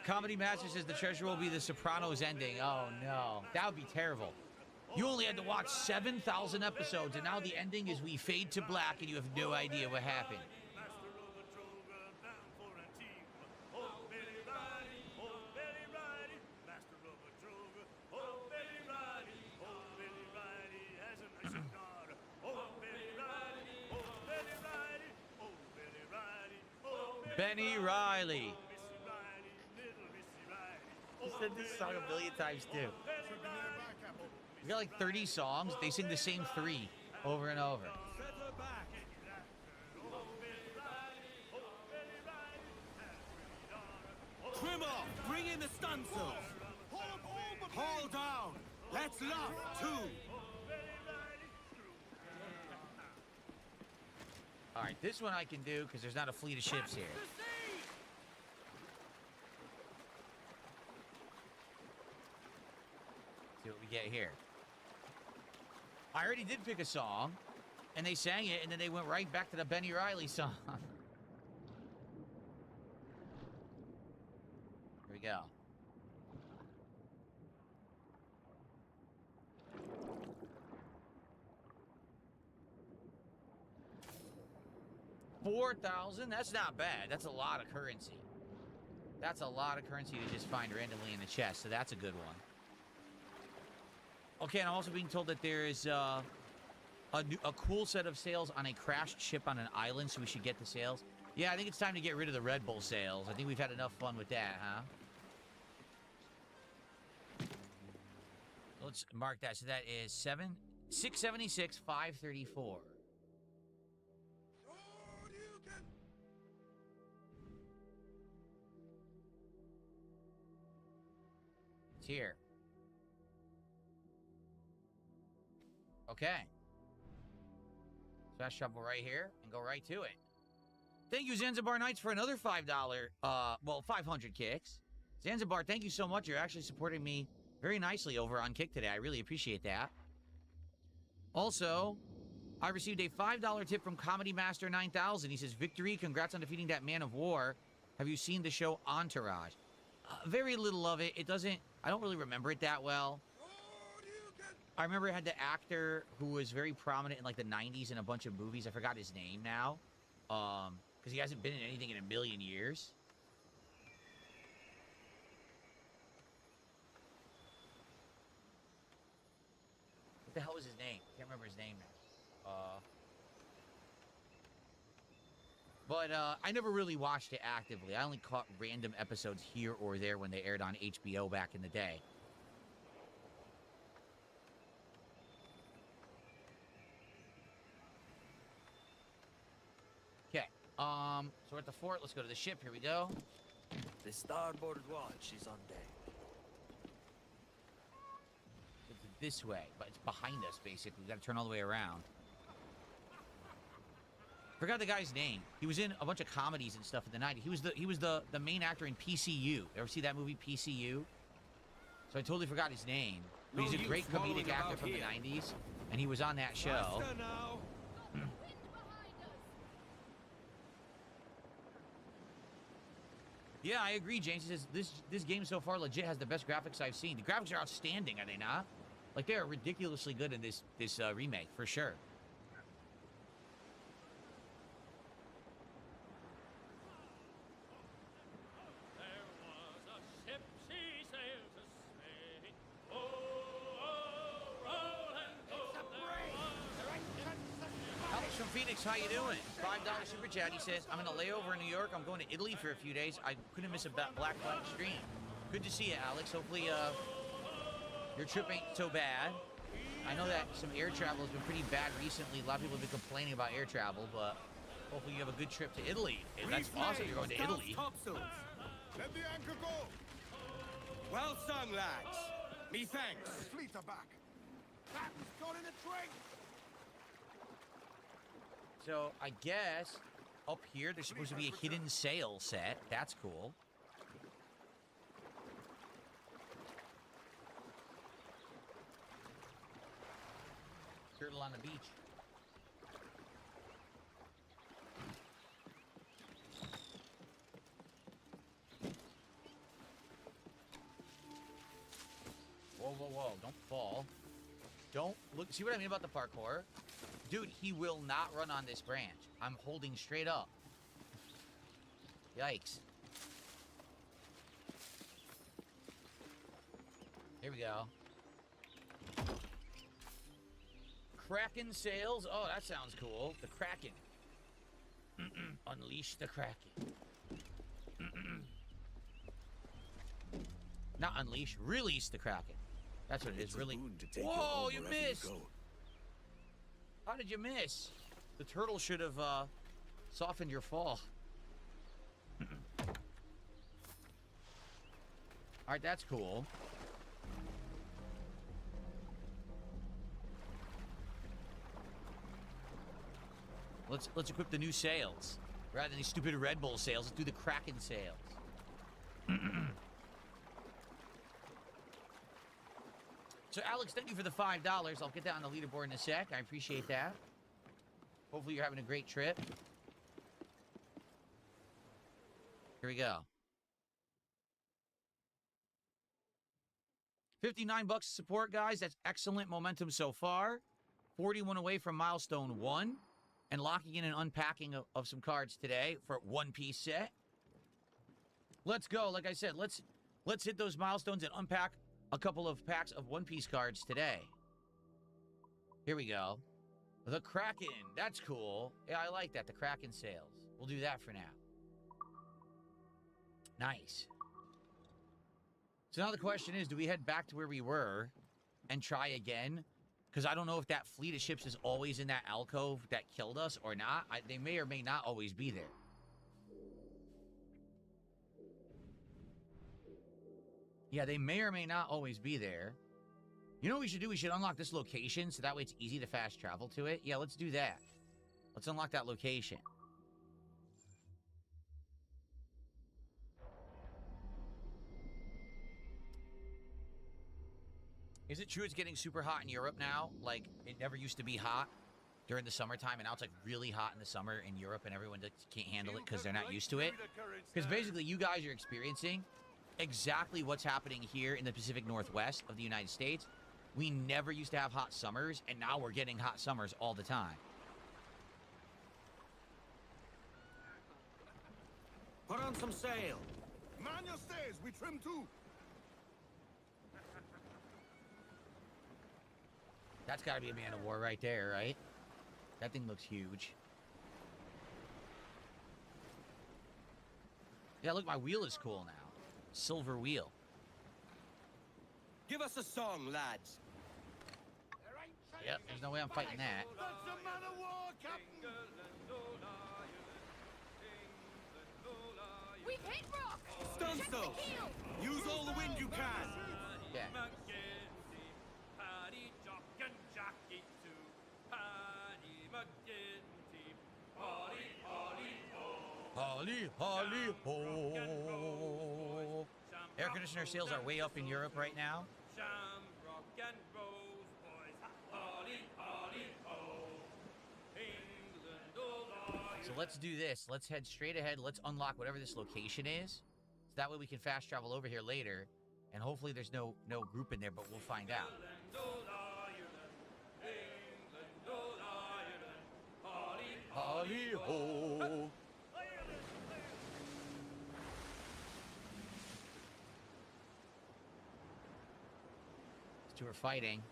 Comedy Master says the treasure will be the Sopranos ending. Oh no, that would be terrible. You only had to watch 7,000 episodes, and now the ending is we fade to black, and you have no idea what happened. Benny Riley. He said this song a million times too. We got like 30 songs. They sing the same 3 over and over. Trim off! Bring in the stunsails! Hold down! Let's laugh, too! Alright, this one I can do because there's not a fleet of ships here. See what we get here. I already did pick a song, and they sang it, and then they went right back to the Benny Riley song. Here we go. $4,000? That's not bad. That's a lot of currency. That's a lot of currency to just find randomly in the chest, so that's a good one. Okay, and I'm also being told that there is a cool set of sails on a crashed ship on an island, so we should get the sails. Yeah, I think it's time to get rid of the Red Bull sails. I think we've had enough fun with that, huh? Let's mark that. So that is 676, 534. It's here. Okay. So that's shovel right here and go right to it. Thank you, Zanzibar Knights, for another $5, well, 500 kicks. Zanzibar, thank you so much. You're actually supporting me very nicely over on Kick today. I really appreciate that. Also, I received a $5 tip from Comedy Master 9000. He says, "Victory, congrats on defeating that man of war. Have you seen the show Entourage?" Very little of it. I don't really remember it that well. I remember it had the actor who was very prominent in like the 90s in a bunch of movies. I forgot his name now. Because he hasn't been in anything in a million years. What the hell was his name? Can't remember his name now. But I never really watched it actively. I only caught random episodes here or there when they aired on HBO back in the day. Okay. So we're at the fort. Let's go to the ship. Here we go. The starboard watch is on deck. It's this way, but it's behind us, basically. We gotta turn all the way around. Forgot the guy's name. He was in a bunch of comedies and stuff in the 90s. He was the main actor in PCU. Ever see that movie, PCU? So I totally forgot his name. But he's a great comedic actor from the 90s, and he was on that show. Yeah, I agree, James. He says, this game so far legit has the best graphics I've seen. The graphics are outstanding, are they not? Like, they are ridiculously good in this remake, for sure. How you doing? $5 super chat. He says, "I'm in a layover in New York. I'm going to Italy for a few days. I couldn't miss a Black Flag stream." Good to see you, Alex. Hopefully, your trip ain't so bad. I know that some air travel has been pretty bad recently. A lot of people have been complaining about air travel, but hopefully you have a good trip to Italy. That's awesome. You're going to Italy. Let the anchor go. Well sung, lads. Me thanks. Fleet are back. Captain's got in a drink. So, I guess up here there's supposed to be a hidden sail set. That's cool. Turtle on the beach. Whoa, whoa, whoa. Don't fall. Don't look. See what I mean about the parkour? Dude, he will not run on this branch. I'm holding straight up. Yikes. Here we go. Kraken sails. Oh, that sounds cool. The Kraken. Unleash the Kraken. Not unleash, release the Kraken. That's what it is, really. Whoa, you missed! How did you miss? The turtle should have softened your fall. Alright, that's cool. Let's equip the new sails. Rather than these stupid Red Bull sails, let's do the Kraken sails. So Alex, thank you for the $5. I'll get that on the leaderboard in a sec. I appreciate that. Hopefully you're having a great trip. Here we go. 59 bucks support, guys. That's excellent momentum so far. 41 away from milestone 1. And locking in and unpacking of some cards today for One Piece set. Let's go. Like I said, let's hit those milestones and unpack a couple of packs of One Piece cards today. Here we go. The Kraken. That's cool. Yeah, I like that. The Kraken sales. We'll do that for now. Nice. So now the question is, do we head back to where we were and try again? Because I don't know if that fleet of ships is always in that alcove that killed us or not. They may or may not always be there. Yeah, they may or may not always be there. You know what we should do? We should unlock this location so that way it's easy to fast travel to it. Yeah, let's do that. Let's unlock that location. Is it true it's getting super hot in Europe now? Like, it never used to be hot during the summertime, and now it's, like, really hot in the summer in Europe, and everyone just can't handle it because they're not used to it? Because basically, you guys are experiencing exactly what's happening here in the Pacific Northwest of the United States. We never used to have hot summers, and now we're getting hot summers all the time. Put on some sail. Man your stays, we trim too. That's got to be a man of war right there, right? That thing looks huge. Yeah, look, my wheel is cool now. Silver wheel. Give us a song, lads. Yep, there's no way I'm fighting that. That's a man of war, Captain. We've hit rock! Stun Check the so. keel! Use all the wind you can. Yeah. Holly, holly, ho. Air conditioner sales are way up in Europe right now. So let's do this. Let's head straight ahead. Let's unlock whatever this location is. So that way we can fast travel over here later. And hopefully there's no group in there, but we'll find out. Holly, ho. These two are fighting.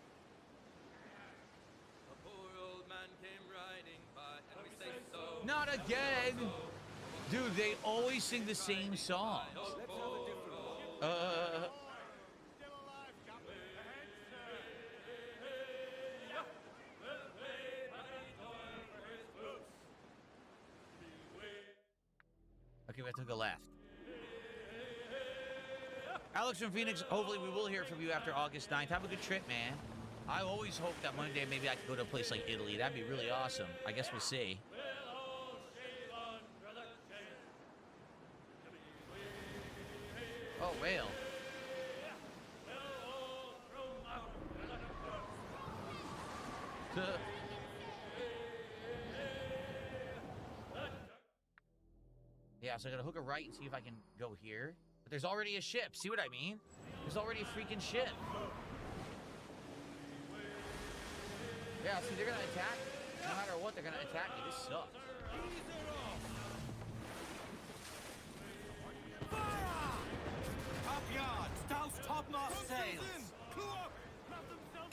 A poor old man came riding by, and we say so. Not again! Dude, they always sing the same songs. Okay, we have to go left. Alex from Phoenix, hopefully we will hear from you after August 9th. Have a good trip, man. I always hope that one day maybe I could go to a place like Italy. That'd be really awesome. I guess we'll see. Oh, whale. Yeah, so I gotta hook a right and see if I can go here. But there's already a ship. See what I mean? There's already a freaking ship. Yeah, see, they're gonna attack. No matter what, they're gonna attack me. This sucks. Top yards, douse topmast sails. Clue up.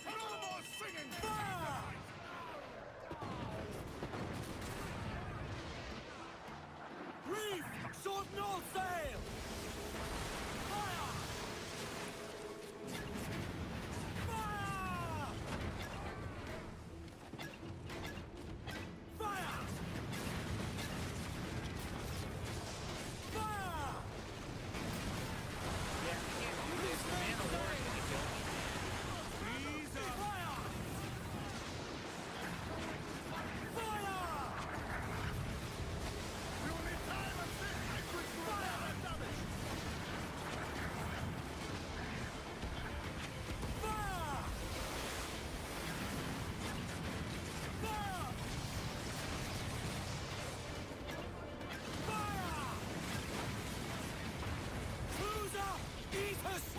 Put on more singing. Reef, shorten all sail.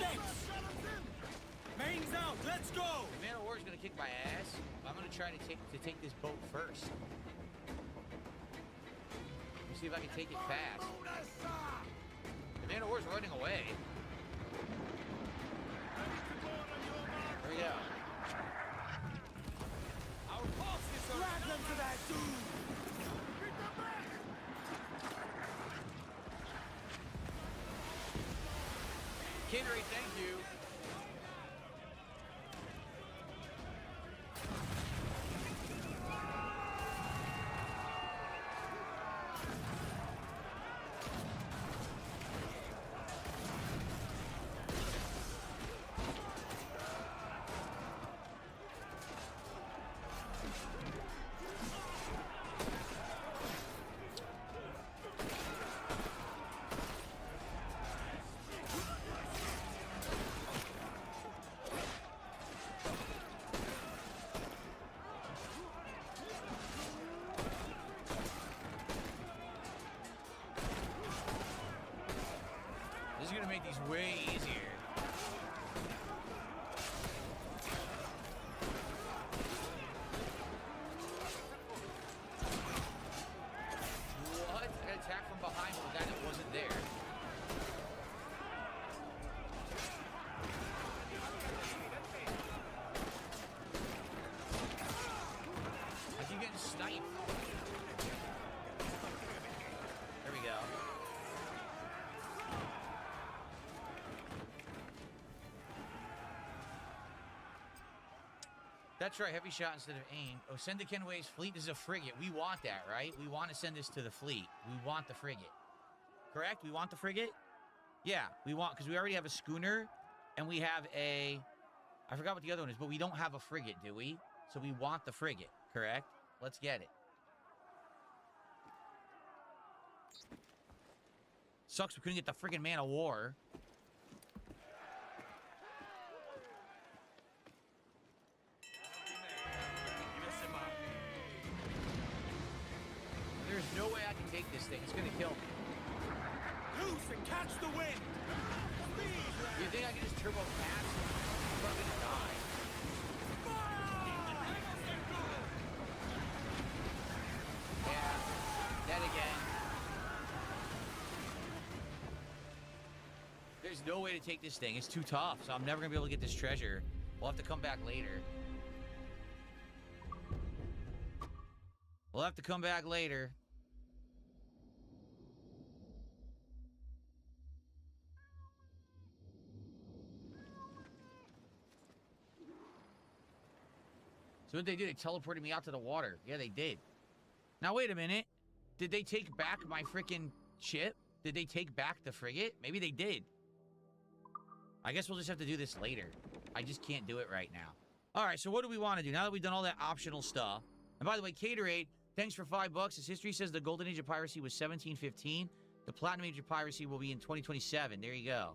steps! Main's out, let's go! The Man of War is gonna kick my ass. I'm gonna try to take this boat first. Let me see if I can take it fast. The Man of War is running away. Here we go. Our forces are... Drag them to that dude! Kinnery, thank you. This is gonna make these way easier. What? An attack from behind from a guy that wasn't there. I keep getting sniped. There we go. That's right, heavy shot instead of aim. Oh, send to Kenway's fleet. This is a frigate. We want that, right? We want to send this to the fleet. We want the frigate. Correct? We want the frigate? Yeah, we want, because we already have a schooner, and we have a... I forgot what the other one is, but we don't have a frigate, do we? So we want the frigate, correct? Let's get it. Sucks we couldn't get the friggin' Man of War. There's no way I can take this thing. It's gonna kill me. Loose and catch the wind! You think I can just turbo pass? I'm not gonna die. Yeah, that again. There's no way to take this thing. It's too tough, so I'm never gonna be able to get this treasure. We'll have to come back later. We'll have to come back later. So what did they do? They teleported me out to the water. Yeah, they did. Now, wait a minute. Did they take back my freaking ship? Did they take back the frigate? Maybe they did. I guess we'll just have to do this later. I just can't do it right now. All right, so what do we want to do? Now that we've done all that optional stuff. And by the way, Caterade, thanks for $5. His history says the golden age of piracy was 1715. The platinum age of piracy will be in 2027. There you go.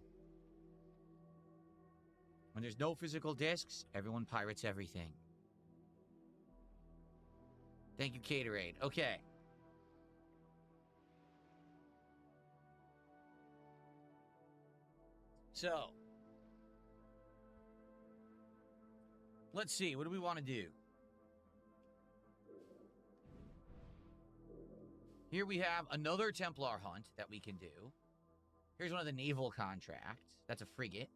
When there's no physical discs, everyone pirates everything. Thank you, Caterade. Okay. So, let's see. What do we want to do? Here we have another Templar hunt that we can do. Here's one of the naval contracts. That's a frigate.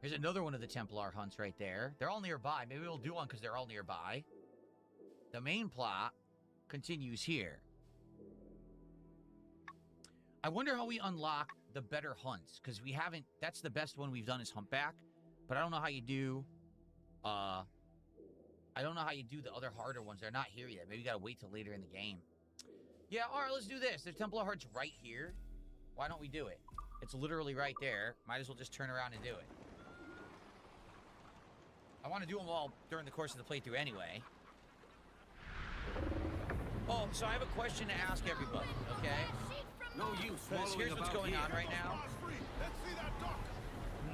Here's another one of the Templar hunts right there. They're all nearby. Maybe we'll do one because they're all nearby. The main plot continues here. I wonder how we unlock the better hunts, because we haven't... That's the best one we've done is Humpback, but I don't know how you do... I don't know how you do the other harder ones. They're not here yet. Maybe you gotta wait till later in the game. Yeah, alright, let's do this. There's Templar Hearts right here. Why don't we do it? It's literally right there. Might as well just turn around and do it. I want to do them all during the course of the playthrough anyway. Oh, so I have a question to ask everybody, okay? No use. Here's what's going on right now.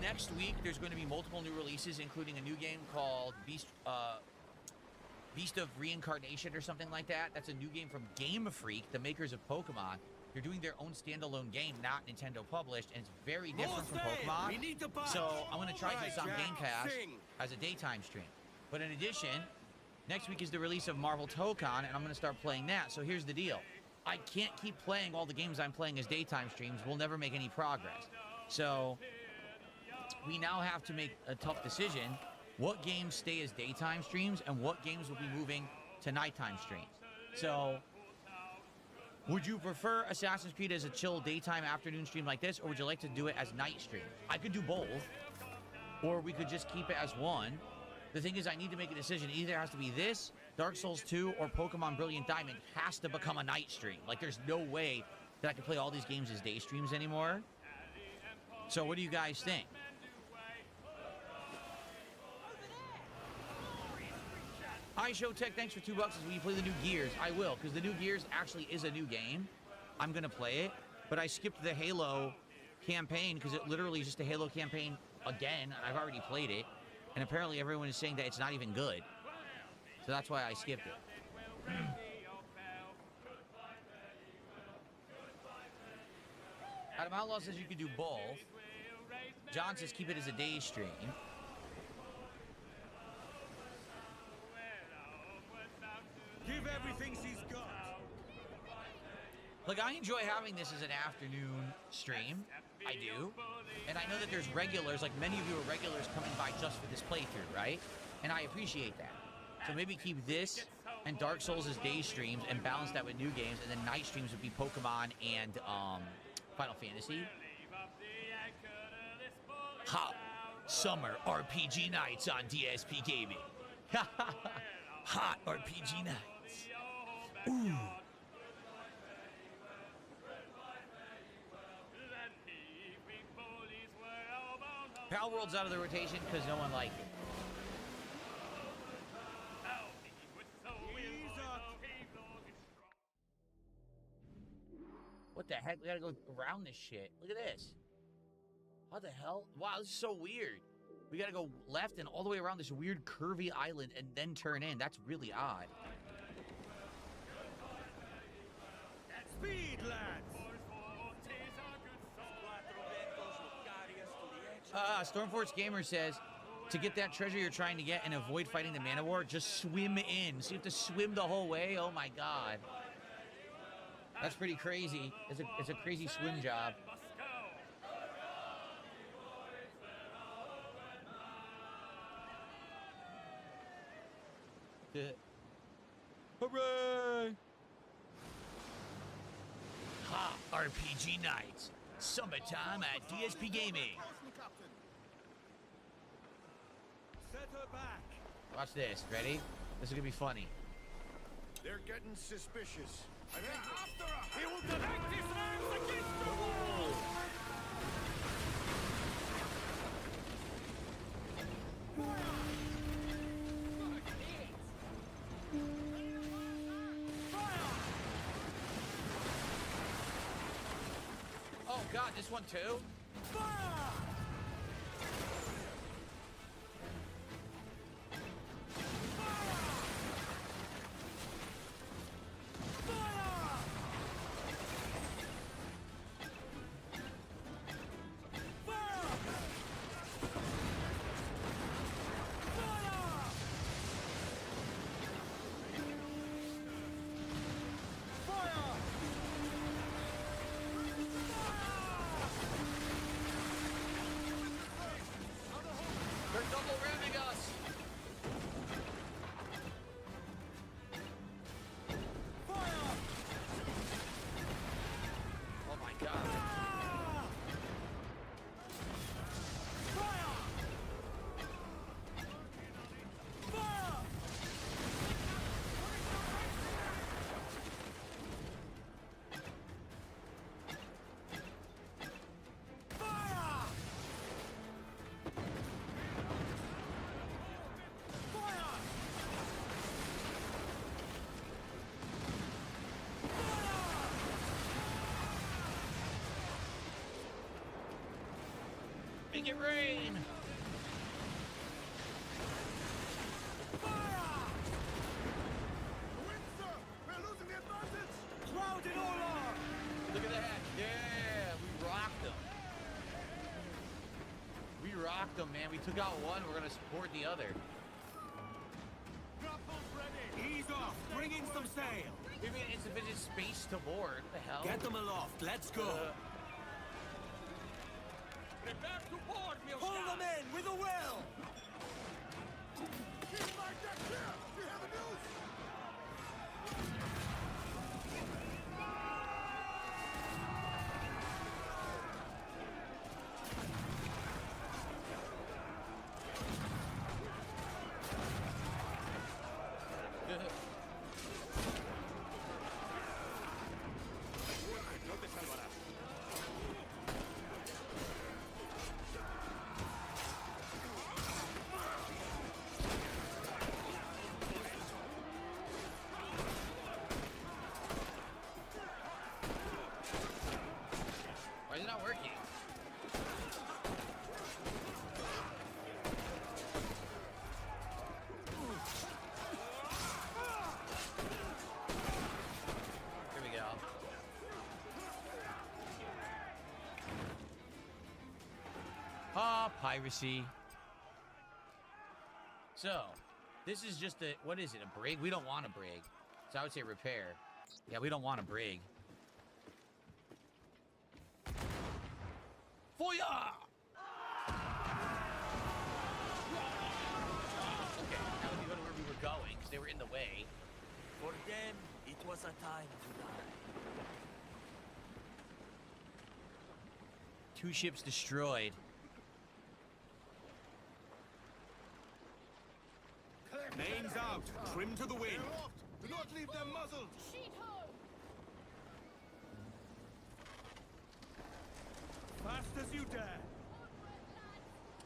Next week, there's going to be multiple new releases, including a new game called Beast of Reincarnation or something like that. That's a new game from Game Freak, the makers of Pokemon. They're doing their own standalone game, not Nintendo published, and it's very different from stay. Pokemon. We need to buy. So I'm gonna try this on Jack. Game Pass Sing. as a daytime stream. But in addition, next week is the release of Marvel Tokon, and I'm gonna start playing that. So here's the deal. I can't keep playing all the games I'm playing as daytime streams. We'll never make any progress. So we now have to make a tough decision. What games stay as daytime streams and what games will be moving to nighttime streams? So would you prefer Assassin's Creed as a chill daytime afternoon stream like this, or would you like to do it as night stream? I could do both, or we could just keep it as one. The thing is, I need to make a decision. Either it has to be this, Dark Souls 2, or Pokemon Brilliant Diamond has to become a night stream. Like, there's no way that I can play all these games as day streams anymore. So what do you guys think? Hi, Showtech, thanks for $2 as we play the new Gears. I will, because the new Gears actually is a new game. I'm going to play it, but I skipped the Halo campaign because it literally is just a Halo campaign again. I've already played it, and apparently everyone is saying that it's not even good. So that's why I skipped it. Adam Outlaw says you could do both. John says keep it as a day stream. Give everything she's got. Look, I enjoy having this as an afternoon stream. I do. And I know that there's regulars, like many of you are regulars coming by just for this playthrough, right? And I appreciate that. So maybe keep this and Dark Souls as day streams and balance that with new games, and then night streams would be Pokemon and Final Fantasy. Ha! Summer RPG nights on DSP Gaming. Hot RPG nights. Ooh. Pal World's out of the rotation because no one liked it. What the heck? We gotta go around this shit. Look at this. What the hell? Wow, this is so weird. We gotta go left and all the way around this weird curvy island and then turn in. That's really odd. Speed, lads! Stormforce Gamer says, to get that treasure you're trying to get and avoid fighting the Man of War, just swim in. So you have to swim the whole way? Oh my god. That's pretty crazy. It's a crazy swim job. Hooray! Ha! RPG nights. Summertime at DSP Gaming. Set her back. Watch this. Ready? This is gonna be funny. They're getting suspicious. And they're after her! He will connect his hands against the wall! Oh god, this one too? They're double ramming us! Oh my god. Make it rain! We're losing the advantage! Crowd in order! Look at draft them, man. We took out one. We're gonna support the other. Grapples ready. Ease off. Bring in some sail. We have insufficient space to board. What the hell? Get them aloft. Let's go. Prepare to board, Milka! Pull them in with a will. Keep my deck clear. You have a news? Why is it not working? Here we go. Ah, piracy. So, this is just a, what is it, a brig? We don't want a brig. So I would say repair. Yeah, we don't want a brig. Fire! Okay, now we go to where we were going, because they were in the way. For them, it was a time to die. 2 ships destroyed. Mains out. Trim to the wind. Aloft. Do not leave them muzzled. Sheet ho! Fast as you dare.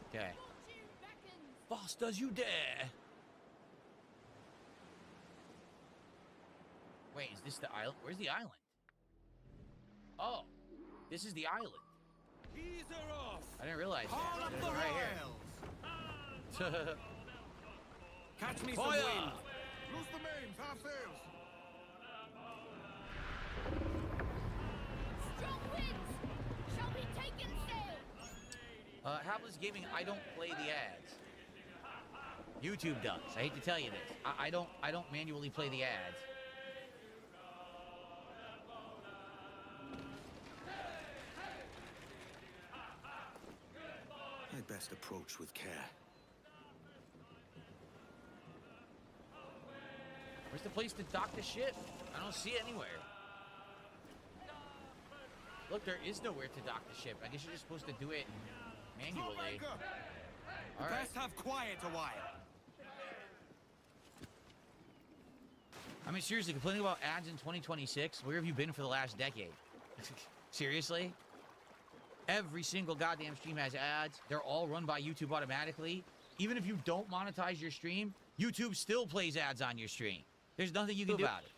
Okay. Fortune beckons! Fast as you dare. Wait, is this the island? Where's the island? Oh, this is the island. Ease her off. I didn't realize Haul that. up There's the one right rails. Catch me some Fire! wind. Loose the mains. Half sails. Strong winds! Shall be taken sail! Hapless Gaming, I don't play the ads. YouTube does. I hate to tell you this. I don't manually play the ads. I'd best approach with care. Where's the place to dock the ship? I don't see it anywhere. Look, there is nowhere to dock the ship. I guess you're just supposed to do it manually. All right. Best have quiet a while. I mean, seriously, complaining about ads in 2026? Where have you been for the last decade? Seriously? Every single goddamn stream has ads. They're all run by YouTube automatically. Even if you don't monetize your stream, YouTube still plays ads on your stream. There's nothing you can do about it.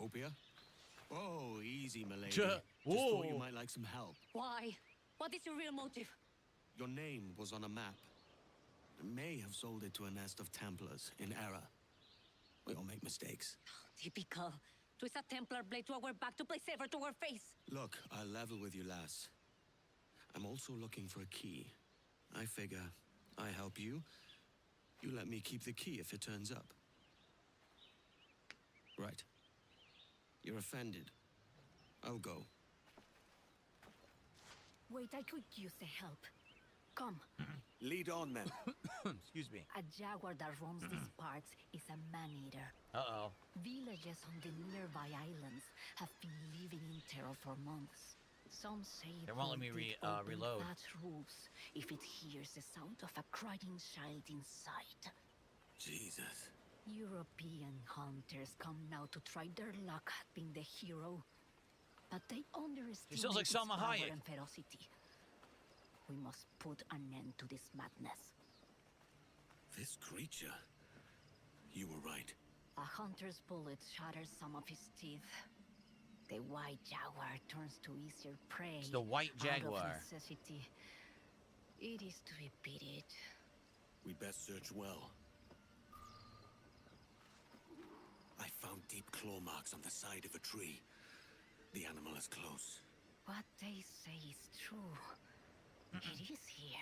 Opia? Oh, easy, milady. Whoa. Just thought you might like some help. Why? What is your real motive? Your name was on a map. I may have sold it to a nest of Templars in error. We all make mistakes. Typical. Twist a Templar blade to our back to play safer to our face. Look, I'll level with you, lass. I'm also looking for a key. I figure I help you. You let me keep the key if it turns up. Right. You're offended. I'll go. Wait, I could use the help. Come. Lead on, men. Excuse me. A jaguar that roams these parts is a man-eater. Uh-oh. Villages on the nearby islands have been living in terror for months. Some say They won't let me reload. That roofs if it hears the sound of a crying child inside. Jesus. European hunters come now to try their luck at being the hero, but they underestimate She sounds like its Salma power Hayek. and ferocity. We must put an end to this madness. This creature. You were right. A hunter's bullet shatters some of his teeth. The white jaguar turns to easier prey. It's the white jaguar. Out of necessity. It is to be pitied. We'd best search well. I found deep claw marks on the side of a tree. The animal is close. What they say is true. It is here.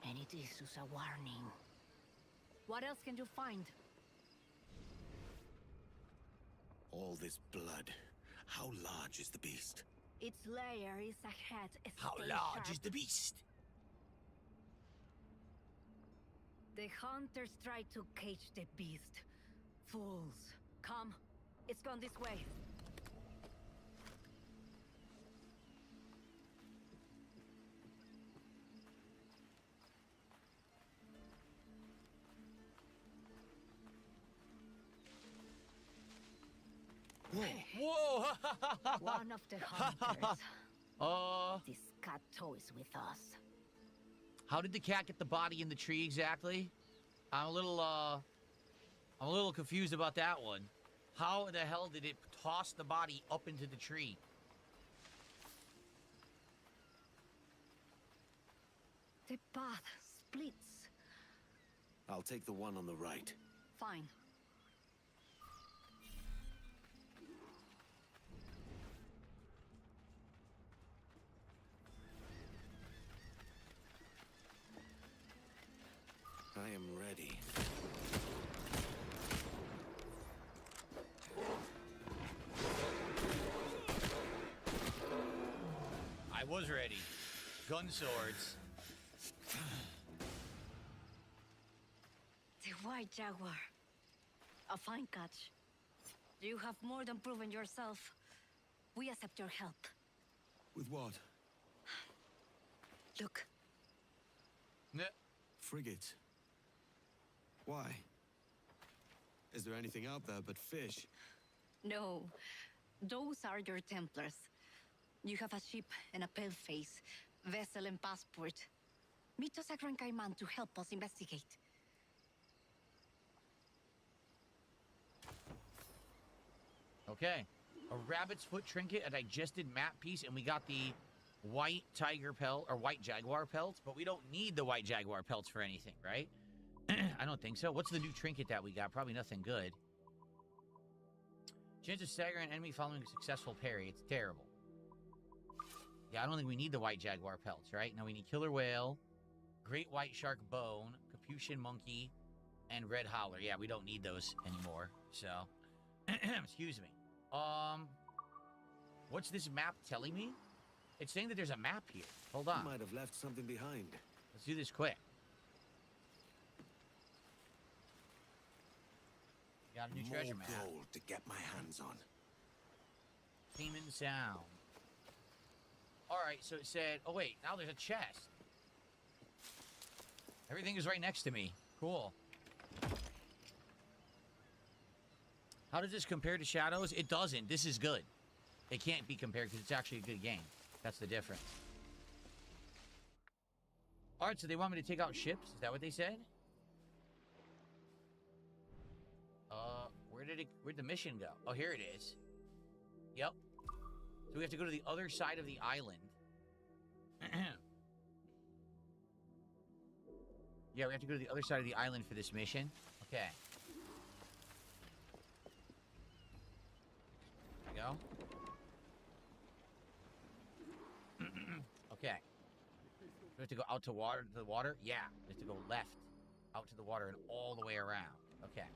And it is just a warning. What else can you find? All this blood. How large is the beast? Its lair is ahead. How Stay large sharp. is the beast? The hunters tried to cage the beast. Fools. Come. It's gone this way. Whoa! One of the hunters. This cat toys with us. How did the cat get the body in the tree exactly? I'm a little confused about that one. How the hell did it toss the body up into the tree? The path splits. I'll take the one on the right. Fine. I am ready. I was ready. Gun swords. The white jaguar. A fine catch. You have more than proven yourself. We accept your help. With what? Look. Frigate. Why? Is there anything out there but fish? No. Those are your Templars. You have a ship and a paleface, vessel and passport. Meet us at Gran Cayman to help us investigate. Okay. A rabbit's foot trinket, a digested map piece, and we got the white tiger pelt, or white jaguar pelts, but we don't need the white jaguar pelts for anything, right? I don't think so. What's the new trinket that we got? Probably nothing good. Chance of staggering an enemy following a successful parry. It's terrible. Yeah, I don't think we need the white jaguar pelts, right? No, we need killer whale, great white shark bone, capuchin monkey, and red howler. Yeah, we don't need those anymore. So, excuse me. What's this map telling me? It's saying that there's a map here. Hold on. Might have left something behind. Let's do this quick. Got a new treasure map. More gold to get my hands on. Cayman Sound. Alright, so it said... Oh, wait. Now there's a chest. Everything is right next to me. Cool. How does this compare to Shadows? It doesn't. This is good. It can't be compared because it's actually a good game. That's the difference. Alright, so they want me to take out ships? Is that what they said? Where'd the mission go? Oh, here it is. Yep. So we have to go to the other side of the island. Yeah, we have to go to the other side of the island for this mission. Okay. There we go. Okay. We have to go out to the water? Yeah. We have to go left. Out to the water and all the way around. Okay.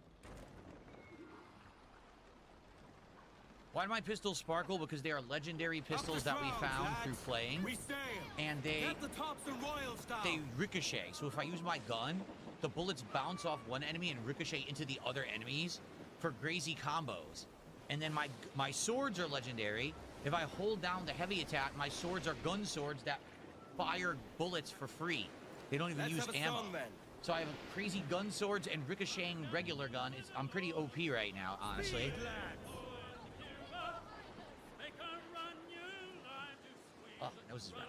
Why do my pistols sparkle? Because they are legendary pistols that we found through playing. We sail. And they ricochet. So if I use my gun, the bullets bounce off one enemy and ricochet into the other enemies for crazy combos. And then my swords are legendary. If I hold down the heavy attack, my swords are gun swords that fire bullets for free. They don't even use ammo. So I have crazy gun swords and ricocheting regular gun. I'm pretty OP right now, honestly. Oh, nose is running.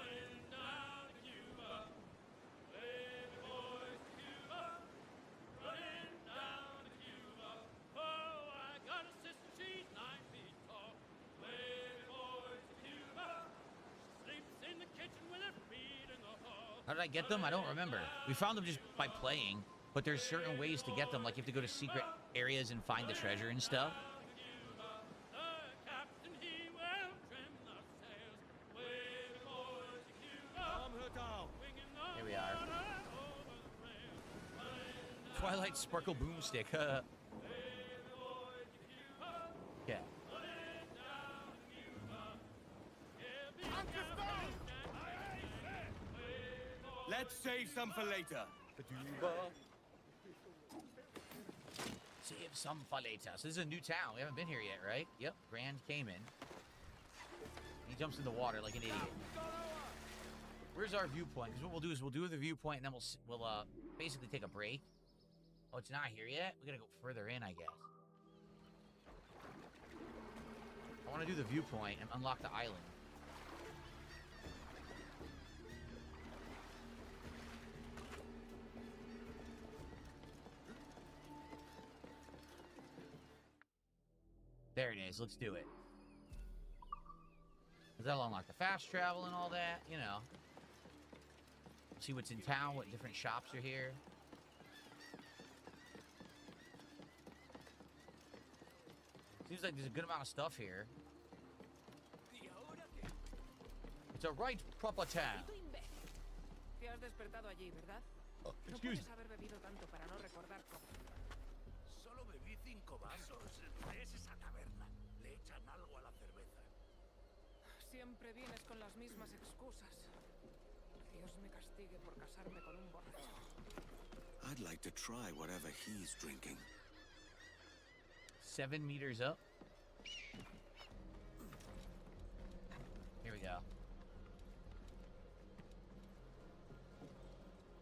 How did I get them? I don't remember. We found them just by playing, but there's certain ways to get them. Like you have to go to secret areas and find the treasure and stuff. Twilight Sparkle Boomstick. Okay. Let's save some for later. Save some for later. So this is a new town. We haven't been here yet, right? Yep. Grand Cayman. He jumps in the water like an idiot. Where's our viewpoint? Because what we'll do is we'll do the viewpoint and then we'll basically take a break. Oh, it's not here yet? We gotta go further in, I guess. I want to do the viewpoint and unlock the island. There it is. Let's do it. That'll unlock the fast travel and all that, you know. See what's in town, what different shops are here. Seems like there's a good amount of stuff here. It's a right proper town. Te has despertado allí, ¿verdad? Oh, no excuse puedes haber bebido tanto para no recordar cómo. Solo bebí 5 vasos. Es esa taberna. Le echan algo a la cerveza. Siempre vienes con las mismas excusas. Dios me castigue por casarme con un borracho. I'd like to try whatever he's drinking. 7 meters up. Here we go.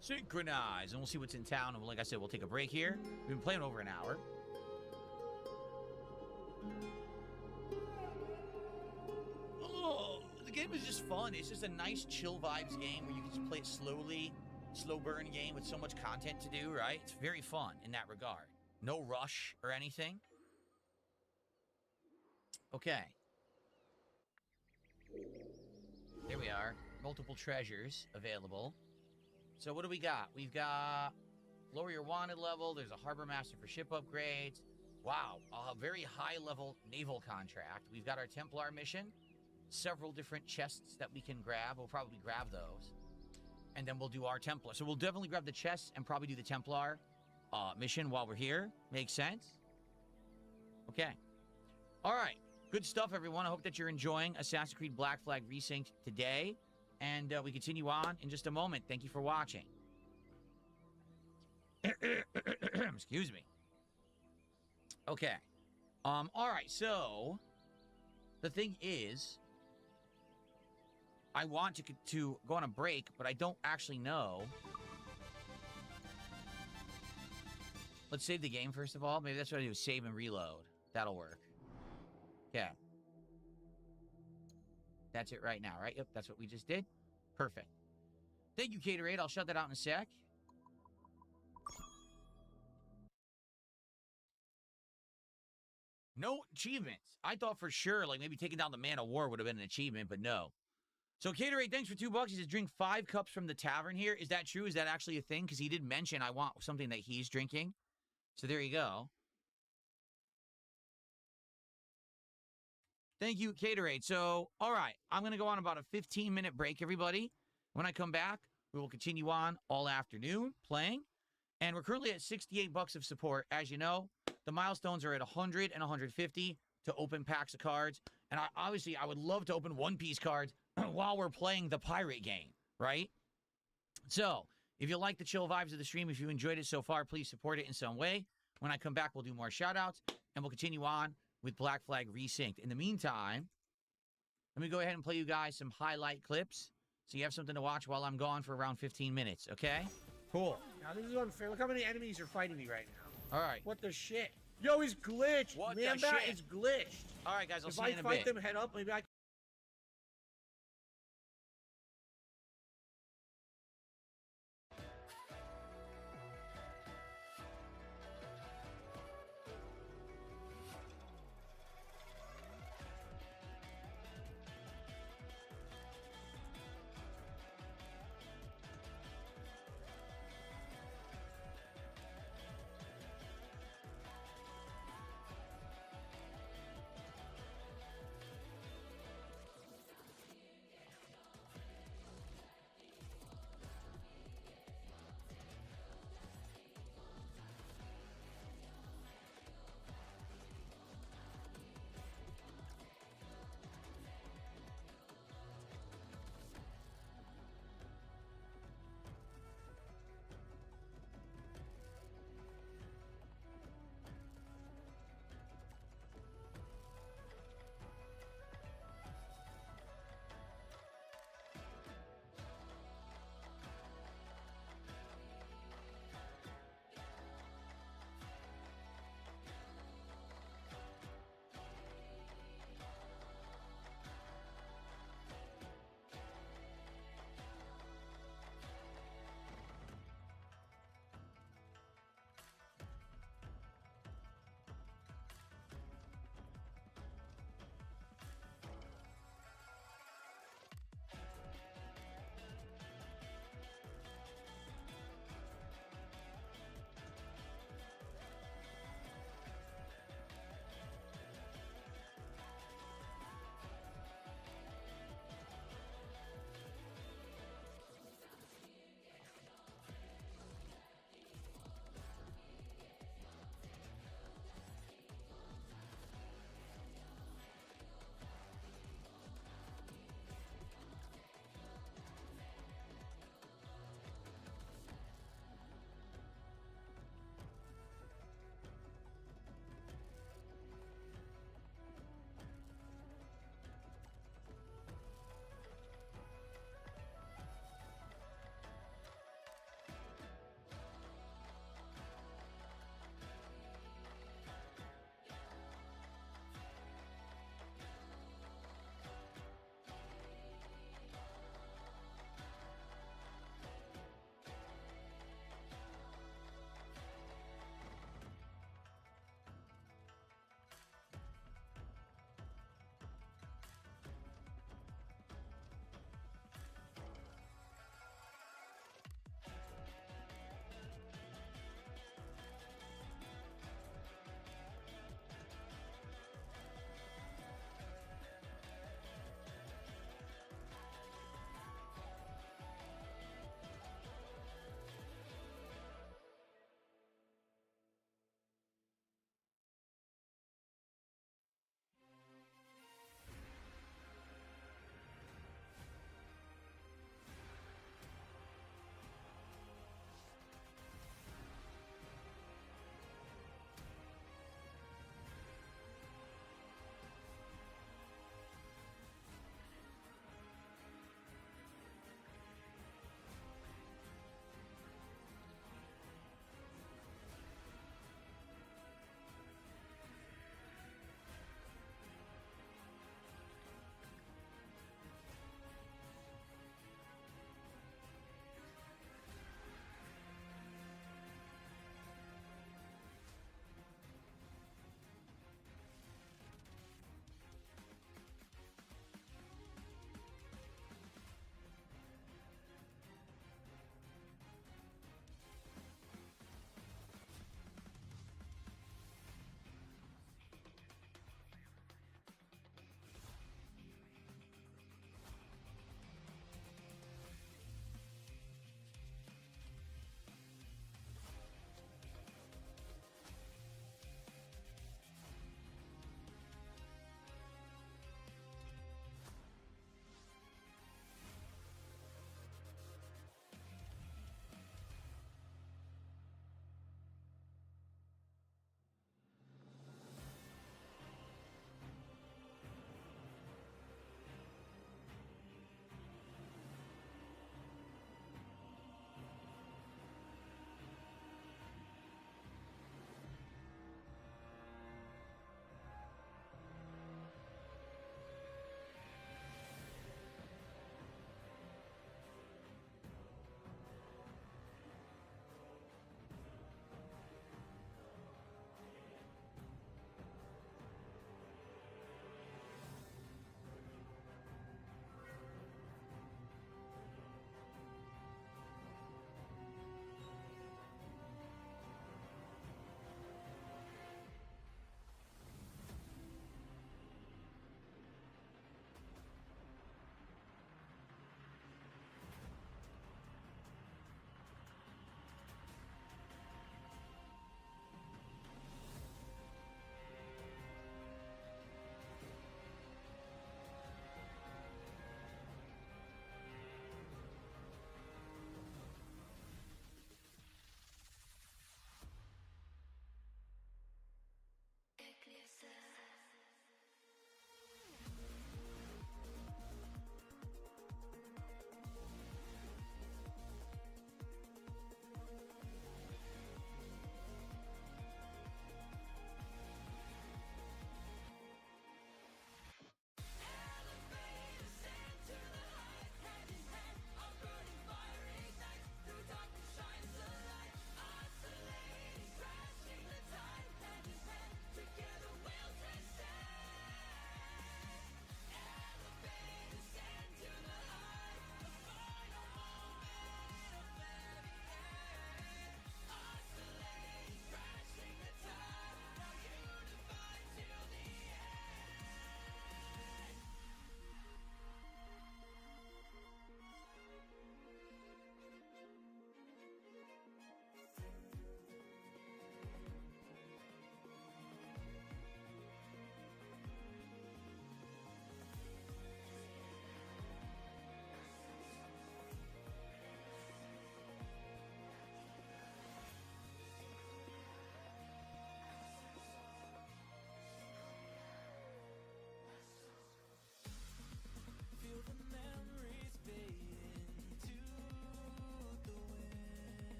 Synchronize, and we'll see what's in town. And like I said, we'll take a break here. We've been playing over an hour. Oh, the game is just fun. It's just a nice chill vibes game where you can just play it slowly, slow burn game with so much content to do, right? It's very fun in that regard. No rush or anything. Okay. There we are. Multiple treasures available. So what do we got? We've got lower your wanted level. There's a harbor master for ship upgrades. Wow, a very high level naval contract. We've got our Templar mission. Several different chests that we can grab. We'll probably grab those. And then we'll do our Templar. So we'll definitely grab the chests and probably do the Templar mission while we're here. Makes sense? Okay. All right. Good stuff, everyone. I hope that you're enjoying Assassin's Creed Black Flag Resynced today. And we continue on in just a moment. Thank you for watching. Excuse me. Okay. All right. So, the thing is, I want to go on a break, but I don't actually know. Let's save the game, first of all. Maybe that's what I do, save and reload. That'll work. Okay. That's it right now, right? Yep, that's what we just did. Perfect. Thank you, Caterade. I'll shut that out in a sec. No achievements. I thought for sure, like, maybe taking down the Man of War would have been an achievement, but no. So, Caterade, thanks for $2. He says, drink 5 cups from the tavern here. Is that true? Is that actually a thing? Because he did mention I want something that he's drinking. So, there you go. Thank you, Caterade. So, all right. I'm going to go on about a 15-minute break, everybody. When I come back, we will continue on all afternoon playing. And we're currently at $68 of support. As you know, the milestones are at 100 and 150 to open packs of cards. And obviously, I would love to open One Piece cards while we're playing the pirate game, right? So, if you like the chill vibes of the stream, if you enjoyed it so far, please support it in some way. When I come back, we'll do more shout-outs, and we'll continue on with Black Flag Resynced. In the meantime, let me go ahead and play you guys some highlight clips so you have something to watch while I'm gone for around 15 minutes, okay? Cool. Now, this is unfair. Look how many enemies are fighting me right now. All right. What the shit? Yo, he's glitched. What Man, the shit? is glitched. All right, guys, I'll see you in a If I fight bit. them head up, maybe I can...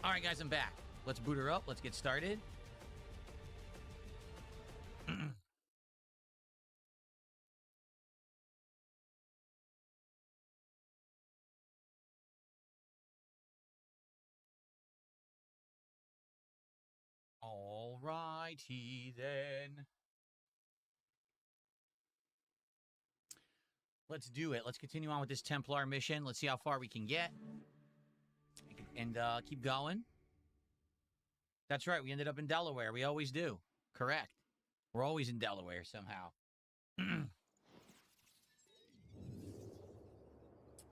All right, guys, I'm back. Let's boot her up. Let's get started. All righty then. Let's do it. Let's continue on with this Templar mission. Let's see how far we can get. And keep going. That's right. We ended up in Delaware. We always do. Correct. We're always in Delaware somehow.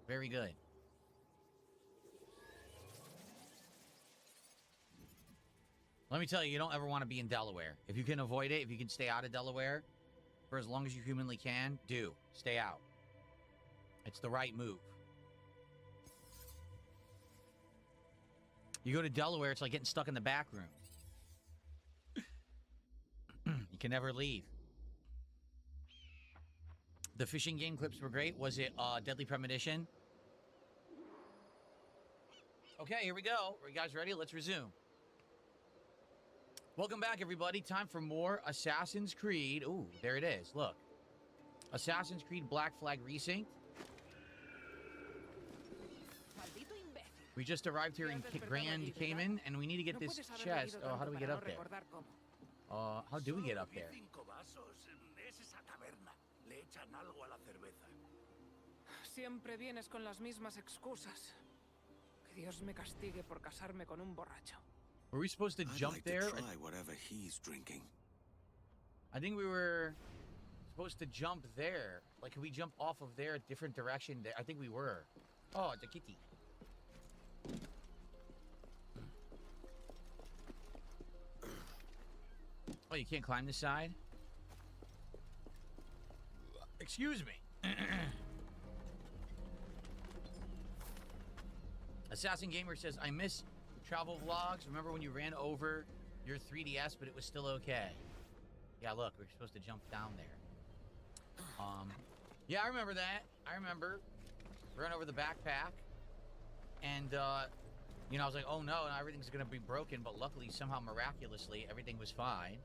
Very good. Let me tell you, you don't ever want to be in Delaware. If you can avoid it, if you can stay out of Delaware for as long as you humanly can, do. Stay out. It's the right move. You go to Delaware, it's like getting stuck in the back room. You can never leave. The fishing game clips were great. Was it Deadly Premonition? Okay, here we go. Are you guys ready? Let's resume. Welcome back, everybody. Time for more Assassin's Creed. Ooh, there it is. Look. Assassin's Creed Black Flag Resynced. We just arrived here in Grand Cayman, and we need to get this chest. Oh, how do we get up there? How do we get up there? Siempre vienes con las mismas excusas. Que Dios me castigue por casarme con un borracho. Were we supposed to jump there? To try whatever he's drinking. I think we were supposed to jump there. Like, could we jump off of there a different direction? I think we were. Oh, it's a kitty. Oh, you can't climb this side? Excuse me. Assassin Gamer says, I miss travel vlogs. Remember when you ran over your 3DS, but it was still okay? Yeah, look, we're supposed to jump down there. Yeah, I remember that. I remember. Ran over the backpack. And, you know, I was like, oh no, everything's gonna be broken, but luckily, somehow, miraculously, everything was fine.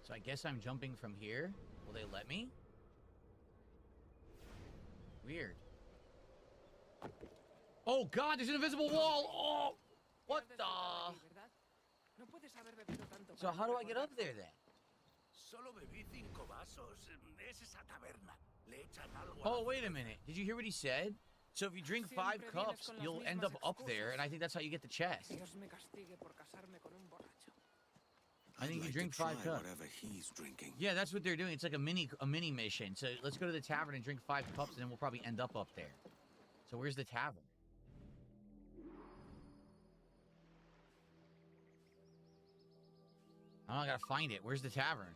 So I guess I'm jumping from here. Will they let me? Weird. Oh god, there's an invisible wall! Oh! What the? So how do I get up there then? Oh, wait a minute. Did you hear what he said? So if you drink 5 cups, you'll end up there, and I think that's how you get the chest. I think you drink 5 cups. Whatever he's drinking. Yeah, that's what they're doing. It's like a mini mission. So let's go to the tavern and drink 5 cups, and then we'll probably end up there. So where's the tavern? Oh, I gotta find it. Where's the tavern?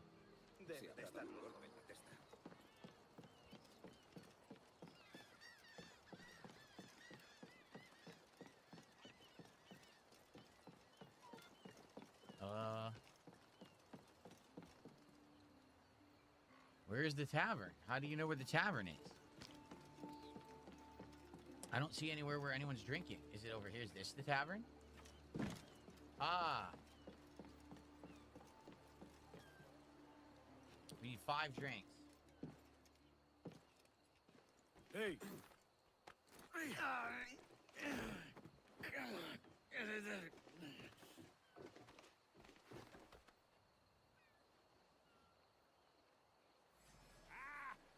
Where's the tavern? How do you know where the tavern is? I don't see anywhere where anyone's drinking. Is it over here? Is this the tavern? Ah. We need 5 drinks. Hey.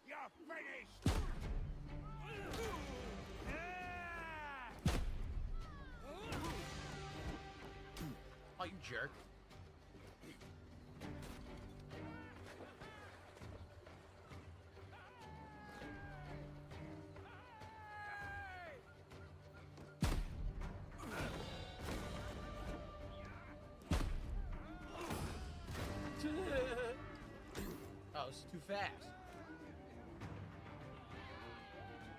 You're finished. Oh, you jerk. Oh, this is too fast.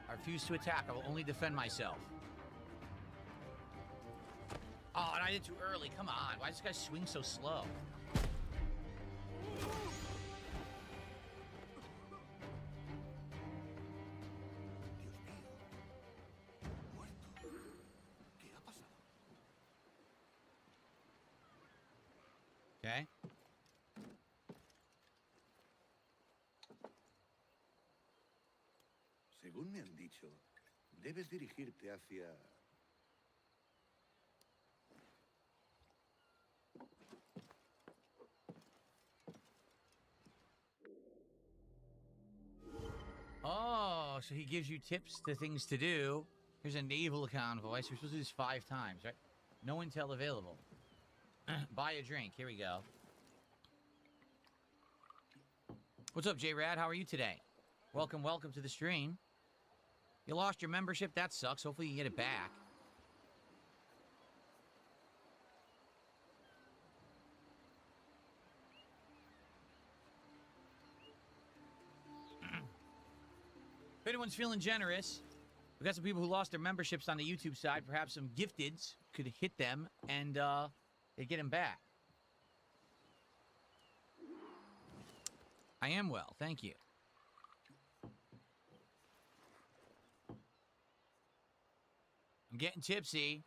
I refuse to attack. I will only defend myself. Oh, and I did too early. Come on. Why does this guy swing so slow? Okay. Según me han dicho, debes dirigirte hacia... Oh, so he gives you tips to things to do. Here's a naval convoy. So we're supposed to do this 5 times, right? No intel available. Buy a drink. Here we go. What's up, J-Rad? How are you today? Welcome, welcome to the stream. You lost your membership? That sucks. Hopefully you can get it back. If anyone's feeling generous, we got some people who lost their memberships on the YouTube side. Perhaps some gifteds could hit them and they get them back. I am well, thank you. I'm getting tipsy.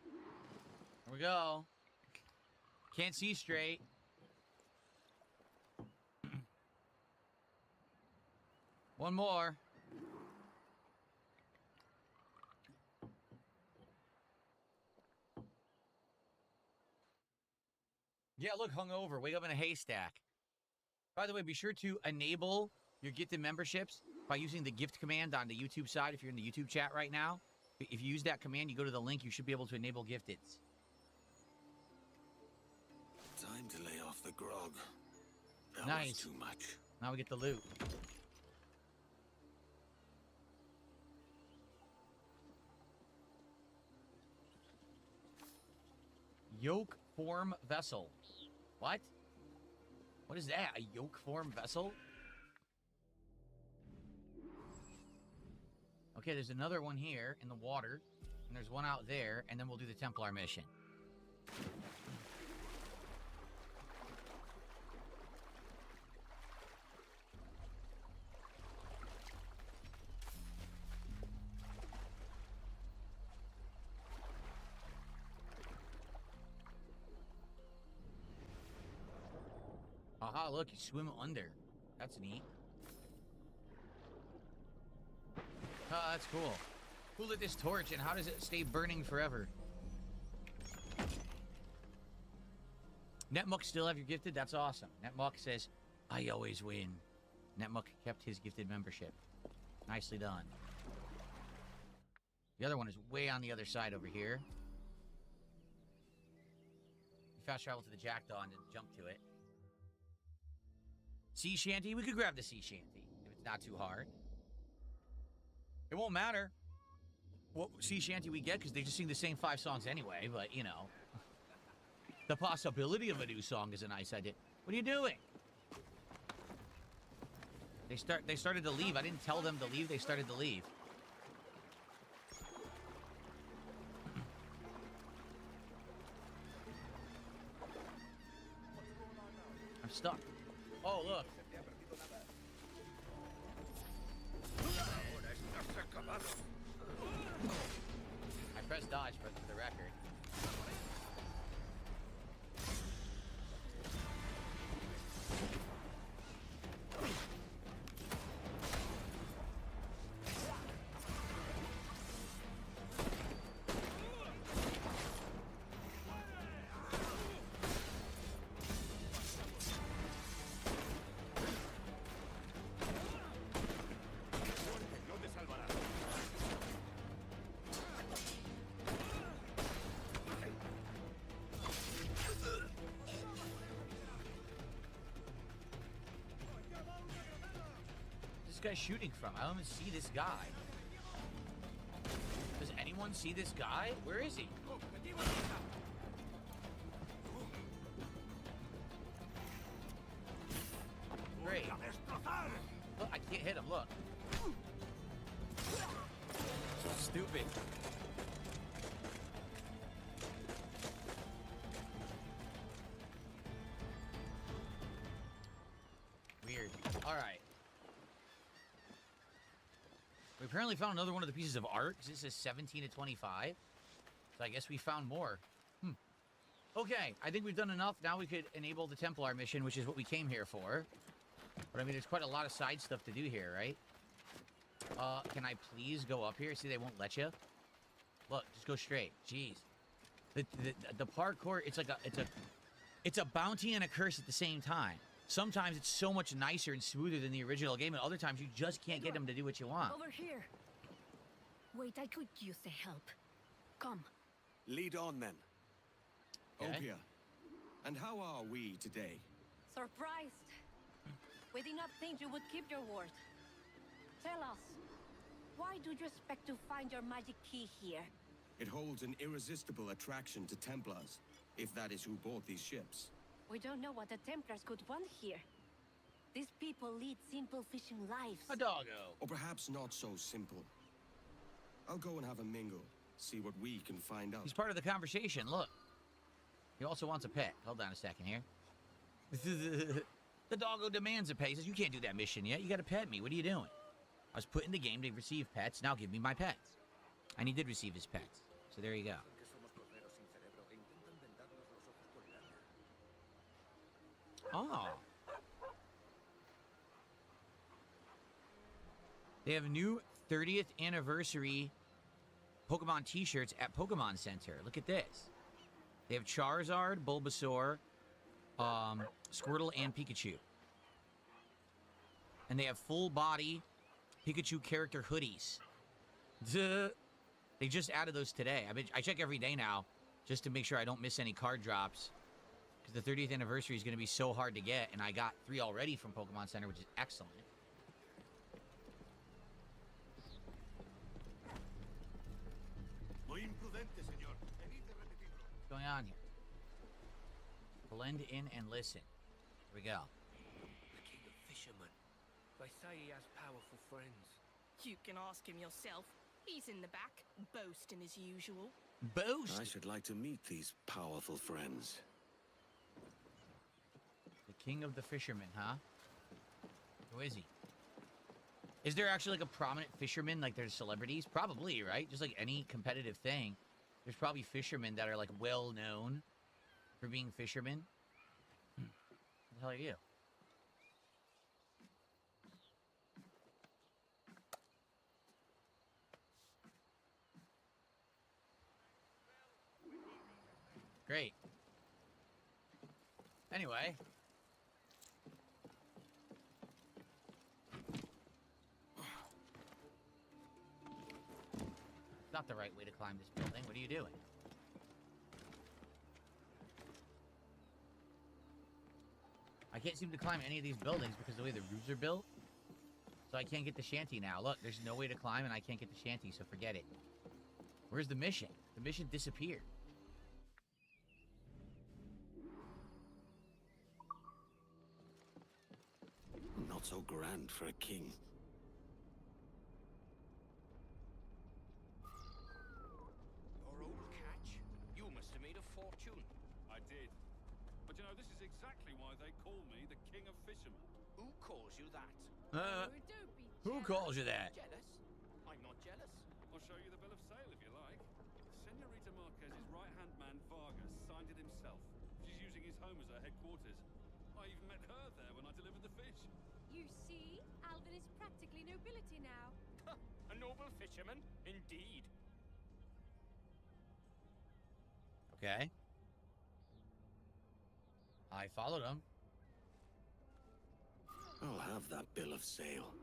Here we go. Can't see straight. One more. Yeah, look, hungover. Wake up in a haystack. By the way, be sure to enable your gifted memberships by using the gift command on the YouTube side if you're in the YouTube chat right now. If you use that command, you go to the link, you should be able to enable gifteds. Time to lay off the grog. That Nice. was too much. Now we get the loot. Yoke form vessel. What? What is that? A yoke form vessel? Okay, there's another one here in the water, and there's one out there, and then we'll do the Templar mission. Aha, look, you swim under. That's neat. Oh, that's cool. Who lit this torch and how does it stay burning forever? Netmuck still have your gifted? That's awesome. Netmuck says, I always win. Netmuck kept his gifted membership. Nicely done. The other one is way on the other side over here. You fast travel to the Jackdaw and jump to it. Sea shanty? We could grab the sea shanty if it's not too hard. It won't matter what sea shanty we get because they just sing the same 5 songs anyway, but you know. The possibility of a new song is a nice idea. What are you doing? They started to leave. I didn't tell them to leave. They started to leave. I'm stuck. Oh, look. I pressed dodge for the record. Guy's shooting from? I don't even see this guy. Does anyone see this guy? Where is he? Great. Look, I can't hit him, look. Stupid. apparently found another one of the pieces of art. This is 17 to 25. So I guess we found more. Okay, I think we've done enough. Now we could enable the Templar mission, which is what we came here for. But I mean, there's quite a lot of side stuff to do here, right? Can I please go up here? See, they won't let you. Look, just go straight. Jeez. The parkour, it's a bounty and a curse at the same time. Sometimes it's so much nicer and smoother than the original game, and other times you just can't get them to do what you want. Over here. Wait, I could use the help. Come. Lead on, then. Okay. Opia. And how are we today? Surprised. We did not think you would keep your word. Tell us, why do you expect to find your magic key here? It holds an irresistible attraction to Templars, if that is who bought these ships. We don't know what the Templars could want here. These people lead simple fishing lives. A doggo. Or perhaps not so simple. I'll go and have a mingle, see what we can find out. He's part of the conversation, look. He also wants a pet. Hold on a second here. The doggo demands a pet. He says, you can't do that mission yet. You gotta pet me. What are you doing? I was put in the game to receive pets. Now give me my pets. And he did receive his pets. So there you go. Oh. They have new 30th anniversary Pokemon t-shirts at Pokemon Center. Look at this. They have Charizard, Bulbasaur, Squirtle, and Pikachu. And they have full body Pikachu character hoodies. They just added those today. I check every day now just to make sure I don't miss any card drops. Because the 30th anniversary is going to be so hard to get. And I got 3 already from Pokemon Center, which is excellent. What's going on here? Blend in and listen. Here we go. The King of Fishermen. They say he has powerful friends. You can ask him yourself. He's in the back, boasting as usual. Boast? I should like to meet these powerful friends. The King of the Fishermen, huh? Who is he? Is there actually like a prominent fisherman, like there's celebrities? Probably, right? Just like any competitive thing. There's probably fishermen that are like well known for being fishermen. What the hell are you? Great. Anyway. Not the right way to climb this building. What are you doing? I can't seem to climb any of these buildings because of the way the roofs are built. So I can't get the shanty now. Look, there's no way to climb and I can't get the shanty, so forget it. Where's the mission? The mission disappeared. Not so grand for a king. Your old catch? You must have made a fortune. I did. But you know, this is exactly why they call me the King of Fishermen. Who calls you that? Who calls you that? Jealous? I'm not jealous. I'll show you the bill of sale if you like. Senorita Marquez's right-hand man, Vargas, signed it himself. She's using his home as her headquarters. I even met her there when I delivered the fish. You see, Alvin is practically nobility now. A noble fisherman, indeed. Okay. I followed him. I'll have that bill of sale.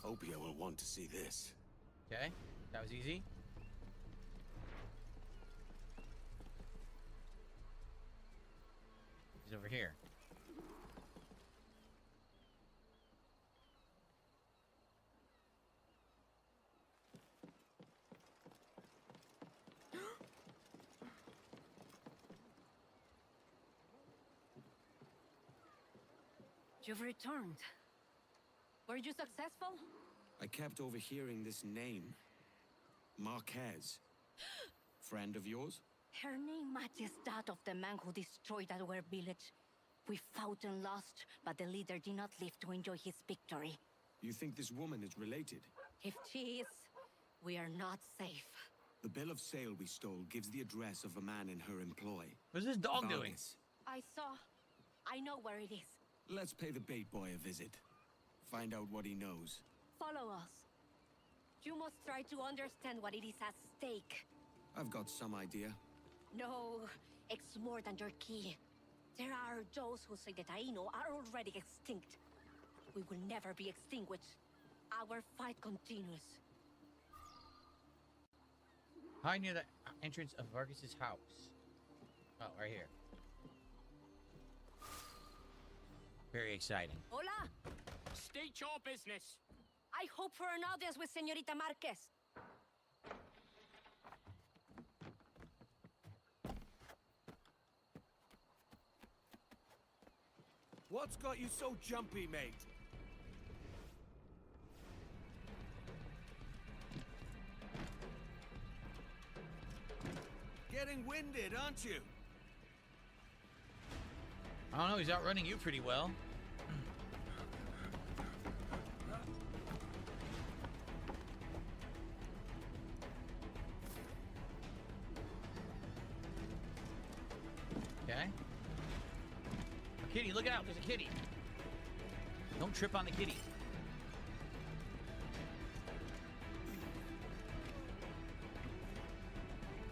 Opia will want to see this. Okay, that was easy. He's over here. You've returned. Were you successful? I kept overhearing this name. Marquez. Friend of yours? Her name matches that of the man who destroyed our village. We fought and lost, but the leader did not live to enjoy his victory. You think this woman is related? If she is, we are not safe. The bill of sale we stole gives the address of a man in her employ. What's this dog doing? Vargas. I saw. I know where it is. Let's pay the bait boy a visit. Find out what he knows. Follow us. You must try to understand what it is at stake. I've got some idea. No, it's more than your key. There are those who say that Aino are already extinct. We will never be extinguished. Our fight continues. Hi, near the entrance of Vargas's house. Oh, right here. Very exciting. Hola! State your business. I hope for an audience with Señorita Marquez. What's got you so jumpy, mate? Getting winded, aren't you? I don't know, he's outrunning you pretty well. Okay. A kitty, look out, there's a kitty. Don't trip on the kitty.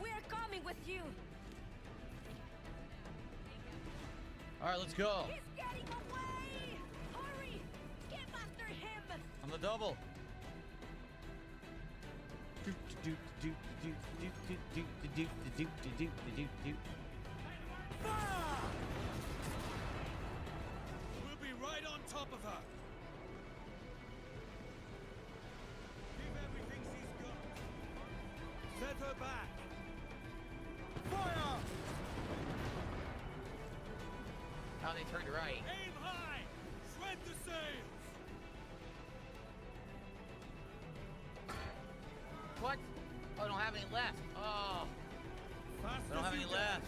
We're coming with you. All right, let's go. He's getting away! Hurry! Get after him! On the double. We'll be right on top of her. Give everything she's got. Set her back. Fire! Now they turned right. Aim high! Shred the sails! What? Oh, I don't have any left. Oh. Fast I don't have as any you left.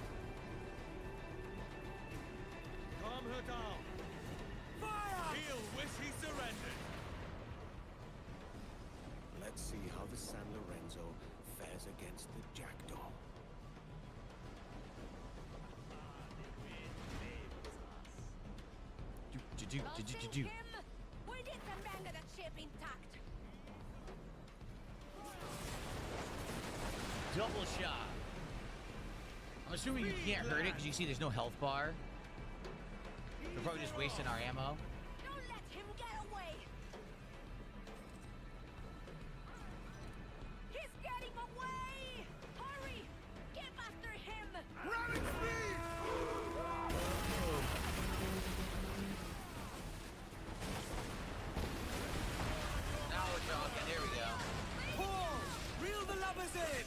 Calm her down. Fire! He'll wish he surrendered. Let's see how the San Lorenzo fares against the Jackdaw. Launching him! We need to render the ship intact. Double shot. I'm assuming you can't hurt it because you see there's no health bar. We're probably just wasting our ammo. Don't let him get away! He's getting away! Hurry! Get after him! Running speed! Now we're talking. There we go. Pause! Reel the lubbers in!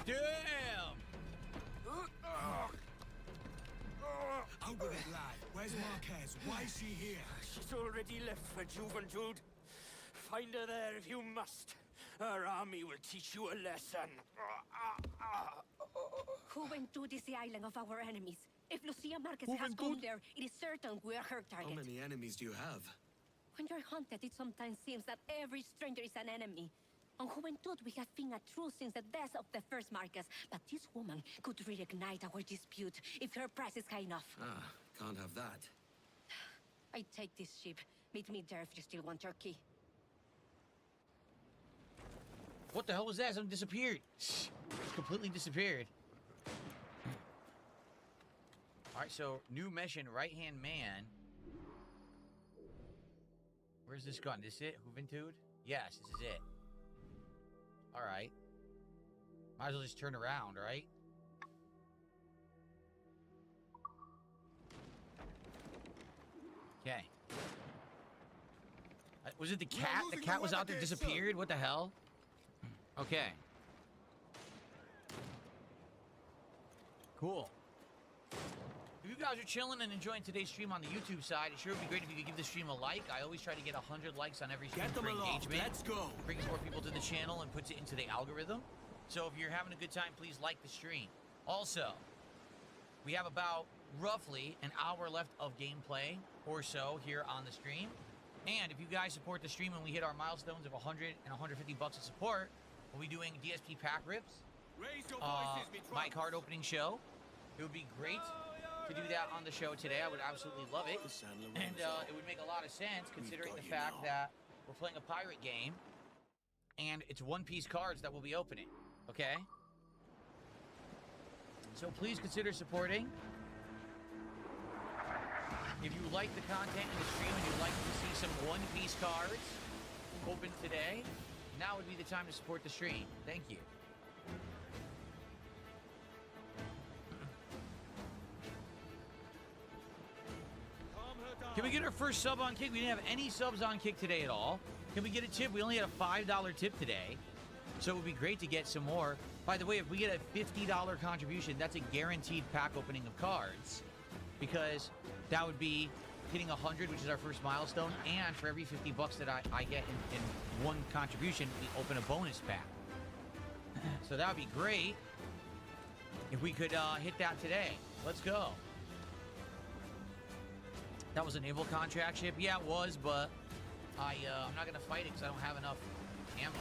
Damn! How would it lie? Where's Marquez? Why is she here? She's already left for Juventud. Find her there if you must. Her army will teach you a lesson. Juventud is the island of our enemies. If Lucia Marquez has gone there, it is certain we are her How target. many enemies do you have? When you're hunted, it sometimes seems that every stranger is an enemy. On Juventud, we have been at truce since the death of the first Marquez, but this woman could reignite our dispute if her price is high enough. Ah, can't have that. I take this ship. Meet me there if you still want your key. What the hell was that? Something disappeared. It's completely disappeared. Alright, so new mission, right-hand man. Where's this gone? This it? Juventud? Yes, this is it. Alright. Might as well just turn around, right? Okay. Was it the cat? The cat was out there, disappeared? What the hell? Okay. Cool. If you guys are chilling and enjoying today's stream on the YouTube side, it sure would be great if you could give the stream a like. I always try to get 100 likes on every stream for engagement. Let's go. Brings more people to the channel and puts it into the algorithm. So if you're having a good time, please like the stream. Also, we have about roughly an hour left of gameplay or so here on the stream. And if you guys support the stream and we hit our milestones of 100 and 150 bucks of support, we'll be doing DSP pack rips, my card opening show. It would be great to do that on the show today. I would absolutely love it. And it would make a lot of sense considering the fact that we're playing a pirate game and it's one-piece cards that we'll be opening, okay? So please consider supporting. If you like the content in the stream and you'd like to see some one-piece cards open today, now would be the time to support the stream. Thank you. Can we get our first sub on Kick? We didn't have any subs on Kick today at all. Can we get a tip? We only had a $5 tip today. So it would be great to get some more. By the way, if we get a $50 contribution, that's a guaranteed pack opening of cards. Because that would be hitting 100, which is our first milestone. And for every 50 bucks that I get in one contribution, we open a bonus pack. So that would be great if we could hit that today. Let's go. That was a naval contract ship? Yeah, it was, but I'm not going to fight it because I don't have enough ammo.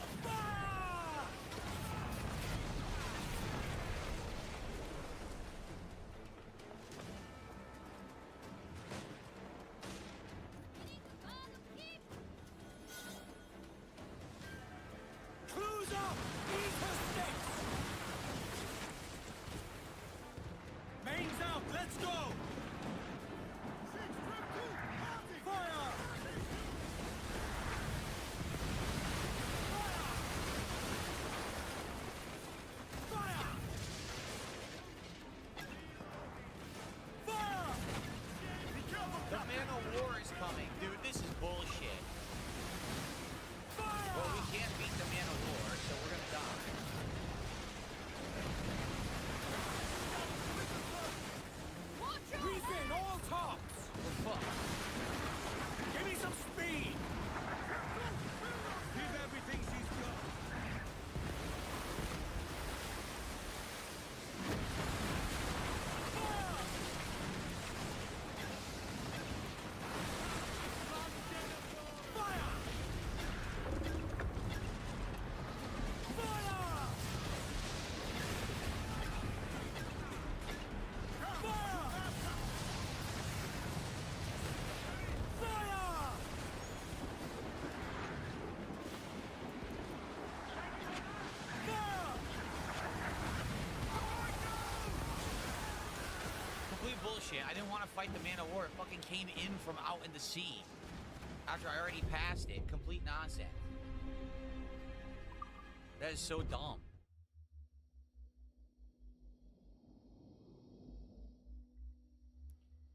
Bullshit. I didn't want to fight the man of war. It fucking came in from out in the sea after I already passed it. Complete nonsense. That is so dumb.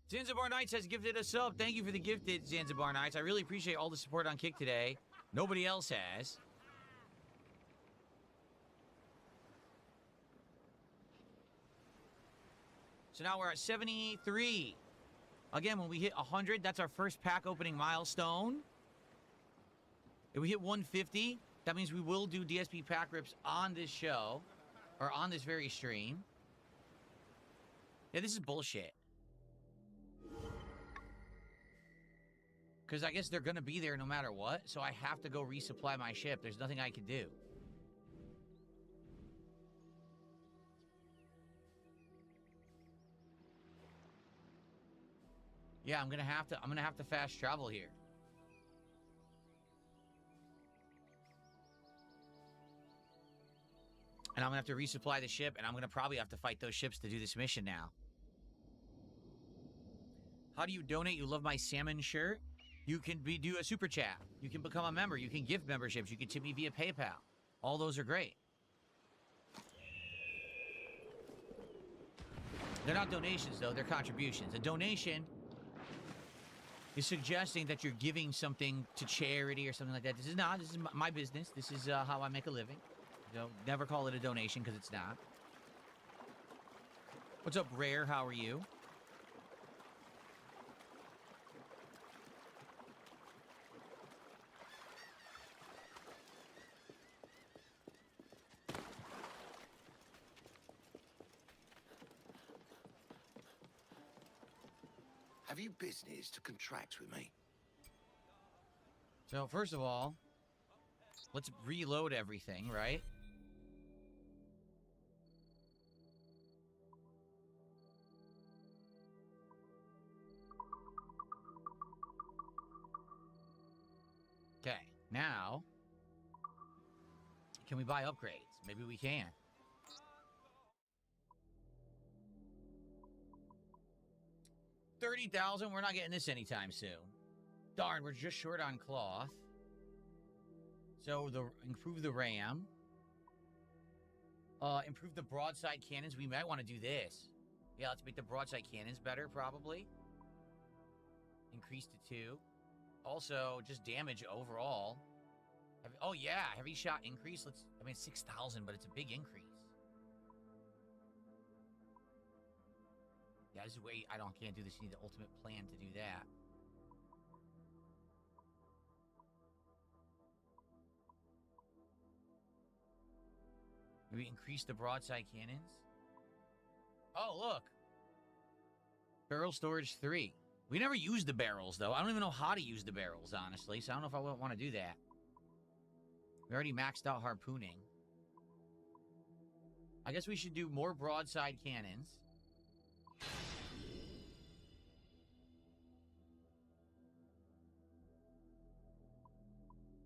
Zanzibar Knights has gifted a sub. Thank you for the gifted, Zanzibar Knights. I really appreciate all the support on Kick today. Nobody else has. So now we're at 73. Again, when we hit 100, that's our first pack opening milestone. If we hit 150, that means we will do DSP pack rips on this show, or on this very stream. Yeah, this is bullshit. Because I guess they're going to be there no matter what, so I have to go resupply my ship. There's nothing I can do. Yeah, I'm gonna have to fast travel here. And I'm gonna have to resupply the ship, and I'm gonna probably have to fight those ships to do this mission now. How do you donate? You love my salmon shirt? You can do a super chat. You can become a member. You can gift memberships. You can tip me via PayPal. All those are great. They're not donations, though. They're contributions. A donation is suggesting that you're giving something to charity or something like that. This is not. This is my business. This is how I make a living. Don't never call it a donation because it's not. What's up, Rare? How are you? Have you business to contract with me? So, first of all, let's reload everything, right? Okay, now, can we buy upgrades? Maybe we can. $30,000, we're not getting this anytime soon. Darn, we're just short on cloth. So, improve the RAM. Improve the broadside cannons. We might want to do this. Yeah, let's make the broadside cannons better, probably. Increase to 2. Also, just damage overall. Oh, yeah, heavy shot increase. I mean, 6,000, but it's a big increase. Yeah, this is way... can't do this. You need the ultimate plan to do that. Maybe increase the broadside cannons. Oh, look. Barrel storage 3. We never used the barrels, though. I don't even know how to use the barrels, honestly, so I don't know if I want to do that. We already maxed out harpooning. I guess we should do more broadside cannons.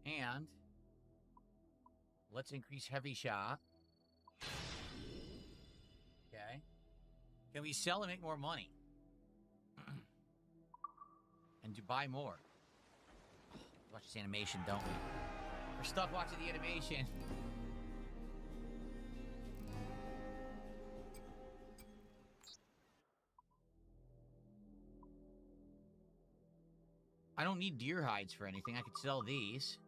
And let's increase heavy shot. Okay. Can we sell and make more money? And to buy more. Watch this animation, don't we? We're stuck watching the animation. I don't need deer hides for anything. I could sell these.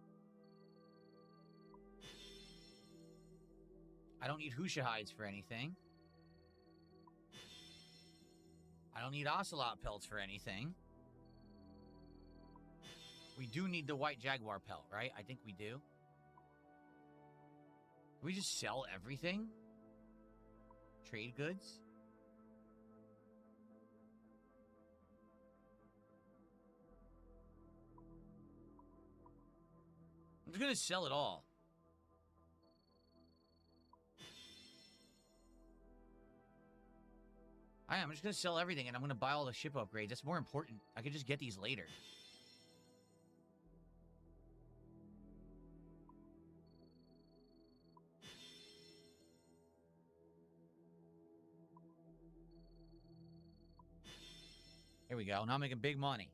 I don't need Husha hides for anything. I don't need ocelot pelts for anything. We do need the white jaguar pelt, right? I think we do. Can we just sell everything? Trade goods? I'm just gonna sell it all. I'm just gonna sell everything and I'm gonna buy all the ship upgrades. That's more important. I could just get these later. Here we go. Now I'm making big money.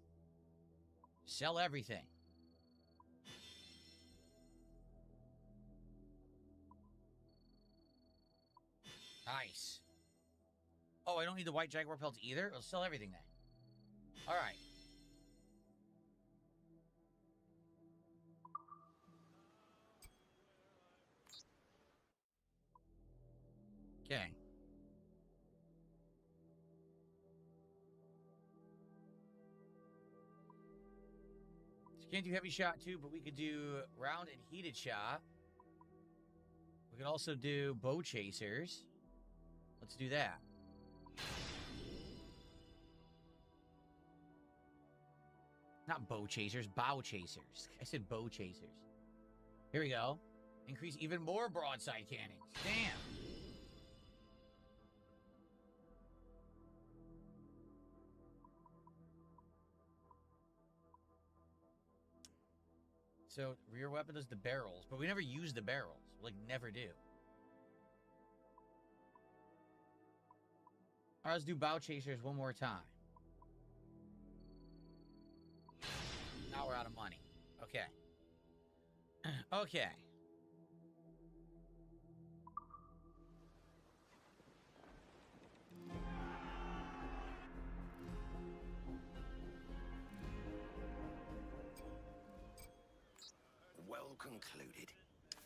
Sell everything. Nice. Oh, I don't need the white jaguar pelts either? I'll sell everything then. Alright. Okay. So can't do heavy shot too, but we could do round and heated shot. We could also do bow chasers. Let's do that. Not bow chasers, bow chasers. I said bow chasers. Here we go. Increase even more broadside cannons. Damn. So, rear weapon does the barrels, but we never use the barrels. Like, never do. Alright, let's do bow chasers one more time. Now we're out of money. Okay. Okay. Well concluded.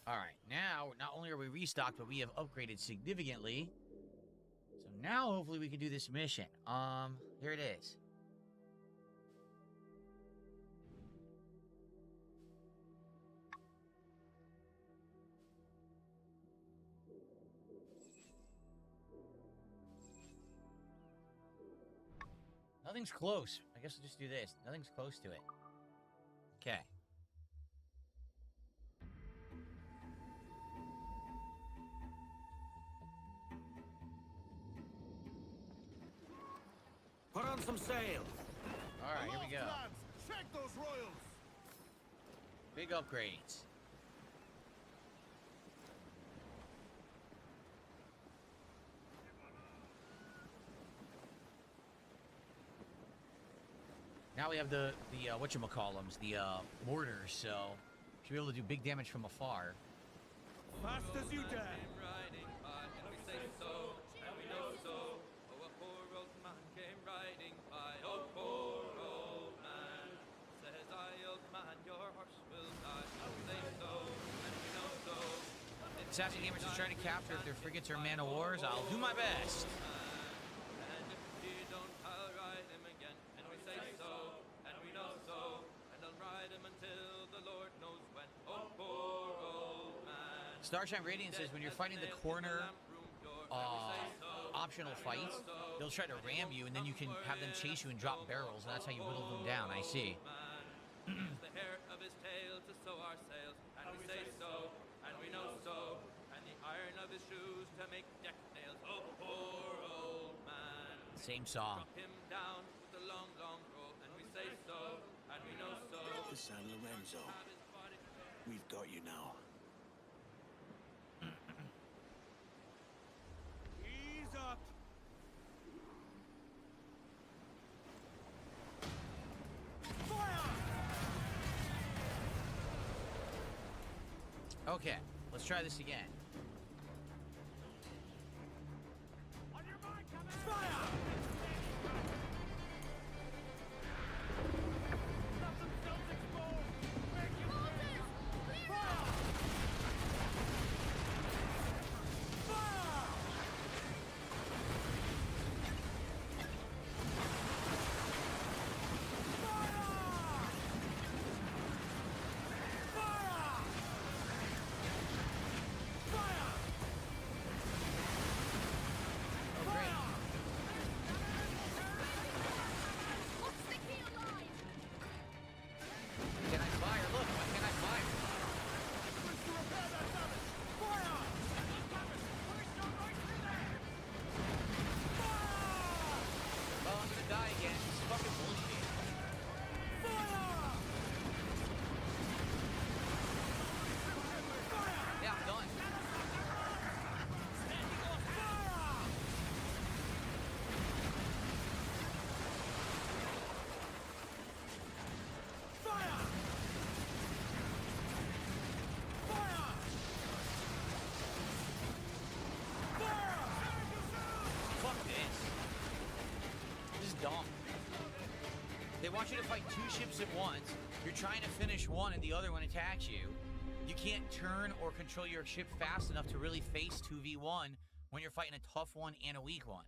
Alright, now, not only are we restocked, but we have upgraded significantly. So now, hopefully, we can do this mission. Here it is. Nothing's close. I guess I'll just do this. Nothing's close to it. Okay. Put on some sail. All right, here we go. Lads, check those royals. Big upgrades. Now we have the whatchamacallums, the mortars, so should be able to do big damage from afar. Fast as you dare. Riding by, and we say so, and we know so. Oh, a poor old man came riding by. Oh, poor old man. Says I, old man, your horse will die. And we say so, and we know so. Assassin Gamers is trying to capture if their frigates are man of wars. I'll do my best. And if you don't, I'll ride him again. And we say so, and we know so. And I'll ride him until the Lord knows when. Oh, poor old man. Starshine Radiant says when you're fighting the corner optional fights, they'll try to ram you and then you can have them chase you and drop barrels, and that's how you whittle them down. I see. The hair of his tail to sew our sails, and we say so, and we know so, and the iron of his shoes to make deck nails. Oh, poor old man. Same song. Drop him down with a long, long roll, and we say so, and we know so. The San Lorenzo. We've got you now. Ease up. Okay, let's try this again. They want you to fight two ships at once. You're trying to finish one and the other one attacks you. You can't turn or control your ship fast enough to really face 2v1 when you're fighting a tough one and a weak one.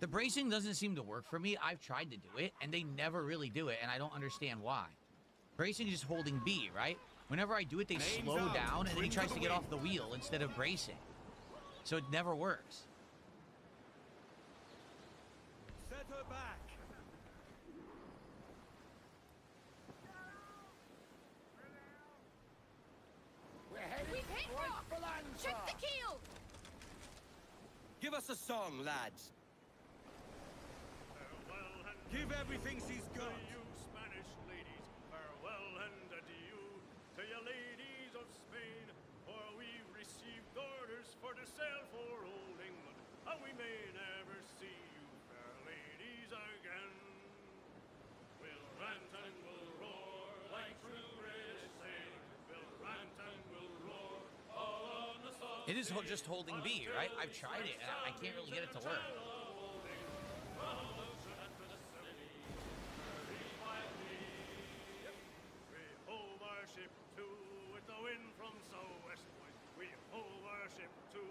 The bracing doesn't seem to work for me. I've tried to do it, and they never really do it, and I don't understand why. Bracing is just holding B, right? Whenever I do it, they slow down, and then he tries to get off the wheel instead of bracing. So it never works. Set her back. We're heading We've hit right rock! for land, Check sir. the keel! Give us a song, lads. Give everything she's got. You Spanish ladies, farewell and adieu to you ladies of Spain, for we received orders for to sail for old England, and we may never see you, fair ladies, again. We'll rant and we'll roar like true British sail. We'll rant and we'll roar all on the salt. It is just holding B, right? I've tried it, and I can't really get it to work. Ship to with the wind from southwestward. We hove our ship to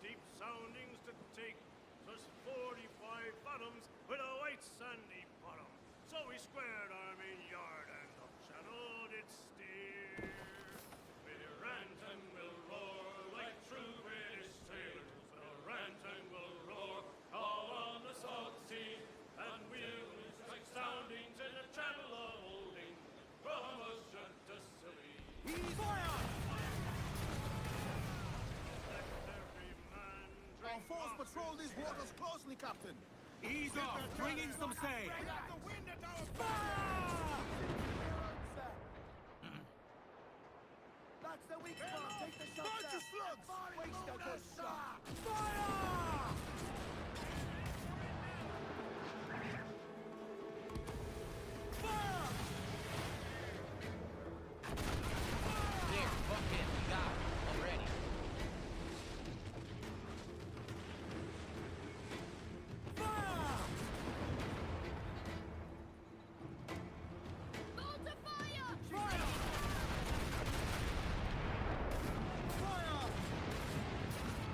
deep soundings to take. 'Twas 45 fathoms with a white sandy bottom. So we squared our main yard and up channel did steer. We rant and we'll roar like true patrol these waters closely, Captain. Ease off. Bring in some sail. We got the wind at our That's the weak spot. Take the shot. Fire to slugs. Waste a good shot. Fire! There, fuck it. We got it already.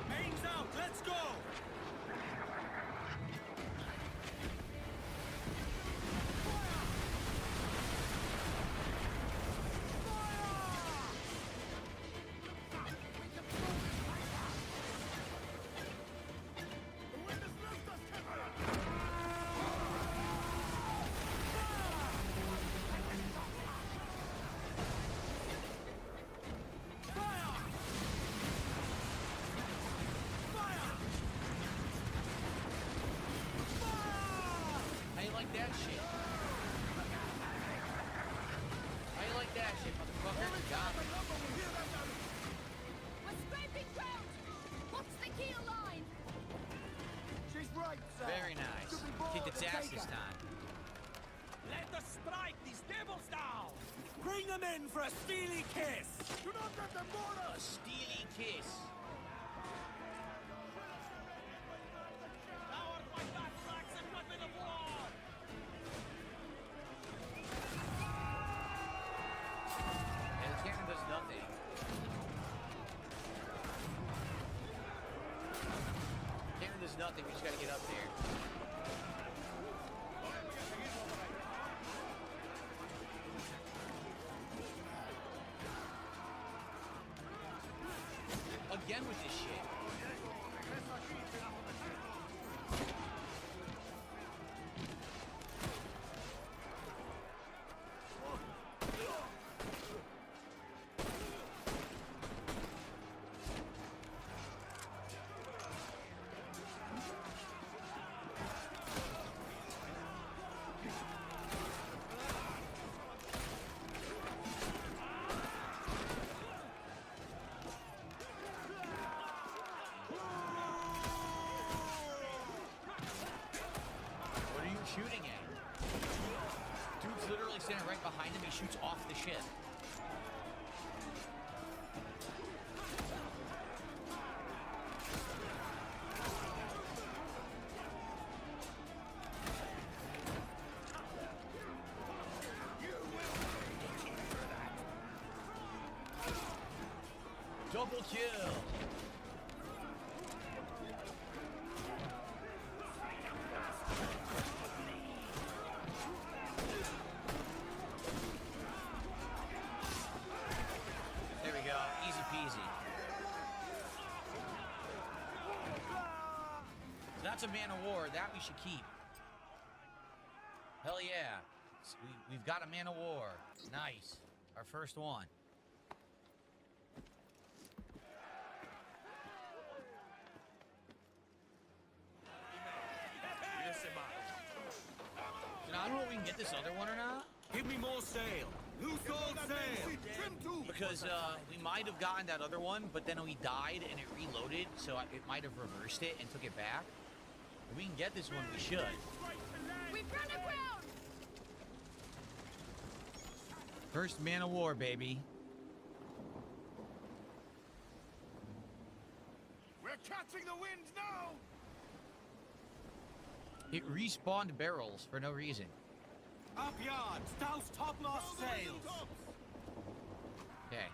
Mains out. Let's go. How you like that shit? How you like that shit, motherfucker? Got it. We're scraping ground! What's the keel line? She's right, sir. Very nice. Kick its ass this time. Let us strike these devils down. Bring them in for a steely kiss. Do not let them board A us. steely kiss. Powered by backtracks and weapon of war. And the cannon does nothing. Cannon does nothing. We just gotta get up there. Again with this shit. What are you shooting at? Dude's literally standing right behind him. He shoots off the ship. Double kill. There we go. Easy peasy. So that's a man of war. That we should keep. Hell yeah. We've got a man of war. Nice. Our first one. So now I don't know if we can get this other one or not. Give me more sail. Loose all sail. Because we might have gotten that other one, but then we died and it reloaded, so it might have reversed it and took it back. If we can get this one, we should. We've run aground! First man of war, baby. We're catching the wind now. It respawned barrels for no reason. Up yards. Douse topmast sails. Okay.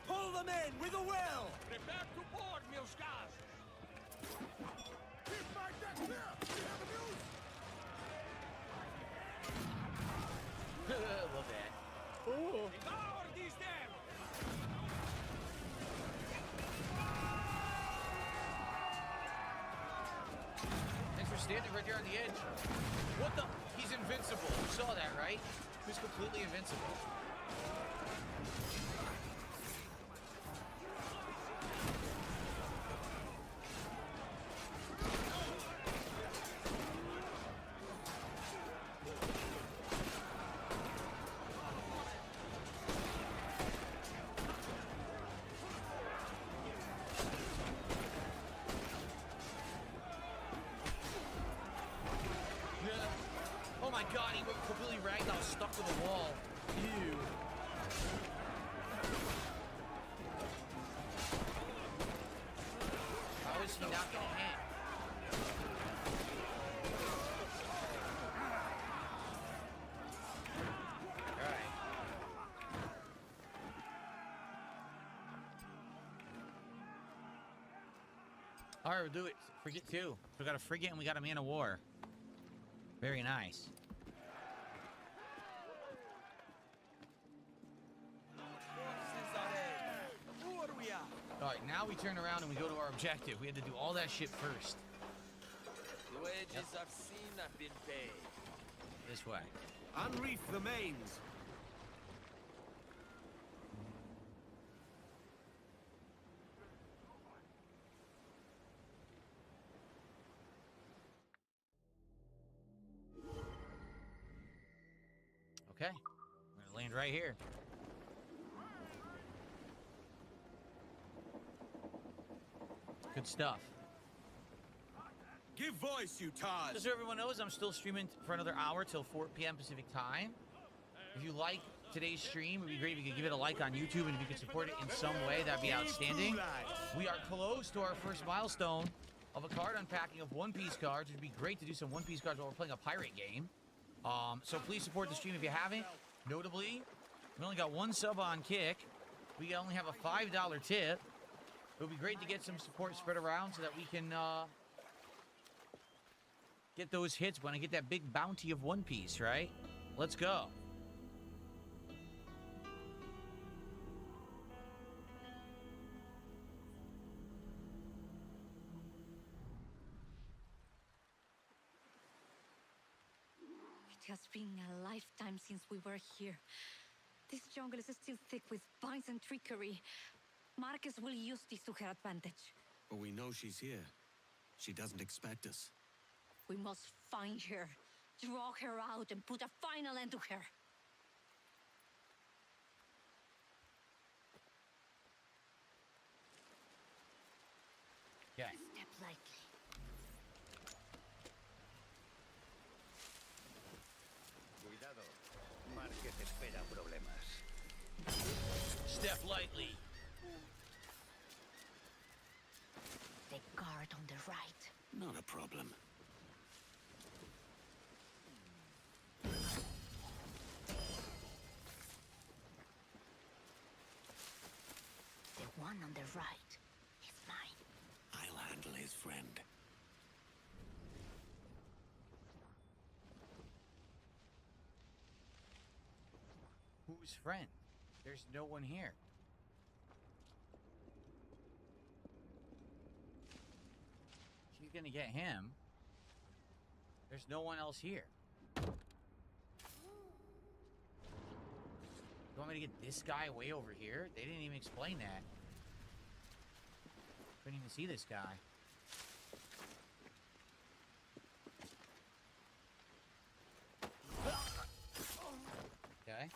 Pull them in with a will. Prepare to board, Milskas. Keep my deck clear. We have a news. Love that. Devour these them. Thanks for standing right there on the edge. What the? He's invincible. You saw that, right? He's completely invincible. god, he went completely ragdoll stuck to the wall. Ew. How is he not gonna hit? All right, we'll do it. Frigate 2. We got a frigate and we got a man of war. Very nice. All right, now we turn around and we go to our objective. We had to do all that shit first. The wages I've seen have been paid. This way. Unreef the mains. Okay, we're gonna land right here. Good stuff. Give voice, you Tars. Just so everyone knows, I'm still streaming for another hour till 4 p.m. Pacific time. If you like today's stream, it would be great if you could give it a like on YouTube, and if you could support it in some way, that'd be outstanding. We are close to our first milestone of a card unpacking of One Piece cards. It'd be great to do some One Piece cards while we're playing a pirate game. So please support the stream if you haven't. Notably, we only got one sub on Kick. We only have a $5 tip. It would be great to get some support spread around so that we can get those hits when I get that big bounty of One Piece, right? Let's go. It has been a lifetime since we were here. This jungle is still thick with vines and trickery. Marcus will use this to her advantage. But we know she's here. She doesn't expect us. We must find her, draw her out, and put a final end to her. Okay. Step lightly. Cuidado. Márquez espera problemas. Step lightly. The guard on the right. Not a problem. The one on the right is mine. I'll handle his friend. Whose friend? There's no one here. She's gonna get him. There's no one else here. You want me to get this guy way over here? They didn't even explain that. Couldn't even see this guy. Okay.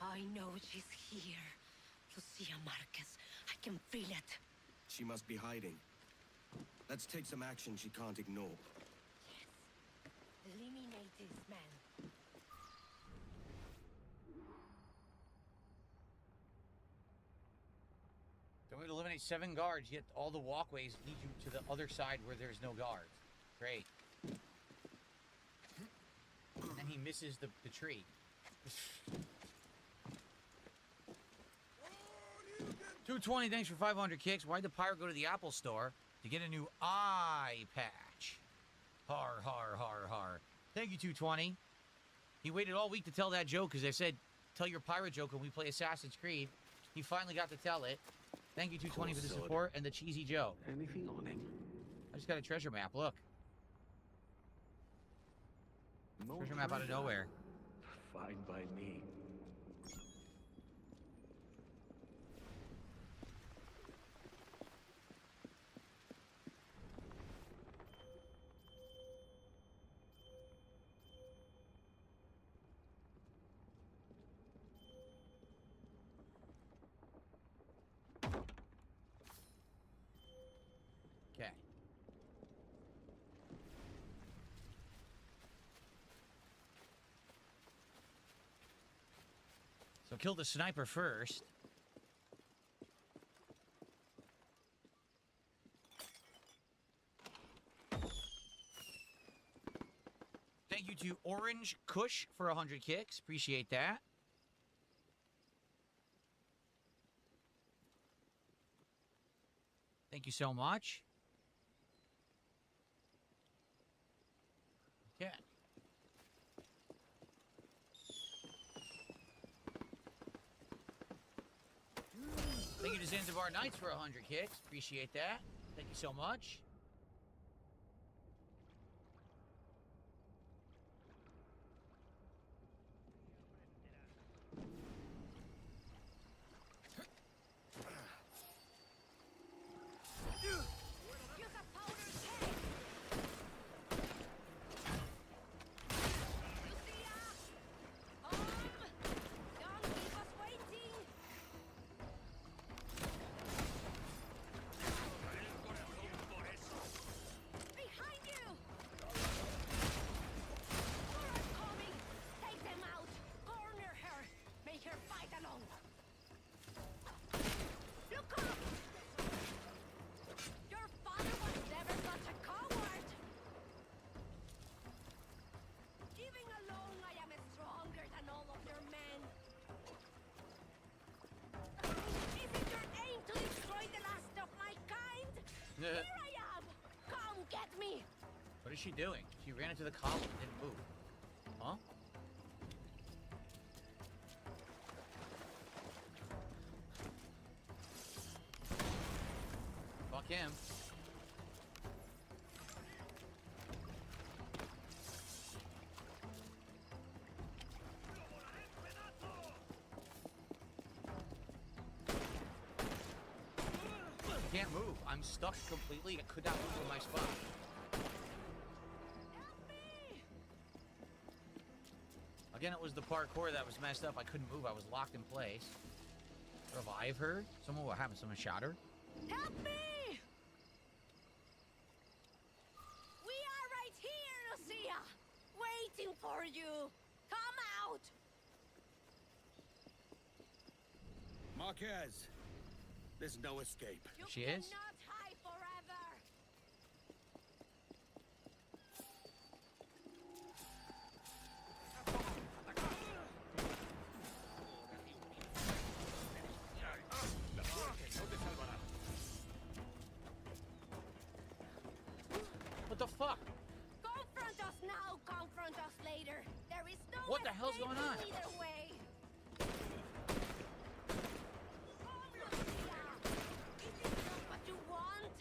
I know she's here. Lucia Marcus. I can feel it. She must be hiding. Let's take some action she can't ignore. Eliminate this man. Don't we eliminate 7 guards, yet all the walkways lead you to the other side where there's no guards. Great. And he misses the tree. 220, thanks for 500 kicks. Why'd the pirate go to the Apple store to get a new eye patch? Har, har, har, har. Thank you, 220. He waited all week to tell that joke because I said, tell your pirate joke when we play Assassin's Creed. He finally got to tell it. Thank you, 220, for the support and the cheesy joke. Anything on him? I just got a treasure map, look. Treasure map out of nowhere. Fine by me. kill the sniper first. Thank you to Orange Kush for 100 kicks. Appreciate that. Thank you so much. Okay. Thank you to Zanzibar Knights for 100 kicks. Appreciate that. Thank you so much. Here I am! Come get me! What is she doing? She ran into the column and didn't move. Huh? Fuck him. I can't move. I'm stuck completely. I could not move from my spot. Again, it was the parkour that was messed up. I couldn't move. I was locked in place. Revive her? Someone, what happened? Someone shot her? Help me! We are right here, Lucia! Waiting for you! Come out! Marquez, there's no escape. She is? Not hide forever! What the fuck? Confront us now, confront us later. There is no What the hell's escape going on? either way. What you want?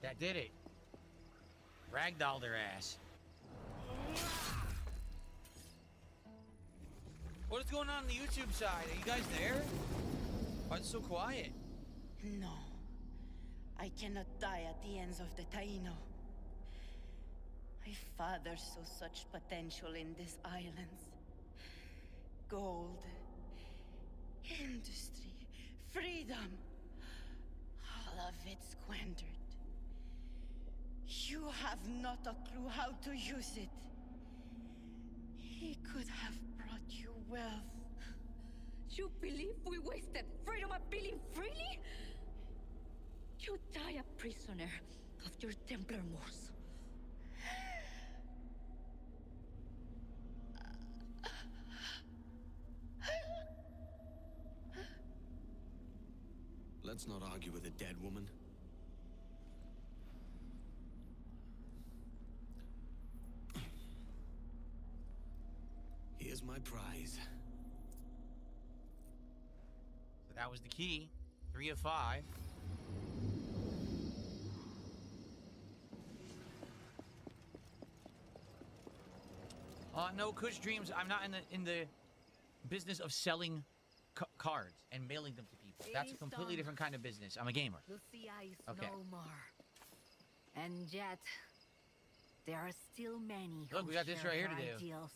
That did it. Ragdolled their ass. What is going on the YouTube side? Are you guys there? Why is it so quiet? No. I cannot die at the ends of the Taino. My father saw such potential in these islands. Gold, industry, freedom. All of it squandered. You have not a clue how to use it. He could have brought you wealth. You believe we wasted freedom appealing freely? You die a prisoner of your Templar Moors. Let's not argue with a dead woman. Here's my prize. So that was the key. 3 of 5. No, Kush Dreams. I'm not in the business of selling cards and mailing them to people. That's a completely different kind of business. I'm a gamer. Lucia is Okay. no more. And yet, there are still many Look, who we got this share right here her to do. ideals.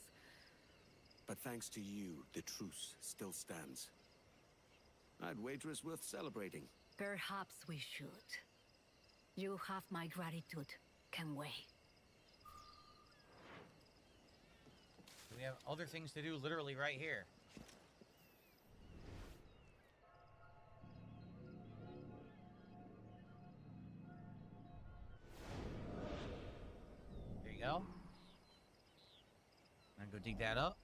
But thanks to you, the truce still stands. I'd wager it's worth celebrating. Perhaps we should. You have my gratitude, Kenway. We have other things to do literally right here. There you go. I'm gonna go dig that up.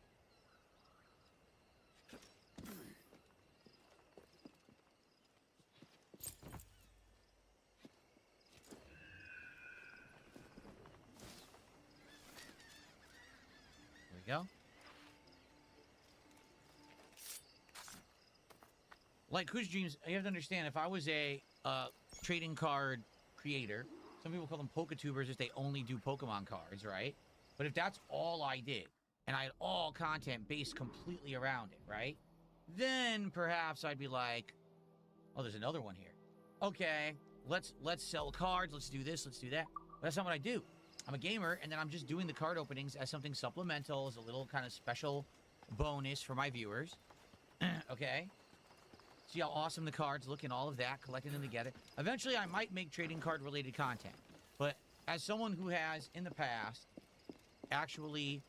There we go. Like Whose Dreams, you have to understand, if I was a trading card creator, some people call them Poketubers if they only do Pokemon cards, right? But if that's all I did, and I had all content based completely around it, right? Then perhaps I'd be like, oh, there's another one here. Okay, let's sell cards, let's do this, let's do that. But that's not what I do. I'm a gamer, and then I'm just doing the card openings as something supplemental, as a little kind of special bonus for my viewers. Okay? See how awesome the cards look and all of that, collecting them together. Eventually, I might make trading card-related content. But as someone who has, in the past, actually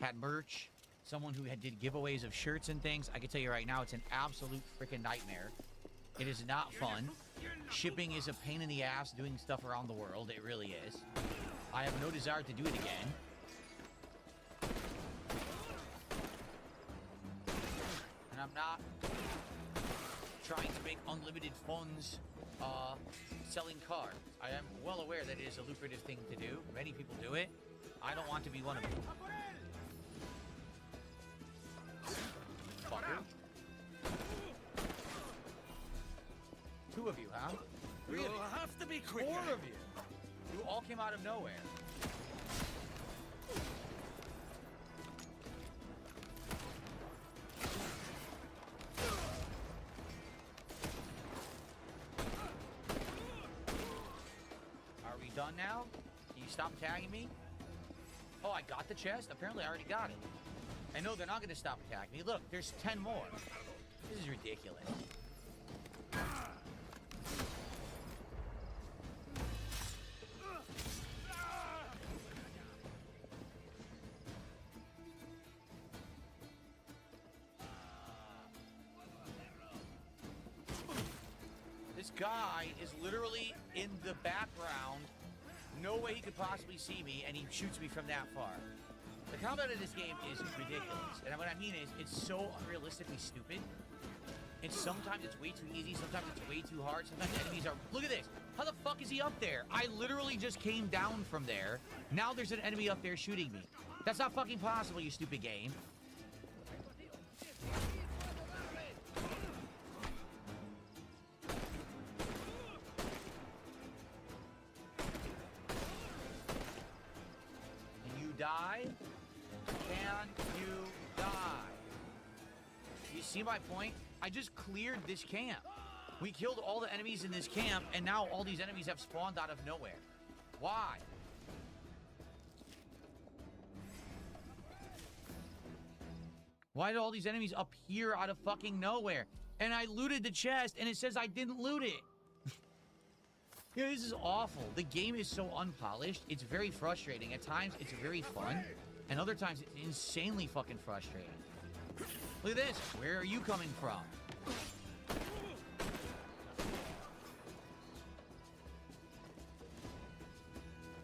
had merch, someone who did giveaways of shirts and things, I can tell you right now, it's an absolute freaking nightmare. It is not fun. Shipping is a pain in the ass doing stuff around the world. It really is. I have no desire to do it again. And I'm not trying to make unlimited funds selling cards. I am well aware that it is a lucrative thing to do. Many people do it. I don't want to be one of them. Fucker. 2 of you, huh? 3 of you. You'll have to be quicker. 4 of you. You all came out of nowhere. Are we done now? Can you stop tagging me? Oh, I got the chest? Apparently I already got it. I know they're not going to stop attacking me. Look, there's 10 more. This is ridiculous. This guy is literally in the background. No way he could possibly see me, and he shoots me from that far. The combat in this game is ridiculous. And what I mean is, it's so unrealistically stupid. Sometimes it's way too easy, sometimes it's way too hard, sometimes enemies are... Look at this! How the fuck is he up there? I literally just came down from there. Now there's an enemy up there shooting me. That's not fucking possible, you stupid game. Can you die? Can you die? You see my point? I just cleared this camp. We killed all the enemies in this camp, and now all these enemies have spawned out of nowhere. Why? Why did all these enemies appear out of fucking nowhere? And I looted the chest, and it says I didn't loot it. You know, this is awful. The game is so unpolished. It's very frustrating. At times, it's very fun. And other times, it's insanely fucking frustrating. Look at this. Where are you coming from?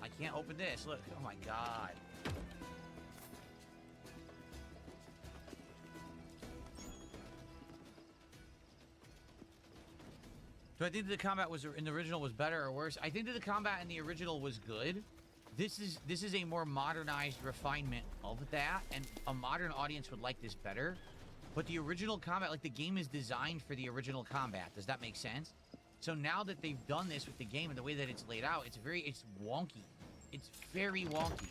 I can't open this. Look. Oh my god. Do I think that the combat was in the original was better or worse? I think that the combat in the original was good. This is a more modernized refinement of that, and a modern audience would like this better. But the original combat, like the game is designed for the original combat. Does that make sense? So now that they've done this with the game and the way that it's laid out, it's wonky. It's very wonky.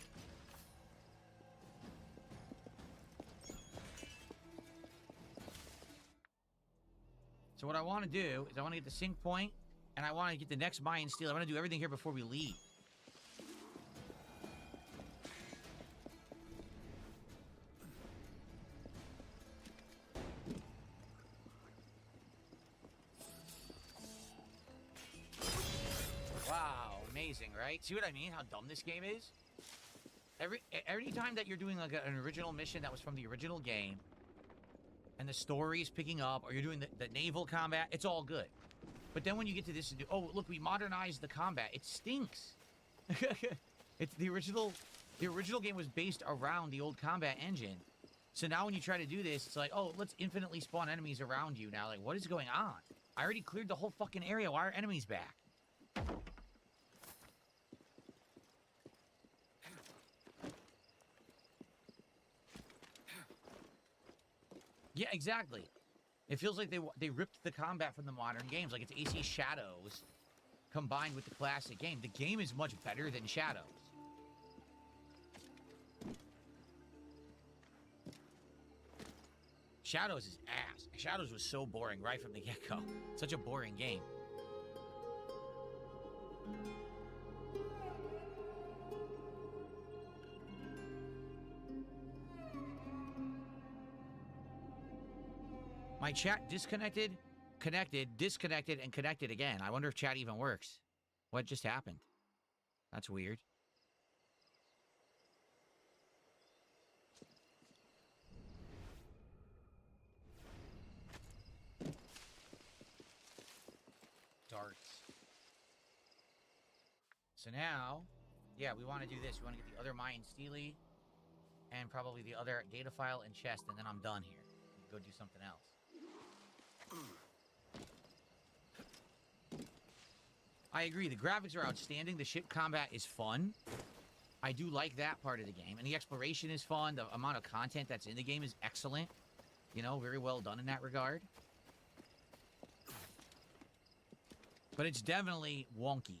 So what I want to do is I want to get the sync point, and I want to get the next Mayan Steel. I want to do everything here before we leave. amazing, right? See what I mean? How dumb this game is? Every time that you're doing like an original mission that was from the original game, and the story is picking up, or you're doing the naval combat, it's all good. But then when you get to this, oh look, we modernized the combat. It stinks. It's the original game was based around the old combat engine. So now when you try to do this, it's like, oh, let's infinitely spawn enemies around you now. Like, what is going on? I already cleared the whole fucking area. Why are enemies back? Yeah, exactly. It feels like they ripped the combat from the modern games. Like it's AC Shadows combined with the classic game. The game is much better than Shadows. Shadows is ass. Shadows was so boring right from the get-go. Such a boring game. My chat disconnected, connected, disconnected, and connected again. I wonder if chat even works. What just happened? That's weird. Darts. So now, yeah, we want to do this. We want to get the other Mayan Steely and probably the other data file and chest, and then I'm done here. Go do something else. I agree. The graphics are outstanding. The ship combat is fun. I do like that part of the game. And the exploration is fun. The amount of content that's in the game is excellent. You know, very well done in that regard. But it's definitely wonky.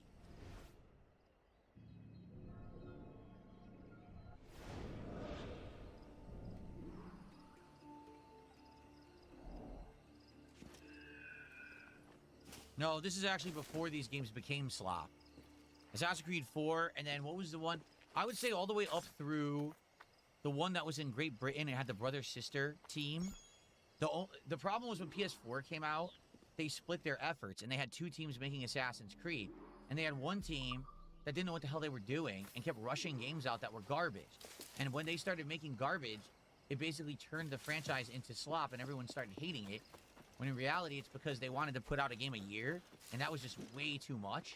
No, this is actually before these games became slop. Assassin's Creed 4, and then what was the one? I would say all the way up through the one that was in Great Britain. It had the brother-sister team. The problem was when PS4 came out, they split their efforts, and they had two teams making Assassin's Creed. And they had one team that didn't know what the hell they were doing and kept rushing games out that were garbage. And when they started making garbage, it basically turned the franchise into slop, and everyone started hating it. When in reality, it's because they wanted to put out a game a year, and that was just way too much.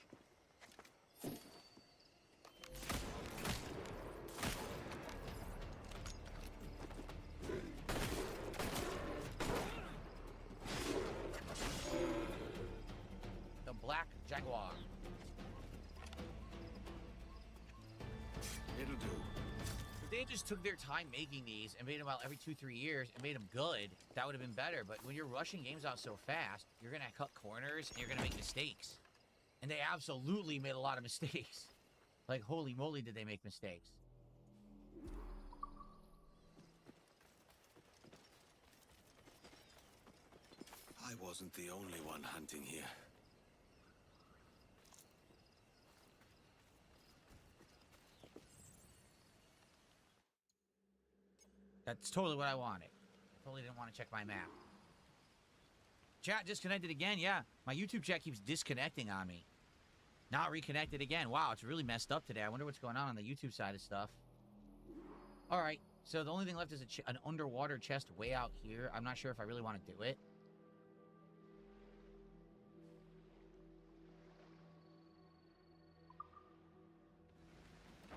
The Black Jaguar. It'll do. If they just took their time making these and made them out every 2-3 years and made them good, that would have been better. But when you're rushing games out so fast, you're going to cut corners and you're going to make mistakes. And they absolutely made a lot of mistakes. Like, holy moly, did they make mistakes. I wasn't the only one hunting here. That's totally what I wanted. Totally didn't want to check my map. Chat disconnected again. Yeah, my YouTube chat keeps disconnecting on me. Not reconnected again. Wow, it's really messed up today. I wonder what's going on the YouTube side of stuff. All right, so the only thing left is an underwater chest way out here. I'm not sure if I really want to do it.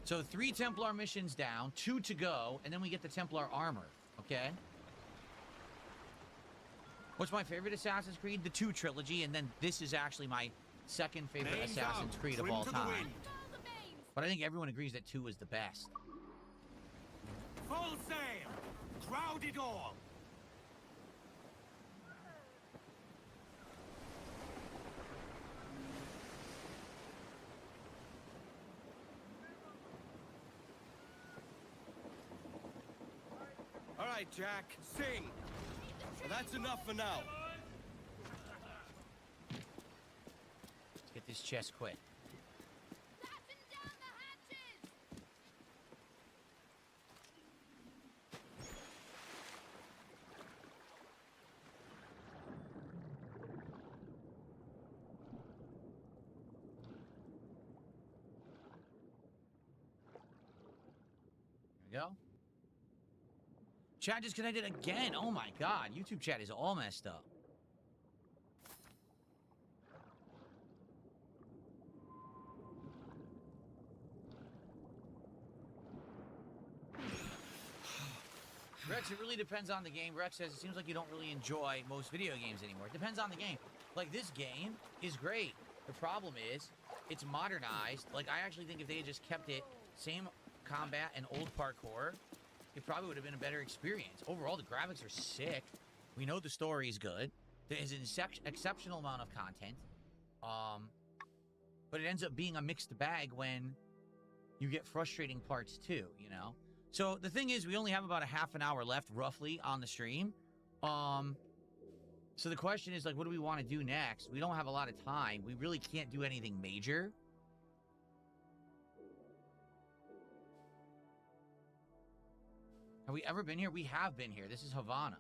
So 3 Templar missions down, 2 to go, and then we get the Templar armor, okay? What's my favorite Assassin's Creed? The 2 trilogy, and then this is actually my second favorite Assassin's Creed of all time. But I think everyone agrees that 2 is the best. Full sail! Crowd it all! All right, Jack, sing. That's enough for now. Let's get this chest quick. go. Chat disconnected again. Oh my god. YouTube chat is all messed up. Rex, it really depends on the game. Rex says it seems like you don't really enjoy most video games anymore. It depends on the game. Like, this game is great. The problem is, it's modernized. Like, I actually think if they had just kept it same combat and old parkour, it probably would have been a better experience. Overall, the graphics are sick. We know the story is good. There is an exceptional amount of content. But it ends up being a mixed bag when you get frustrating parts too, you know? So the thing is, we only have about a half an hour left, roughly, on the stream. So the question is, like, what do we want to do next? We don't have a lot of time. We really can't do anything major. Have we ever been here? We have been here. This is Havana.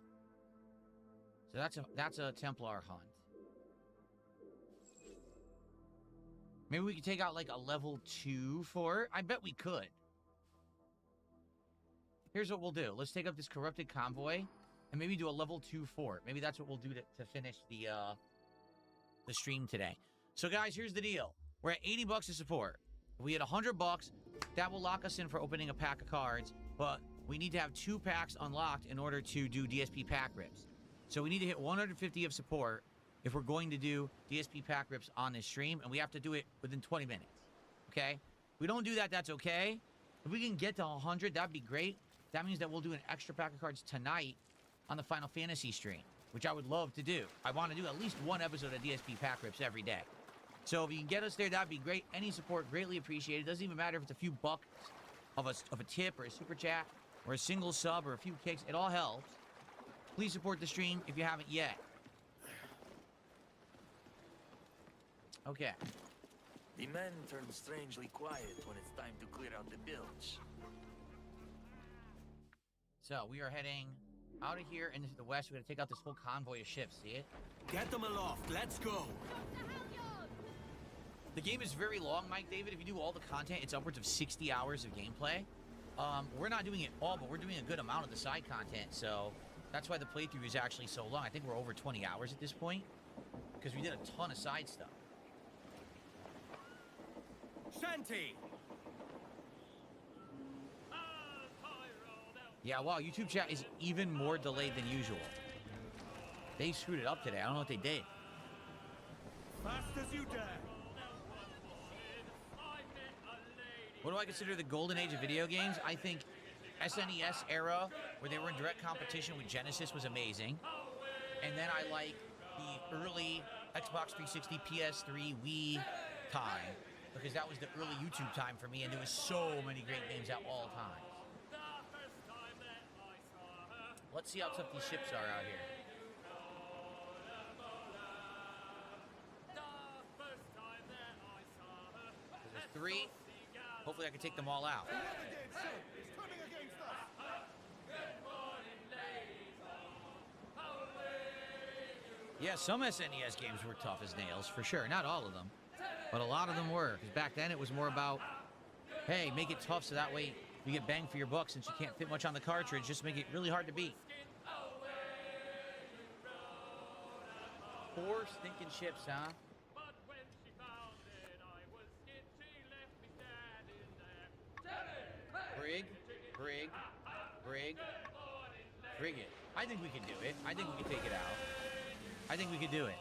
So that's a Templar hunt. Maybe we could take out, like, a level 2 for it. I bet we could. Here's what we'll do. Let's take up this corrupted convoy and maybe do a level 2 fort. Maybe that's what we'll do to finish the stream today. So, guys, here's the deal. We're at 80 bucks to support. If we had 100 bucks, that will lock us in for opening a pack of cards. But we need to have 2 packs unlocked in order to do DSP pack rips. So we need to hit 150 of support if we're going to do DSP pack rips on this stream. And we have to do it within 20 minutes. Okay? If we don't do that, that's okay. If we can get to 100, that'd be great. That means that we'll do an extra pack of cards tonight on the Final Fantasy stream, which I would love to do. I want to do at least 1 episode of DSP pack rips every day. So if you can get us there, that'd be great. Any support, greatly appreciated. It doesn't even matter if it's a few bucks of a tip or a super chat or a single sub or a few kicks. It all helps. Please support the stream if you haven't yet. Okay. The men turn strangely quiet when it's time to clear out the bilge. So, we are heading out of here and into the west. We're going to take out this whole convoy of ships, see it? Get them aloft, let's go! The game is very long, Mike David. If you do all the content, it's upwards of 60 hours of gameplay. We're not doing it all, but we're doing a good amount of the side content, so that's why the playthrough is actually so long. I think we're over 20 hours at this point, because we did a ton of side stuff. Shanty! Yeah, wow, YouTube chat is even more delayed than usual. They screwed it up today. I don't know what they did. Fast as you dare. What do I consider the golden age of video games? I think SNES era, where they were in direct competition with Genesis, was amazing. And then I like the early Xbox 360, PS3, Wii time, because that was the early YouTube time for me, and there was so many great games at all times. Let's see how tough these ships are out here. There's 3. Hopefully I can take them all out. Yeah, some SNES games were tough as nails, for sure. Not all of them, but a lot of them were. Because back then it was more about, hey, make it tough so that way you get bang for your buck, since you can't fit much on the cartridge. Just make it really hard to beat. 4 stinking ships, huh? Brig, brig, brig, frigate. I think we can do it. I think we can take it out. I think we can do it.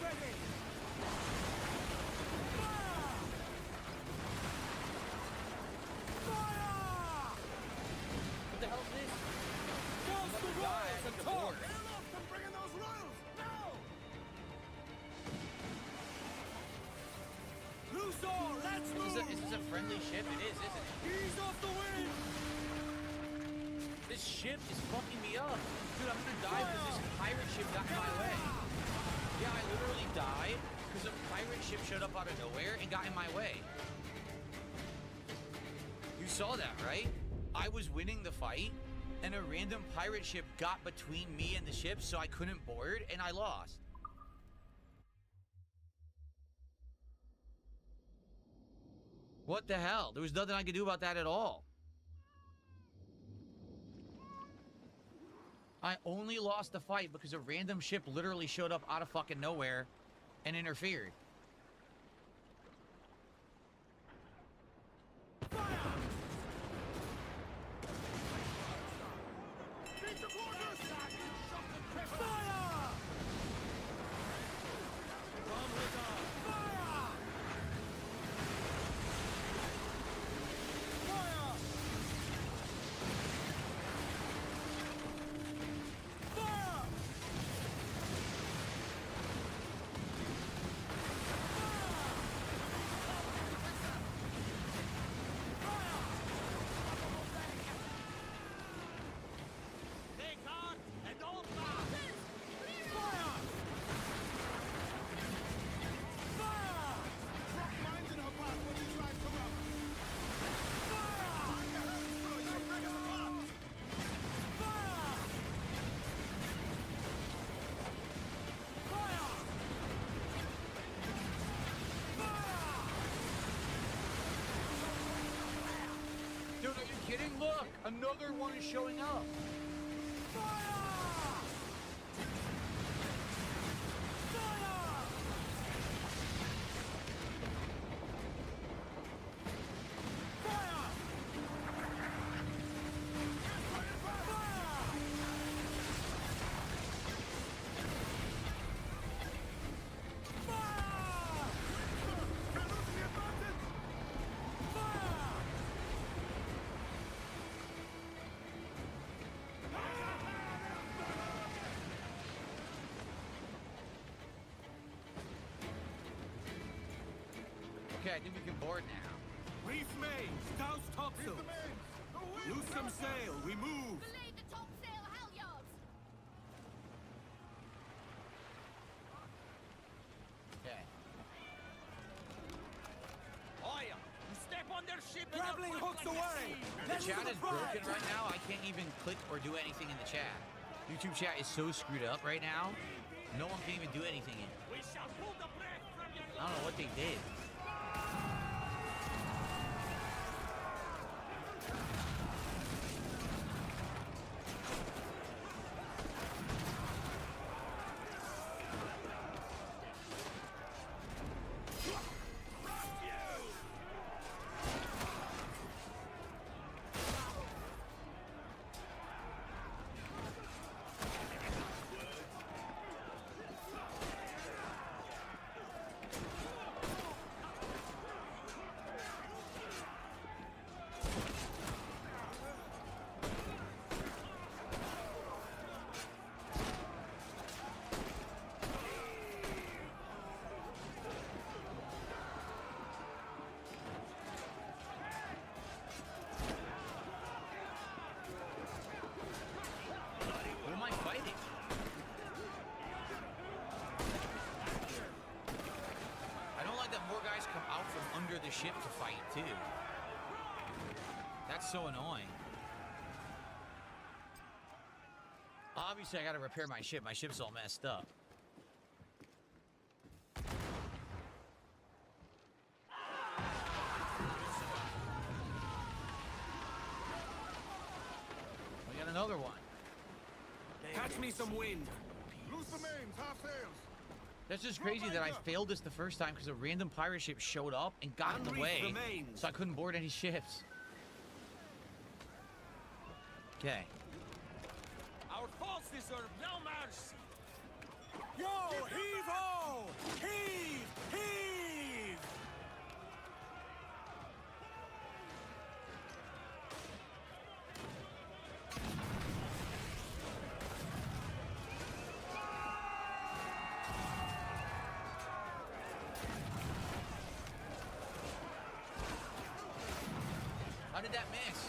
ready! What the hell is this? Force the royals and talk! Hail off from bringing those royals! Now! Loose all, let's move! Is this a friendly ship? It is, isn't it? Ease off the wind! This ship is fucking me up. Dude, I'm gonna die because this pirate ship got in my way. Yeah, I literally died because a pirate ship showed up out of nowhere and got in my way. You saw that, right? I was winning the fight, and a random pirate ship got between me and the ship, so I couldn't board, and I lost. What the hell? There was nothing I could do about that at all. I only lost the fight because a random ship literally showed up out of fucking nowhere and interfered. Dude, are you kidding? Look! Another one is showing up! Okay, I think we can board now. Reef mains, douse topsails. Loose some sail, we move. Belay the topsail halyards! Okay. Fire! Step on their ship and Grappling hooks away! The chat is broken right now. I can't even click or do anything in the chat. YouTube chat is so screwed up right now. No one can even do anything in it. We shall pull the breath from your I don't know what they did. Who am I fighting? I don't like that more guys come out from under the ship to fight, too. That's so annoying. Obviously, I gotta repair my ship. My ship's all messed up. We got another one. Catch me some wind. Loose the mains, half sails. That's just crazy that I failed this the first time because a random pirate ship showed up and got in the way, so I couldn't board any ships. Okay. Our forces are no mercy. Yo, heave-ho! Heave! Heave! How did that miss?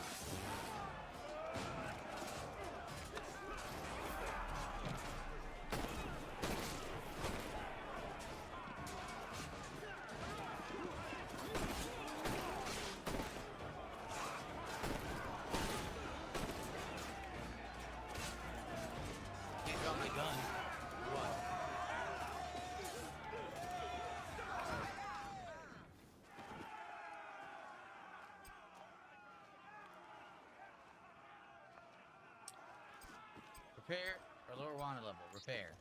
Can't drop my gun. What? Repair or lower wanted level. Repair.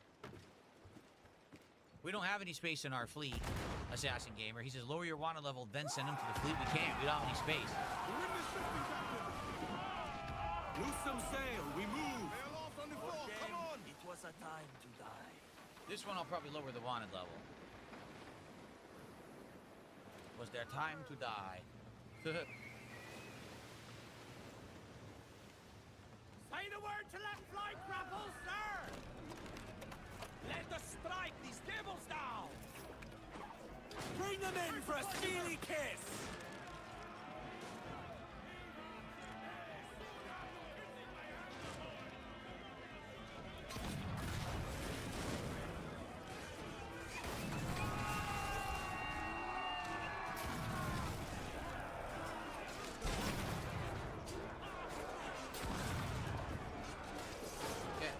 We don't have any space in our fleet, Assassin Gamer. He says lower your wanted level, then send him to the fleet. We can't. We don't have any space. Loose some sail, we move! It was a time to die. This one I'll probably lower the wanted level. Was there time to die? Say the word to let fly grapple, sir! Let us strike these devils down! Bring them in for a steely kiss! Okay.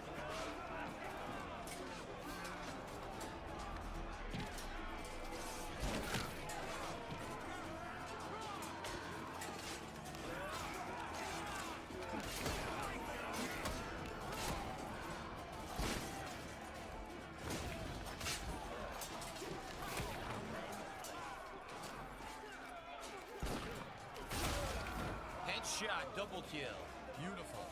Headshot, double kill. Beautiful.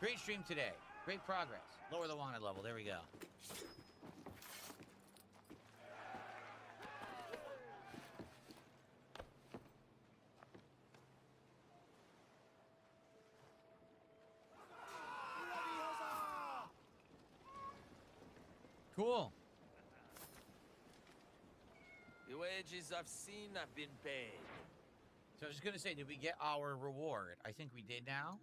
Great stream today. Great progress. Lower the wanted level. There we go. Cool. The wages I've seen have been paid. So I was just gonna say, did we get our reward? I think we did now.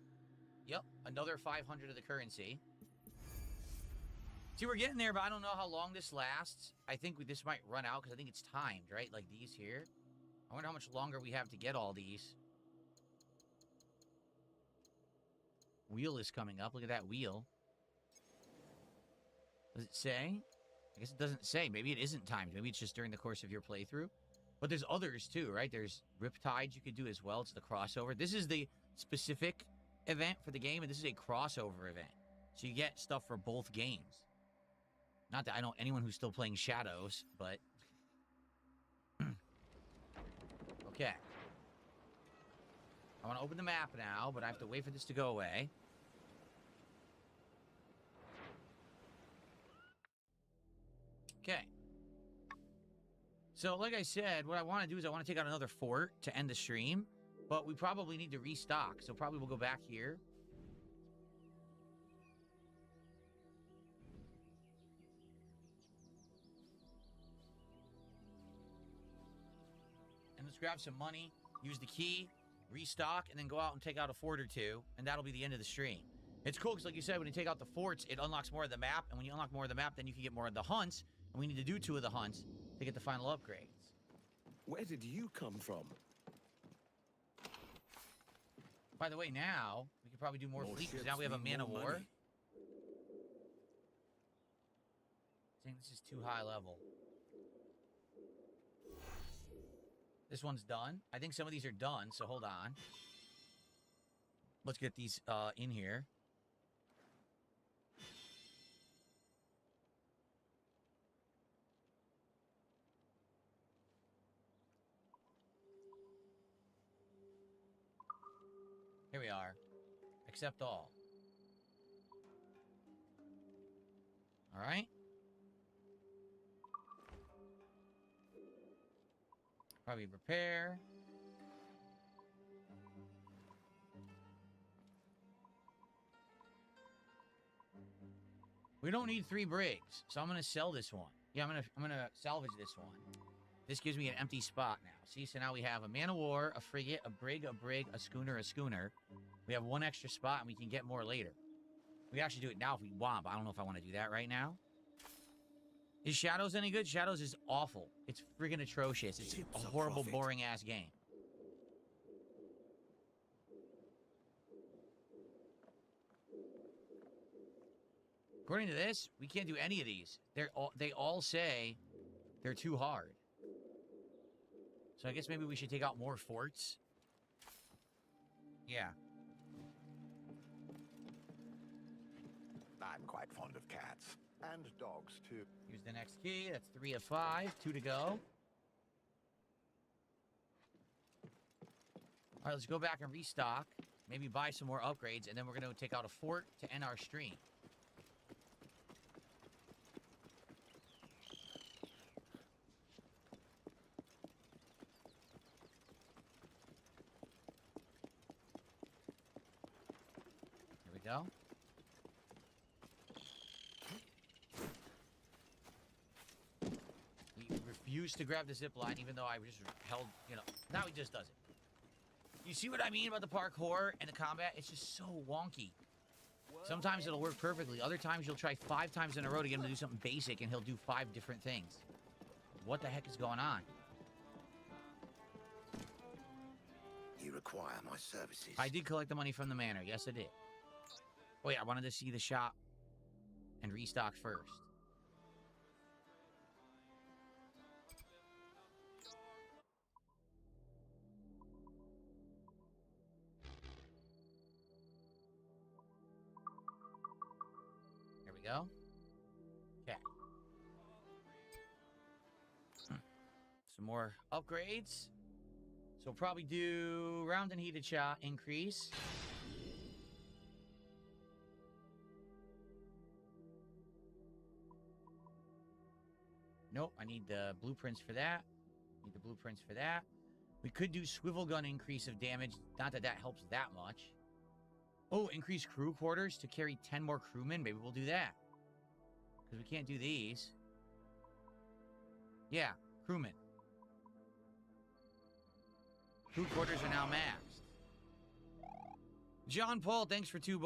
Yep, another 500 of the currency. See, we're getting there, but I don't know how long this lasts. I think this might run out because I think it's timed, right? Like these here. I wonder how much longer we have to get all these. Wheel is coming up. Look at that wheel. Does it say? I guess it doesn't say. Maybe it isn't timed. Maybe it's just during the course of your playthrough. But there's others too, right? There's Riptide you could do as well. It's the crossover. This is the specific event for the game, and this is a crossover event. So you get stuff for both games. Not that I know anyone who's still playing Shadows, but... Okay. I want to open the map now, but I have to wait for this to go away. Okay. So, like I said, what I want to do is I want to take out another fort to end the stream, but we probably need to restock, so probably we'll go back here. And let's grab some money, use the key, restock, and then go out and take out a fort or two, and that'll be the end of the stream. It's cool because, like you said, when you take out the forts, it unlocks more of the map, and when you unlock more of the map, then you can get more of the hunts, and we need to do 2 of the hunts to get the final upgrades. Where did you come from? By the way, now, we could probably do more fleet, because now we have a man of war. I think this is too high level. This one's done. I think some of these are done, so hold on. Let's get these in here. Here we are. I Accept all. All right. Probably repair. We don't need 3 brigs, so I'm gonna sell this one. Yeah, I'm gonna salvage this one. This gives me an empty spot now. See, so now we have a man of war, a frigate, a brig, a schooner, a schooner. We have 1 extra spot, and we can get more later. We actually do it now if we want, but I don't know if I want to do that right now. Is Shadows any good? Shadows is awful. It's friggin' atrocious. It's a horrible, boring-ass game. According to this, we can't do any of these. They all say they're too hard. So I guess maybe we should take out more forts. Yeah. I'm quite fond of cats. And dogs, too. Here's the next key. That's 3 of 5. 2 to go. All right, let's go back and restock. Maybe buy some more upgrades, and then we're going to take out a fort to end our stream. Here we go. He refused to grab the zip line, even though I just held, you know. Now he just does it. You see what I mean about the parkour and the combat? It's just so wonky. Sometimes it'll work perfectly. Other times you'll try 5 times in a row to get him to do something basic, and he'll do 5 different things. What the heck is going on? You require my services. I did collect the money from the manor. Yes, I did. Oh, yeah, I wanted to see the shop and restock first. There we go. Okay. Some more upgrades. So we'll probably do round and heated shot increase. Nope, I need the blueprints for that. Need the blueprints for that. We could do swivel gun increase of damage. Not that that helps that much. Oh, increase crew quarters to carry 10 more crewmen. Maybe we'll do that. Because we can't do these. Yeah, crewmen. Crew quarters are now maxed. John Paul, thanks for $2.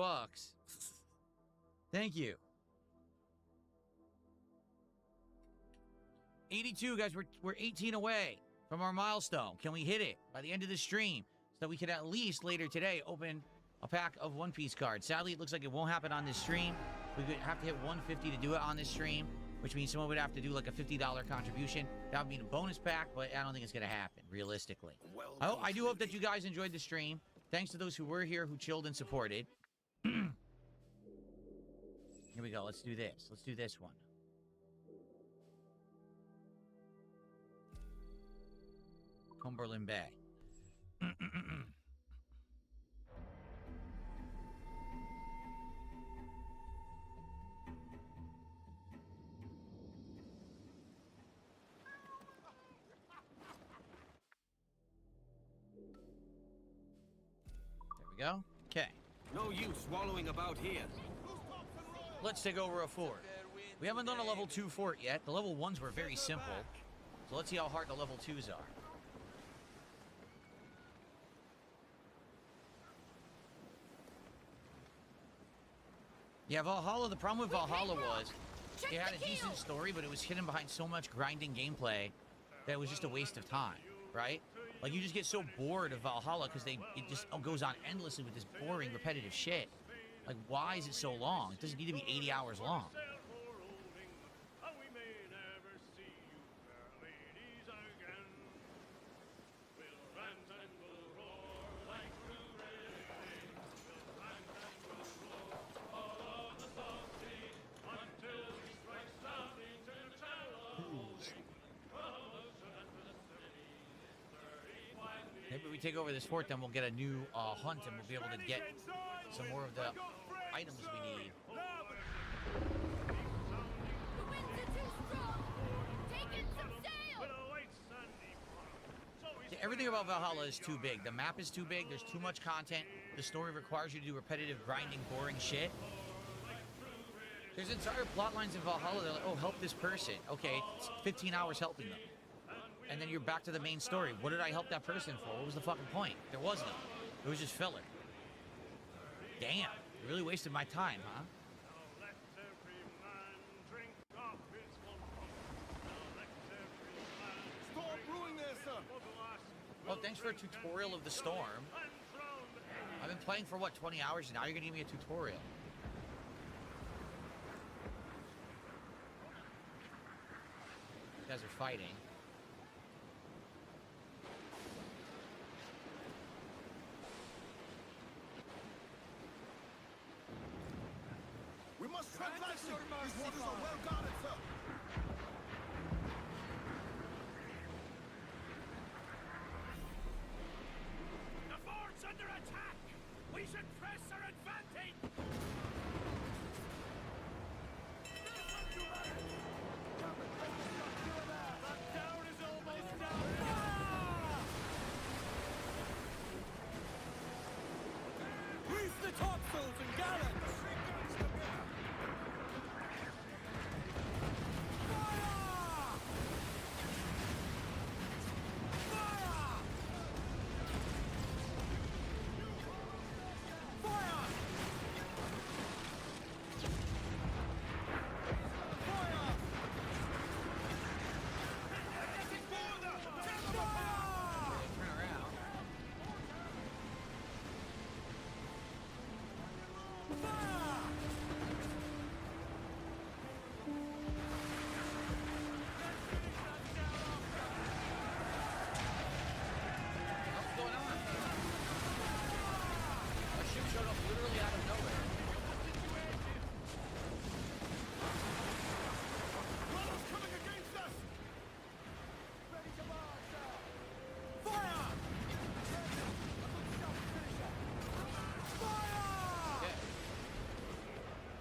Thank you. 82, guys, we're 18 away from our milestone. Can we hit it by the end of the stream so that we can at least later today open a pack of One Piece cards? Sadly, it looks like it won't happen on this stream. We would have to hit 150 to do it on this stream, which means someone would have to do like a $50 contribution. That would be a bonus pack, but I don't think it's going to happen, realistically. I do hope that you guys enjoyed the stream. Thanks to those who were here, who chilled and supported. Here we go. Let's do this. Let's do this one. Cumberland Bay. Go. Okay. No use wallowing about here. Let's take over a fort. We haven't done a level 2 fort yet. The level 1s were very simple. So let's see how hard the level 2s are. Yeah, Valhalla, the problem with Valhalla was it had a decent story, but it was hidden behind so much grinding gameplay that it was just a waste of time, right? Like, you just get so bored of Valhalla because it just goes on endlessly with this boring, repetitive shit. Like, why is it so long? It doesn't need to be 80 hours long. Maybe we take over this fort, then we'll get a new hunt, and we'll be able to get some more of the items we need. Yeah, everything about Valhalla is too big. The map is too big. There's too much content. The story requires you to do repetitive, grinding, boring shit. There's entire plot lines in Valhalla. They're like, oh, help this person. Okay, it's 15 hours helping them. And then you're back to the main story. What did I help that person for? What was the fucking point? There was none. It was just filler. Damn, you really wasted my time, huh? Well, thanks for a tutorial of the storm. I've been playing for, what, 20 hours, and now you're gonna give me a tutorial. You guys are fighting. We must tread lightly. These waters are well guarded, sir. The fort's under attack! We should press our advantage! The town is almost down! Grease the topsails and gallants!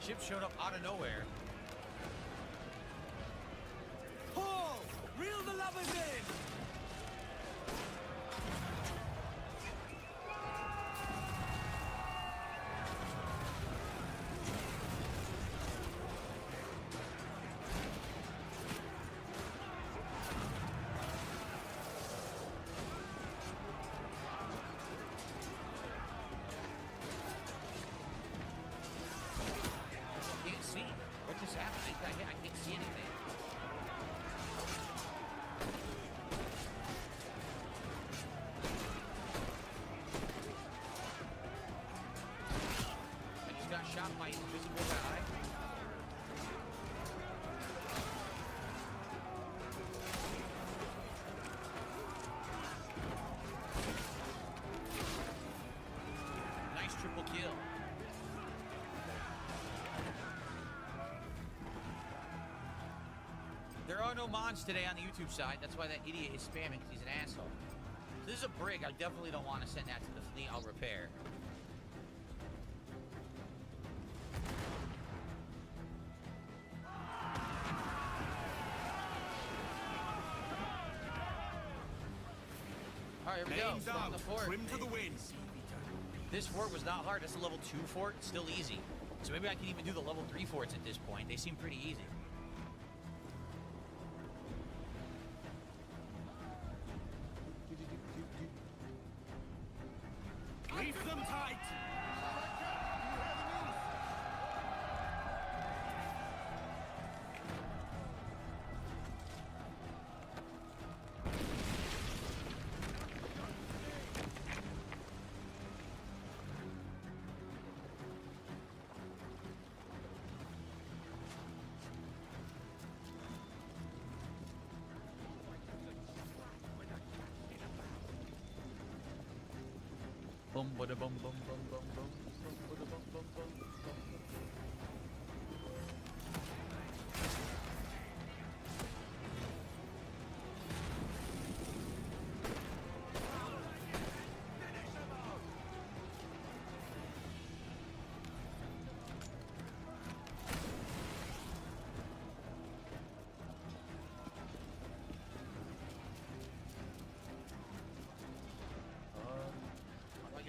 Ship showed up out of nowhere. Paul, reel the lovers in! There are no mods today on the YouTube side. That's why that idiot is spamming, because he's an asshole. So this is a brig. I definitely don't want to send that to the fleet. I'll repair. All right, here we go. On the fort. Trim to the wind. This fort was not hard. That's a level 2 fort. It's still easy. So maybe I can even do the level 3 forts at this point. They seem pretty easy. Keep them tight! Bum bada bum bum bum bum bum bum bada bum bum bum bum.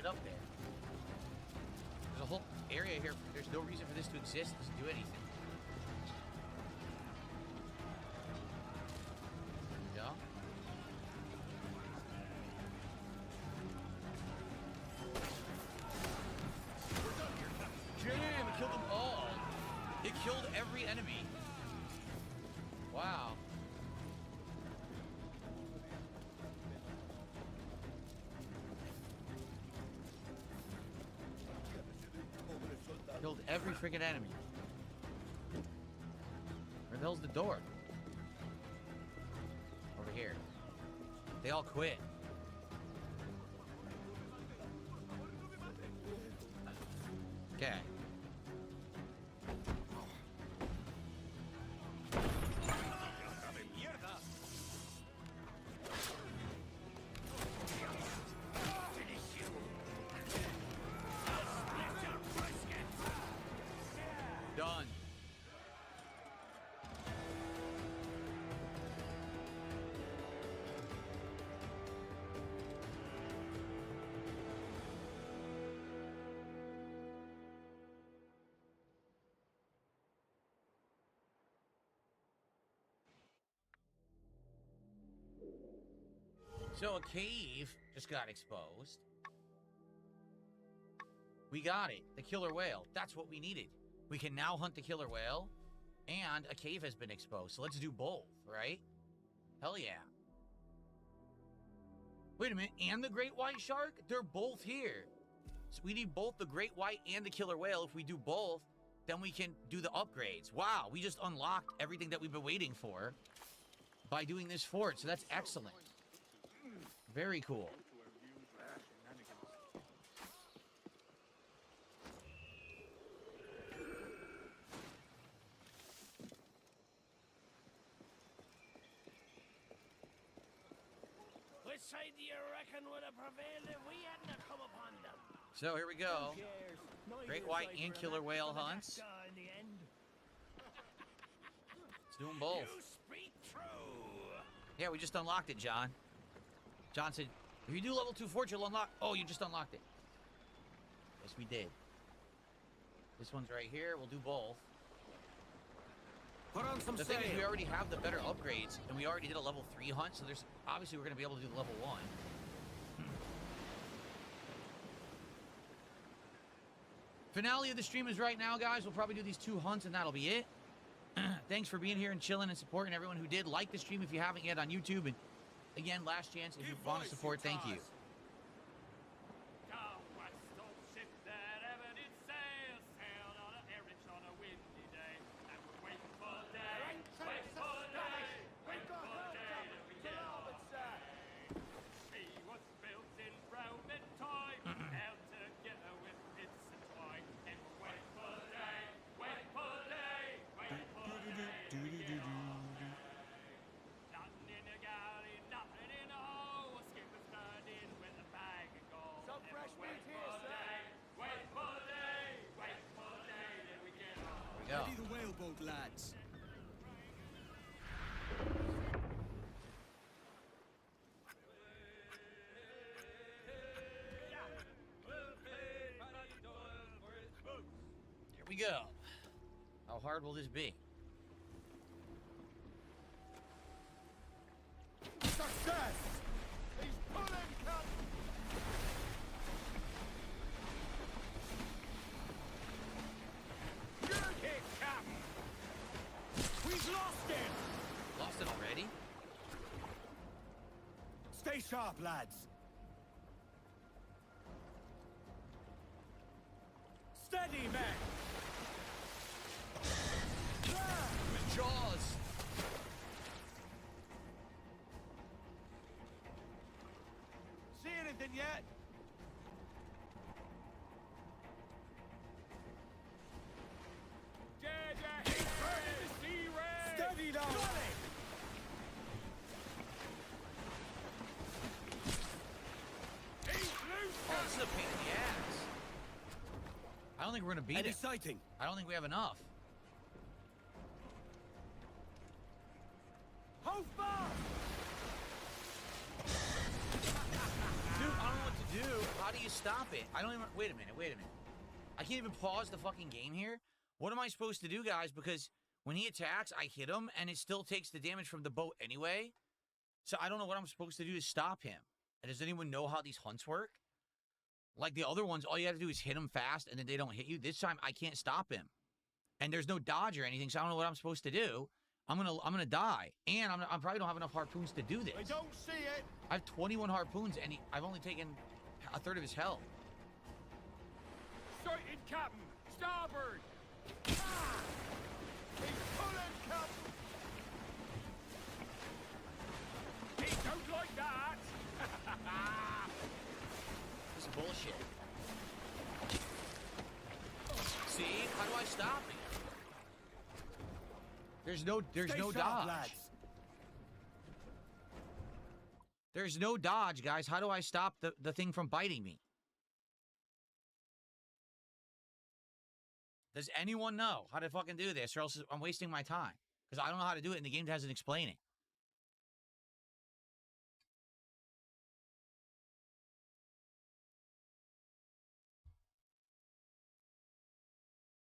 up there. There's a whole area here. There's no reason for this to exist to do anything. There we go. Damn, it killed them all. It killed every enemy. Wow. Killed every freaking enemy. Where the hell's the door? Over here. They all quit. Okay. Done. So a cave just got exposed. We got it. The killer whale. That's what we needed. We can now hunt the killer whale, and a cave has been exposed. So let's do both, right? Hell yeah. Wait a minute, and the great white shark? They're both here. So we need both the great white and the killer whale. If we do both, then we can do the upgrades. Wow, we just unlocked everything that we've been waiting for by doing this fort. So that's excellent. Very cool. Which side do you reckon would have prevailed if we hadn't have come upon them? So here we go. Great white and killer whale hunts. Let's do them both. You speak true. Yeah, we just unlocked it, John. John said, if you do level 2 fort, you'll unlock... Oh, you just unlocked it. Yes, we did. This one's right here. We'll do both. Put on some The thing is, we already have the better upgrades, and we already did a level 3 hunt, so there's... Obviously, we're going to be able to do level 1. Finale of the stream is right now, guys. We'll probably do these 2 hunts, and that'll be it. Thanks for being here and chilling and supporting everyone who did. Like the stream if you haven't yet on YouTube, and again, last chance if you want to support. Thank you. Ready the whaleboat, lads. Here we go. How hard will this be? Success! He's pulling, Captain! Good hit, Cap! We've lost him! Lost it already? Stay sharp, lads. Steady, men! With Jaws! See anything yet? Steady now! Oh, this is a pain in the ass. I don't think we're gonna beat it. Sighting. I don't think we have enough. How far? Dude, I don't know what to do. How do you you stop it? I don't even... Wait a minute. I can't even pause the fucking game here? What am I supposed to do, guys? Because when he attacks, I hit him, and it still takes the damage from the boat anyway. So I don't know what I'm supposed to do to stop him. And does anyone know how these hunts work? Like the other ones, all you have to do is hit them fast, and then they don't hit you. This time, I can't stop him. And there's no dodge or anything, so I don't know what I'm supposed to do. I'm gonna die. And I probably don't have enough harpoons to do this. I don't see it. I have 21 harpoons, and I've only taken a third of his health. Sighted, Captain. Starboard. Ah! He's pulling, Captain. He don't like that. This is bullshit. See? How do I stop it? There's no dodge. Lads. There's no dodge, guys. How do I stop the thing from biting me? Does anyone know how to fucking do this, or else I'm wasting my time? Because I don't know how to do it, and the game doesn't explain it.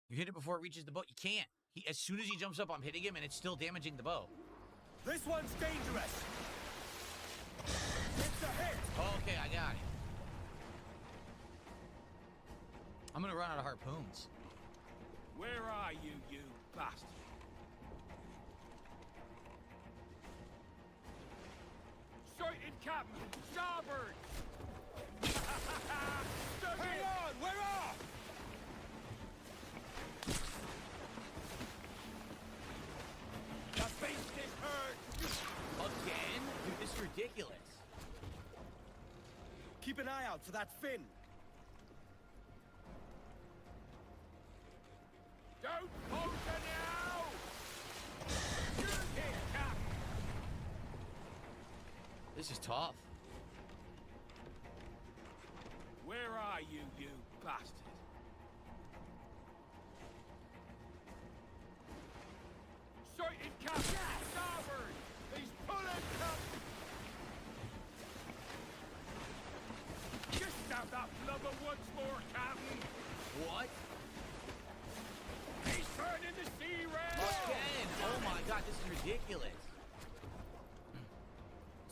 You hit it before it reaches the boat. You can't. As soon as he jumps up, I'm hitting him, and it's still damaging the boat. This one's dangerous. It's a hit. Okay, I got it. I'm gonna run out of harpoons. Where are you, you bastard? Sighted, Captain. Starboard. Hang on, we're off. The beast is hurt! Again? Dude, this is ridiculous. Keep an eye out for that fin. Don't falter now! Shoot it, Cap! This is tough. Where are you, you bastard? Sighted, Cap! Starboard! He's pulling, Cap! Just stab that blubber once more, Captain! What? He's turning the sea red! Again! Oh my god, this is ridiculous.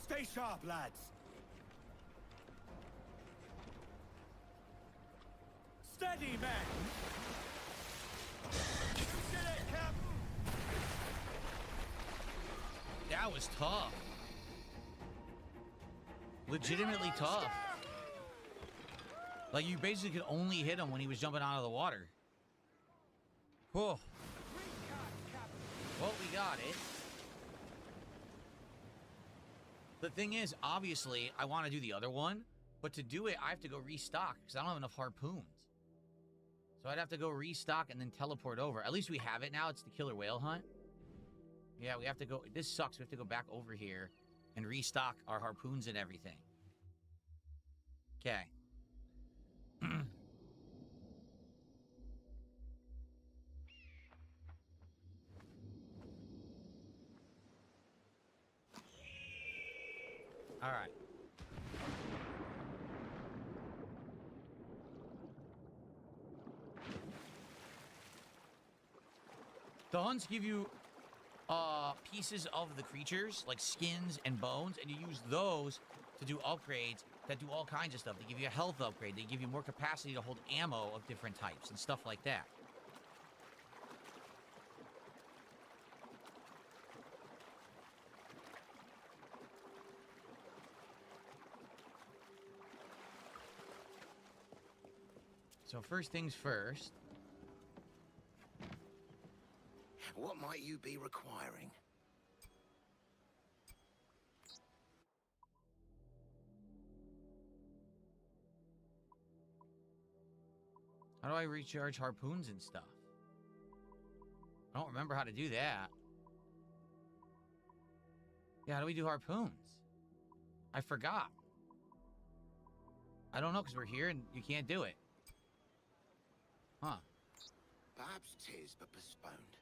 Stay sharp, lads. Steady, men! You did it, Captain! That was tough. Legitimately tough. Like, you basically could only hit him when he was jumping out of the water. Whoa. Well, we got it. The thing is, obviously, I want to do the other one, but to do it, I have to go restock, because I don't have enough harpoons. So I'd have to go restock and then teleport over. At least we have it now. It's the killer whale hunt. Yeah, we have to go... This sucks. We have to go back over here and restock our harpoons and everything. Okay. All right. The hunts give you pieces of the creatures, like skins and bones, and you use those to do upgrades that do all kinds of stuff. They give you a health upgrade. They give you more capacity to hold ammo of different types and stuff like that. So first things first. What might you be requiring? How do I recharge harpoons and stuff? I don't remember how to do that. Yeah, how do we do harpoons? I forgot. I don't know, because we're here and you can't do it. Huh. Perhaps 'tis, but postponed.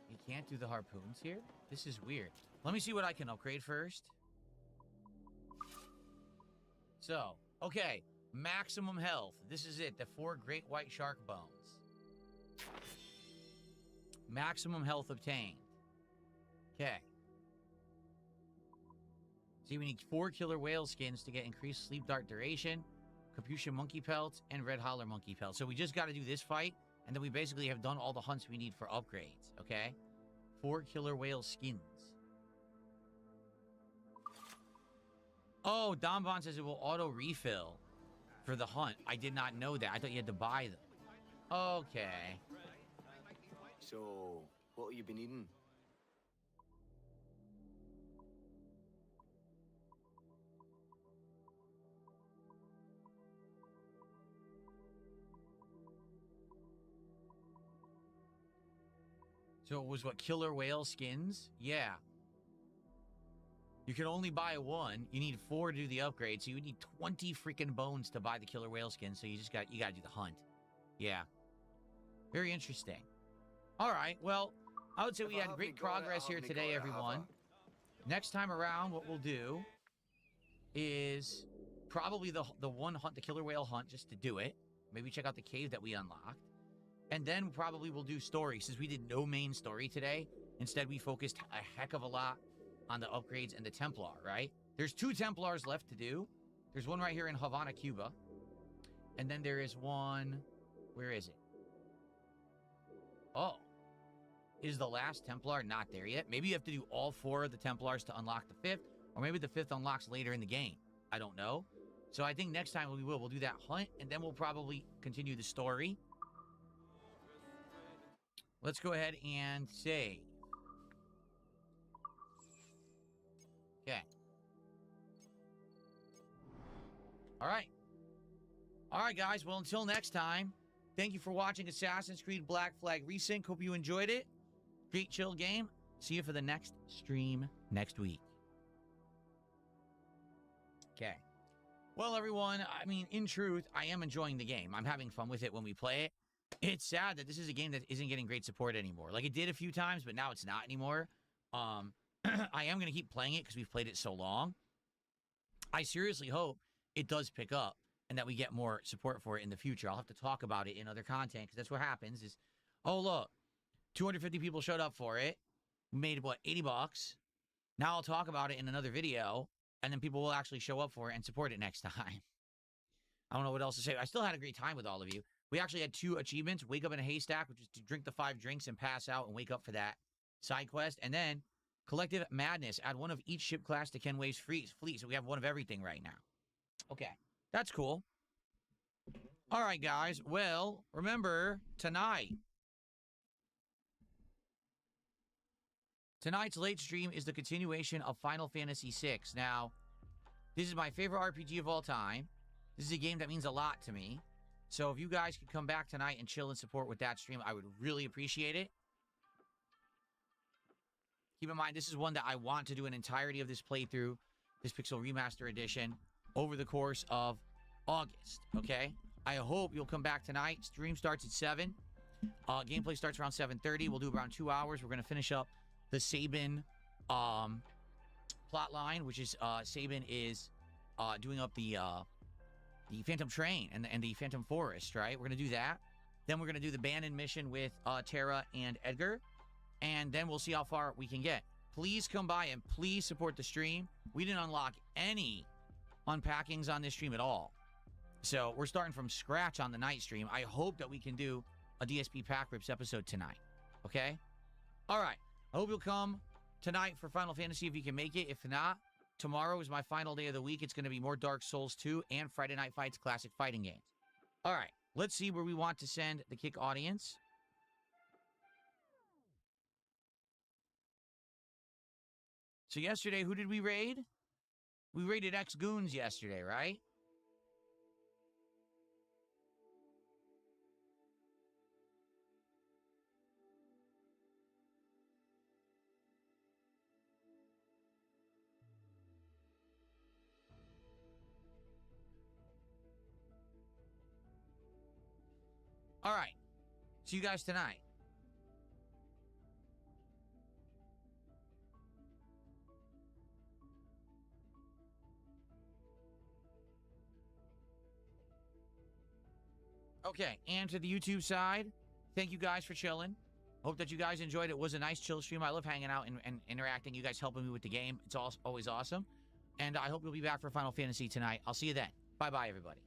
You can't do the harpoons here? This is weird. Let me see what I can upgrade first. So, okay. Maximum health. This is it. The 4 great white shark bones. Maximum health obtained. Okay. See, we need 4 killer whale skins to get increased sleep dart duration, Capuchin monkey pelts, and red holler monkey pelts. So we just got to do this fight, and then we basically have done all the hunts we need for upgrades, okay? 4 killer whale skins. Oh, Donbon says it will auto-refill for the hunt. I did not know that. I thought you had to buy them. Okay. So, what have you been eating? So it was what, killer whale skins? Yeah. You can only buy 1. You need 4 to do the upgrade, so you need 20 freaking bones to buy the killer whale skins. So you gotta do the hunt. Yeah. Very interesting. All right. Well, I would say we had great progress here today, everyone. Next time around, what we'll do is probably the one hunt, the killer whale hunt, just to do it. Maybe check out the cave that we unlocked. And then probably we'll do story, since we did no main story today. Instead, we focused a heck of a lot on the upgrades and the Templar, right? There's 2 Templars left to do. There's one right here in Havana, Cuba. And then there is one... Where is it? Oh. Is the last Templar not there yet? Maybe you have to do all 4 of the Templars to unlock the 5th. Or maybe the 5th unlocks later in the game. I don't know. So I think next time we'll do that hunt. And then we'll probably continue the story. Let's go ahead and save. Okay. All right. All right, guys. Well, until next time, thank you for watching Assassin's Creed Black Flag Resync. Hope you enjoyed it. Great chill game. See you for the next stream next week. Okay. Well, everyone, I mean, in truth, I am enjoying the game. I'm having fun with it when we play it. It's sad that this is a game that isn't getting great support anymore. Like, it did a few times, but now it's not anymore. I am going to keep playing it because we've played it so long. I seriously hope it does pick up and that we get more support for it in the future. I'll have to talk about it in other content because that's what happens is, oh, look, 250 people showed up for it. We made, what, 80 bucks? Now I'll talk about it in another video, and then people will actually show up for it and support it next time. I don't know what else to say. I still had a great time with all of you. We actually had 2 achievements. Wake up in a haystack, which is to drink the 5 drinks and pass out and wake up for that side quest. And then Collective Madness. Add 1 of each ship class to Kenway's fleet. So we have 1 of everything right now. Okay. That's cool. All right, guys. Well, remember, tonight's late stream is the continuation of Final Fantasy VI. Now, this is my favorite RPG of all time. This is a game that means a lot to me. So if you guys could come back tonight and chill and support with that stream, I would really appreciate it. Keep in mind, this is one that I want to do an entirety of this playthrough, this Pixel Remaster Edition, over the course of August, okay? I hope you'll come back tonight. Stream starts at 7. Gameplay starts around 7:30. We'll do around 2 hours. We're going to finish up the Sabin plot line, which is Sabin is doing up the Phantom Train and the Phantom Forest, right? We're going to do that. Then we're going to do the Bannon mission with Terra and Edgar. And then we'll see how far we can get. Please come by and please support the stream. We didn't unlock any unpackings on this stream at all. So we're starting from scratch on the night stream. I hope that we can do a DSP Pack Rips episode tonight. Okay? All right. I hope you'll come tonight for Final Fantasy if you can make it. If not, tomorrow is my final day of the week. It's going to be more Dark Souls 2 and Friday Night Fights classic fighting games. All right. Let's see where we want to send the Kick audience. So yesterday, who did we raid? We raided X-Goons yesterday, right? All right. See you guys tonight. Okay, and to the YouTube side, thank you guys for chilling. Hope that you guys enjoyed it. It was a nice chill stream. I love hanging out and interacting. You guys helping me with the game. It's always awesome. And I hope you'll be back for Final Fantasy tonight. I'll see you then. Bye-bye, everybody.